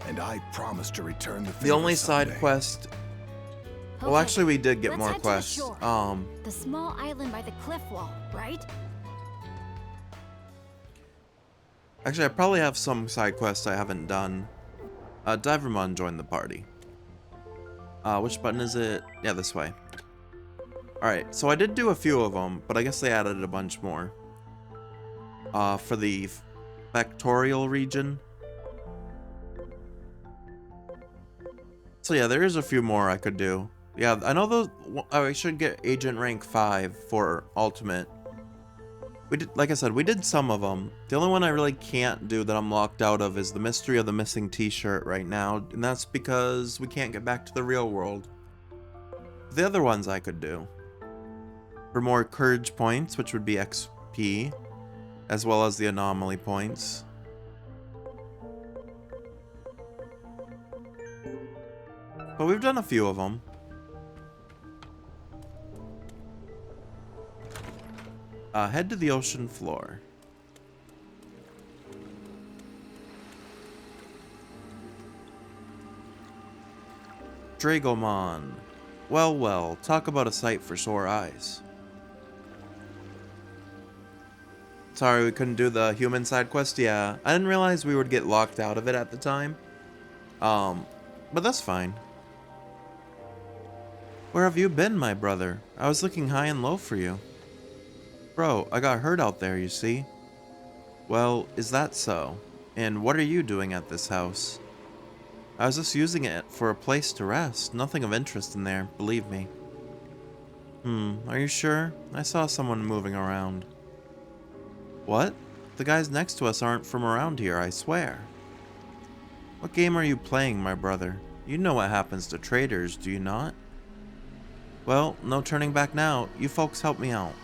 And I promise to return the favor the only side someday. quest... Well, Okay, actually, we did get let's more head to the quests. shore. The small island by the cliff wall, right? Actually, I probably have some side quests I haven't done. Divermon joined the party. Which button is it? Yeah, this way. Alright, so I did do a few of them, but I guess they added a bunch more. for the factorial region. So yeah, there is a few more I could do. Yeah, I know those. I should get agent rank 5 for ultimate. We did, like I said, we did some of them. The only one I really can't do that I'm locked out of is the mystery of the missing t-shirt right now, and that's because we can't get back to the real world. The other ones I could do. For more courage points, which would be XP, as well as the anomaly points. But we've done a few of them. Head to the ocean floor. Dragomon. Well, well, talk about a sight for sore eyes. Sorry we couldn't do the human side quest. Yeah, I didn't realize we would get locked out of it at the time. But that's fine. Where have you been, my brother? I was looking high and low for you. Bro, I got hurt out there, you see. Well, is that so? And what are you doing at this house? I was just using it for a place to rest. Nothing of interest in there, believe me. Are you sure? I saw someone moving around. What? The guys next to us aren't from around here, I swear. What game are you playing, my brother? You know what happens to traitors, do you not? Well, no turning back now. You folks help me out.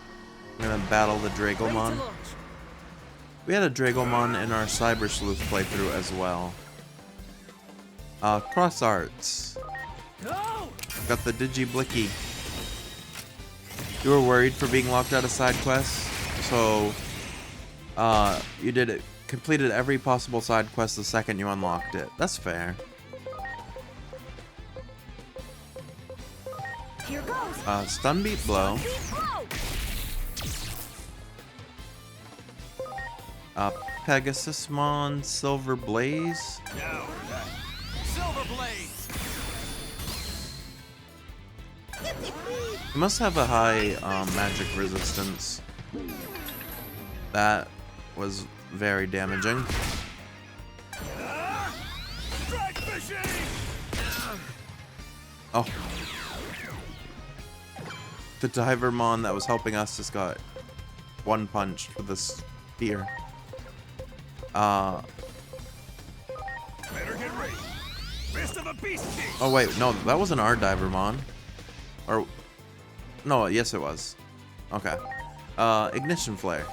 We're gonna battle the Dragomon. We had a Dragomon in our Cyber Sleuth playthrough as well. Cross Arts. Got the Digiblicky. You were worried for being locked out of side quests, so you completed every possible side quest the second you unlocked it. That's fair. Here goes. Stun Beat Blow. Pegasusmon Silver Blaze. No, Silver Blaze. You must have a high magic resistance. That was very damaging. Strike fishing. Oh. The Divermon that was helping us just got one punch with this spear. Better get ready. Fist of a beast king. Oh wait, no, that wasn't our Divermon. Or no, yes it was. Okay. Ignition Flare.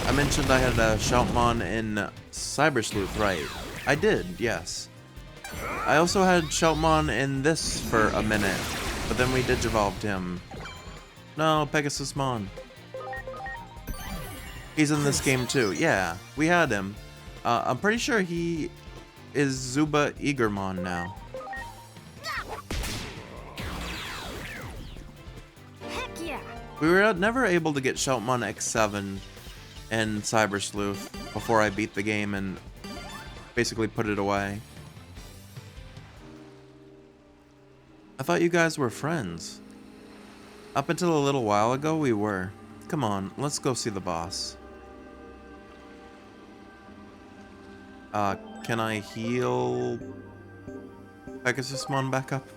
I mentioned I had a Shoutmon in Cyber Sleuth, right? I did, yes. I also had Shoutmon in this for a minute, but then we Digivolved him. No, Pegasusmon. He's in this game too. Yeah, we had him. I'm pretty sure he is Zuba Eagermon now. Heck yeah! We were never able to get Shoutmon X7 in Cyber Sleuth before I beat the game and basically put it away. I thought you guys were friends. Up until a little while ago, we were. Come on, let's go see the boss. Can I heal Pegasusmon back up?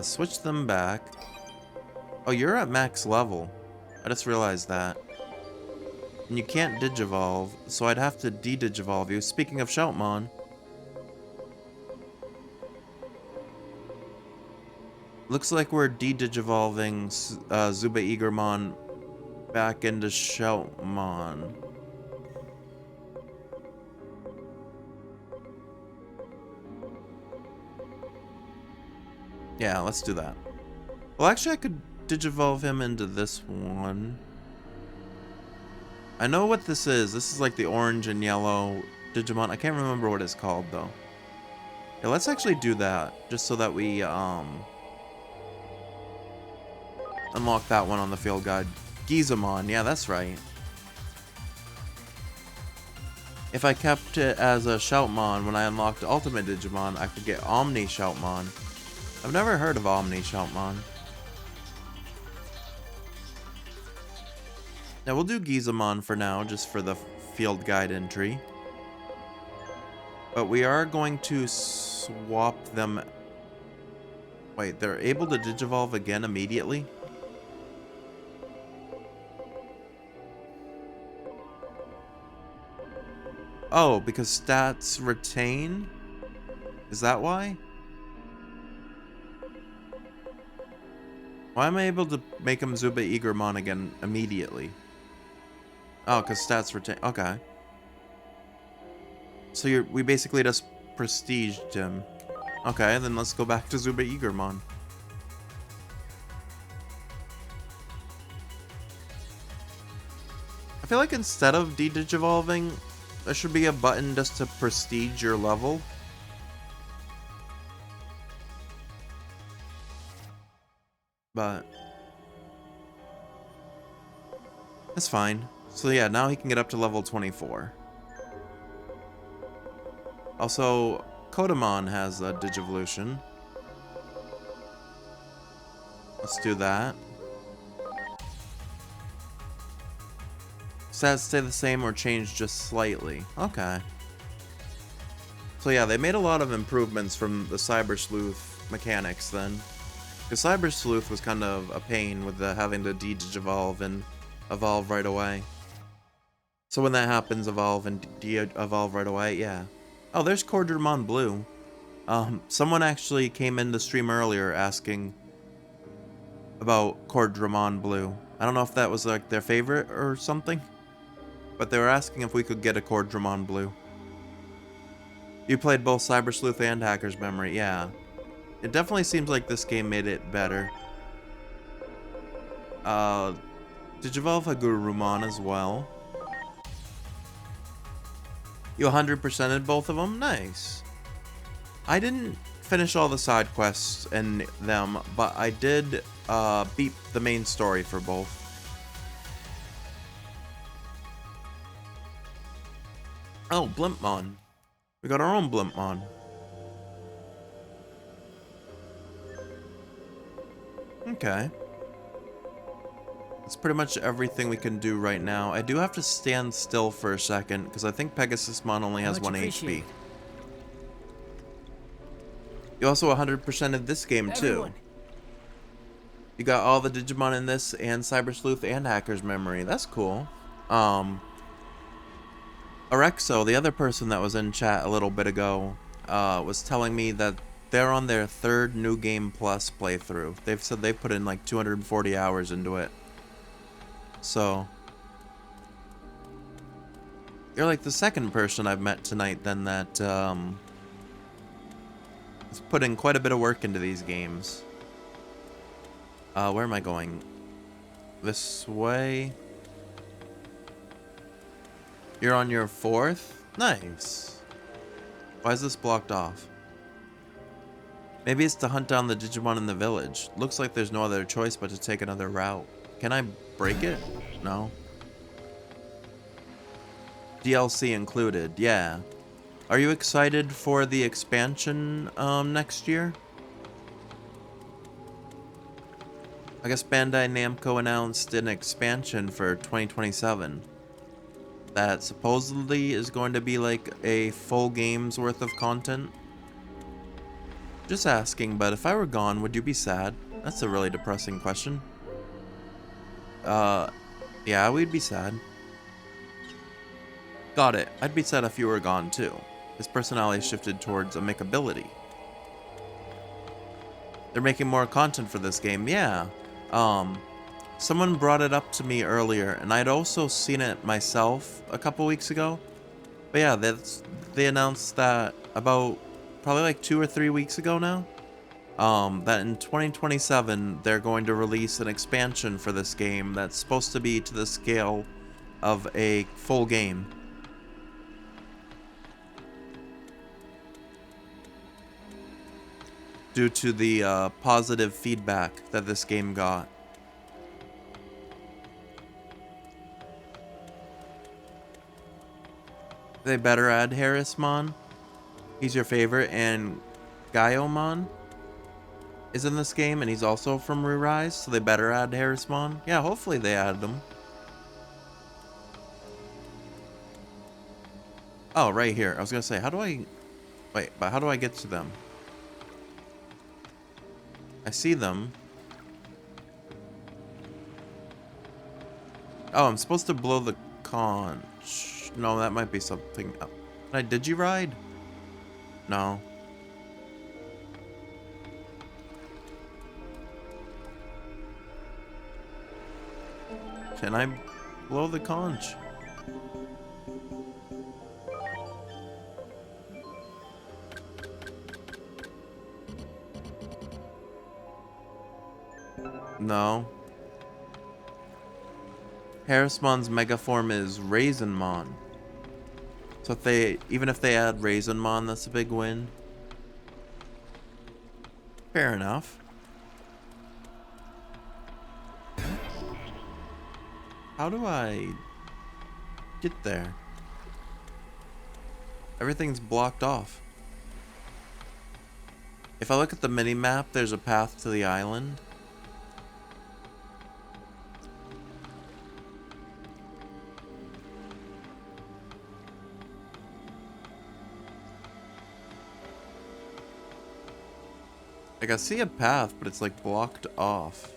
Switch them back. Oh, you're at max level. I just realized that. And you can't Digivolve, so I'd have to de-Digivolve you. Speaking of Shoutmon. Looks like we're de-Digivolving Zuba Eagermon back into Shoutmon. Yeah, let's do that. Well, actually, I could Digivolve him into this one. I know what this is. This is like the orange and yellow Digimon. I can't remember what it's called, though. Yeah, let's actually do that, just so that we, unlock that one on the field guide. Gizamon, yeah, that's right. If I kept it as a Shoutmon when I unlocked Ultimate Digimon, I could get Omni Shoutmon. I've never heard of Omni Shoutmon. Now we'll do Gizamon for now, just for the field guide entry. But we are going to swap them. Wait, they're able to Digivolve again immediately? Oh, because stats retain? Is that why? Why am I able to make him Zuba Eagermon again immediately? Oh, because stats retain. Okay. So we basically just prestiged him. Okay, then let's go back to Zuba Eagermon. I feel like instead of de-digivolving, there should be a button just to prestige your level. But that's fine. So yeah, now he can get up to level 24. Also, Kodamon has a Digivolution. Let's do that. Stats stay the same or change just slightly. Okay. So yeah, they made a lot of improvements from the Cyber Sleuth mechanics then. Because Cyber Sleuth was kind of a pain with the having to de-digivolve and evolve right away. So when that happens, evolve and de-evolve right away, yeah. Oh, there's Cordramon Blue. Someone actually came in the stream earlier asking about Cordramon Blue. I don't know if that was like their favorite or something, but they were asking if we could get a Cordramon Blue. You played both Cyber Sleuth and Hacker's Memory, yeah. It definitely seems like this game made it better. Digivolve Hagurumon as well. You 100%ed both of them? Nice. I didn't finish all the side quests in them, but I did beat the main story for both. Oh, Blimpmon. We got our own Blimpmon. Okay. That's pretty much everything we can do right now. I do have to stand still for a second, because I think Pegasusmon only has 1 HP. You also 100%ed this game, too. You got all the Digimon in this, and Cyber Sleuth, and Hacker's Memory. That's cool. Arexo, the other person that was in chat a little bit ago, was telling me that they're on their 3rd New Game Plus playthrough. They've said they put in like 240 hours into it. So you're like the 2nd person I've met tonight then that has put in quite a bit of work into these games. Where am I going? This way? You're on your 4th? Nice. Why is this blocked off? Maybe it's to hunt down the Digimon in the village. Looks like there's no other choice but to take another route. Can I break it? No. DLC included, yeah. Are you excited for the expansion next year? I guess Bandai Namco announced an expansion for 2027 that supposedly is going to be like a full game's worth of content. Just asking, but if I were gone, would you be sad? That's a really depressing question. Yeah, we'd be sad. Got it. I'd be sad if you were gone too. His personality shifted towards amicability. They're making more content for this game, yeah. Someone brought it up to me earlier, and I'd also seen it myself a couple weeks ago. But yeah, they announced that about probably like 2 or 3 weeks ago now. That in 2027 they're going to release an expansion for this game that's supposed to be to the scale of a full game. Due to the positive feedback that this game got. They better add Harrismon. He's your favorite, and Gaiomon. is in this game, and he's also from Re-Rise, so they better add Harrismon. Yeah, hopefully they add them. Oh, right here. I was gonna say, how do I... Wait, but how do I get to them? I see them. Oh, I'm supposed to blow the conch. No, that might be something else. Can I digi-ride? No. Can I blow the conch? No. Harrismon's megaform is Raisinmon. So even if they add Raisinmon, that's a big win. Fair enough. How do I get there? Everything's blocked off. If I look at the mini-map, there's a path to the island. Like, I see a path, but it's like blocked off.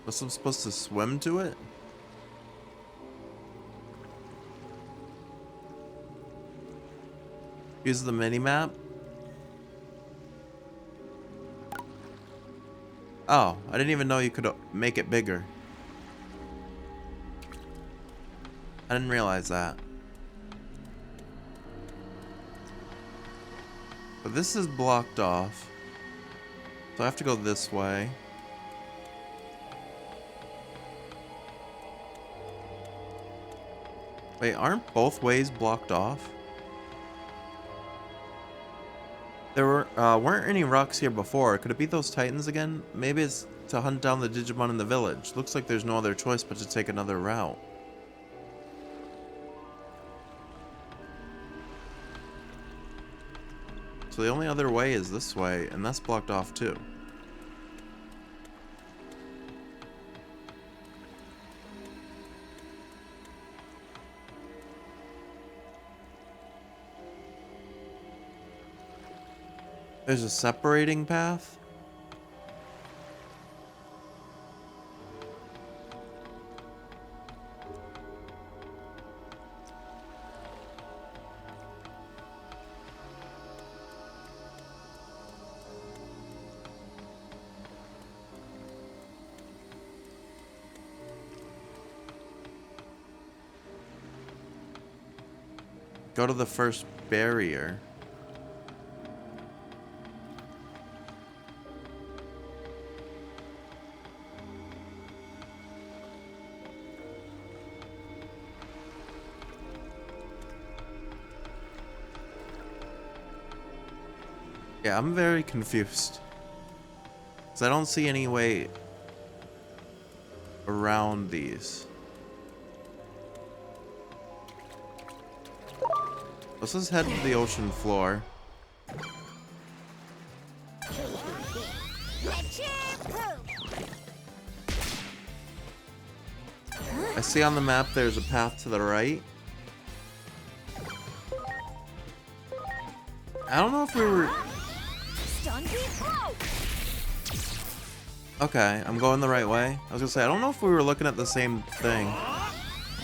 Was I supposed to swim to it? Use the mini-map? Oh, I didn't even know you could make it bigger. I didn't realize that. But this is blocked off. So I have to go this way. Wait, aren't both ways blocked off? There weren't any rocks here before. Could it be those titans again? Maybe it's to hunt down the Digimon in the village. Looks like there's no other choice but to take another route. So the only other way is this way, and that's blocked off too. There's a separating path? Go to the first barrier. Yeah, I'm very confused. Because I don't see any way around these. Let's just head to the ocean floor. I see on the map there's a path to the right. I don't know if we were... Okay, I'm going the right way. I was gonna say, I don't know if we were looking at the same thing.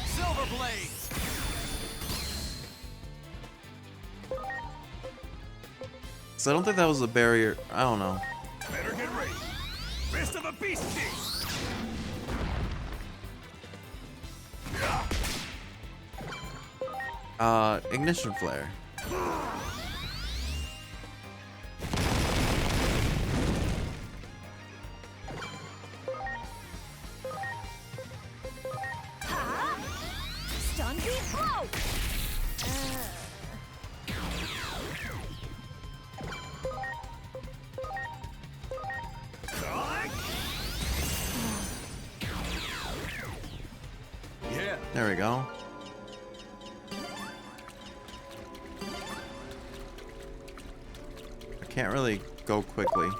Silver Blade. So I don't think that was a barrier. I don't know. Better get ready. Fist of a beast king. Ignition flare. There we go. I can't really go quickly.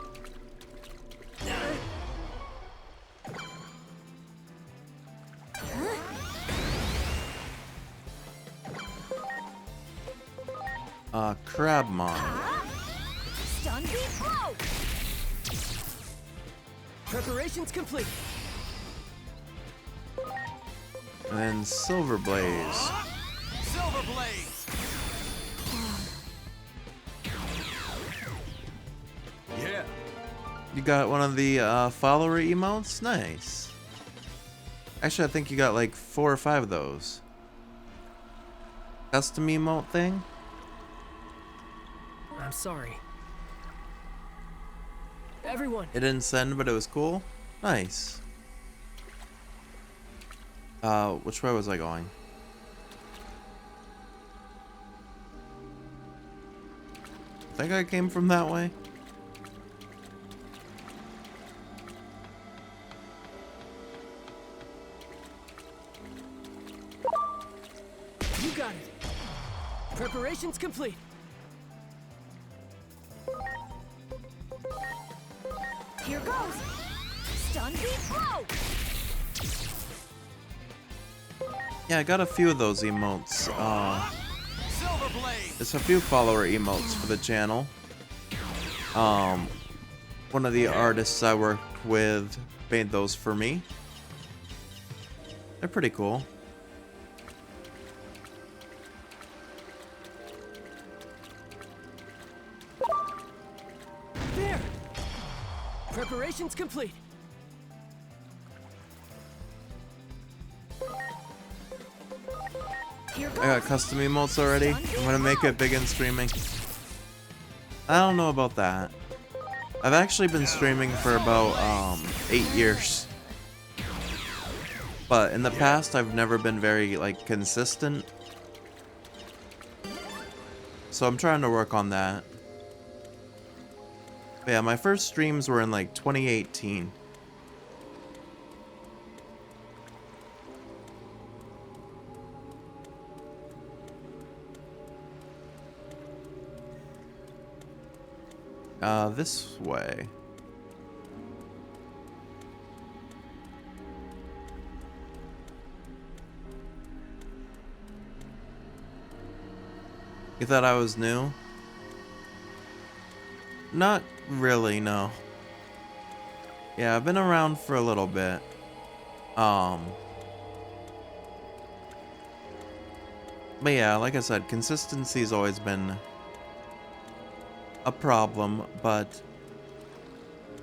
Crabmon. Stun beat blow. Preparations complete. And then Silver Blaze. Silver Blaze. Yeah. You got one of the follower emotes? Nice. Actually, I think you got like 4 or 5 of those. Custom emote thing? I'm sorry. Everyone. It didn't send, but it was cool. Nice. Which way was I going? I think I came from that way. You got it. Preparations complete. Here goes. Stun beat blow. Yeah, I got a few of those emotes. Silver Blaze. There's a few follower emotes for the channel. One of the artists I worked with made those for me. They're pretty cool. There. Preparations complete. Here goes. I got custom emotes already. I'm gonna make it big in streaming. I don't know about that. I've actually been streaming for about 8 years. But in the past I've never been very like consistent. So I'm trying to work on that. But yeah, my first streams were in like 2018. This way. You thought I was new? Not really, no. Yeah, I've been around for a little bit. But yeah, like I said, consistency's always been a problem, but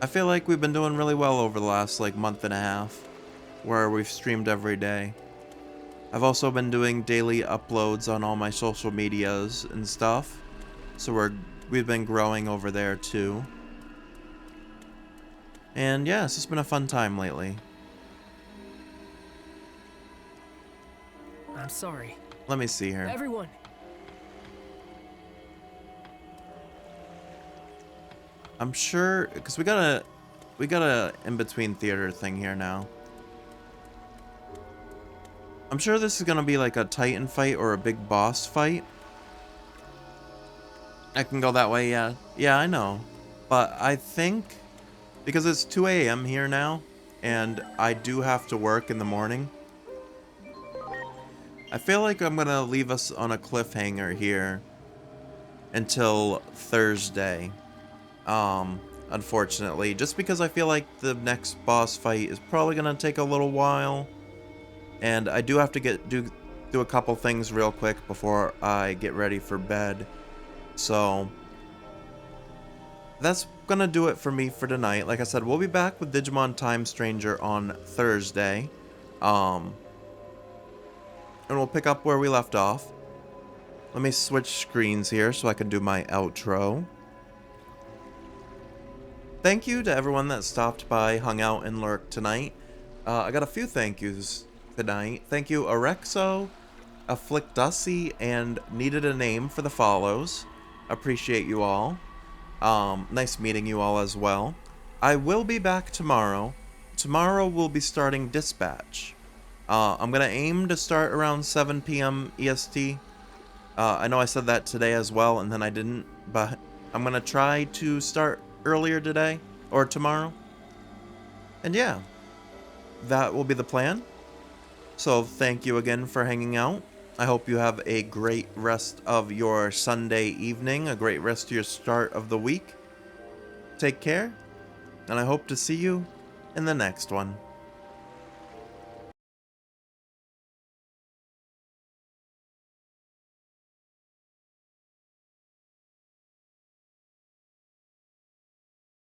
I feel like we've been doing really well over the last like month and a half, where we've streamed every day. I've also been doing daily uploads on all my social medias and stuff, so we've been growing over there too. And yeah, it's just been a fun time lately. I'm sorry. Let me see here. Everyone. I'm sure, because we got a in-between theater thing here now. I'm sure this is gonna be like a Titan fight or a big boss fight. I can go that way, yeah. Yeah, I know. But I think, because it's 2 a.m. here now, and I do have to work in the morning, I feel like I'm gonna leave us on a cliffhanger here until Thursday. Unfortunately, just because I feel like the next boss fight is probably gonna take a little while, and I do have to do a couple things real quick before I get ready for bed. So that's gonna do it for me for tonight. Like I said, we'll be back with Digimon Time Stranger on Thursday, and we'll pick up where we left off. Let me switch screens here so I can do my outro. Thank you to everyone that stopped by, hung out, and lurked tonight. I got a few thank yous tonight. Thank you, Arexo, Afflictussi, and Needed a Name for the follows. Appreciate you all. Nice meeting you all as well. I will be back tomorrow. Tomorrow we'll be starting Dispatch. I'm gonna aim to start around 7 p.m. EST. I know I said that today as well, and then I didn't, but I'm gonna try to start earlier today or tomorrow. And yeah, that will be the plan. So thank you again for hanging out. I hope you have a great rest of your Sunday evening, a great rest of your start of the week. Take care, and I hope to see you in the next one.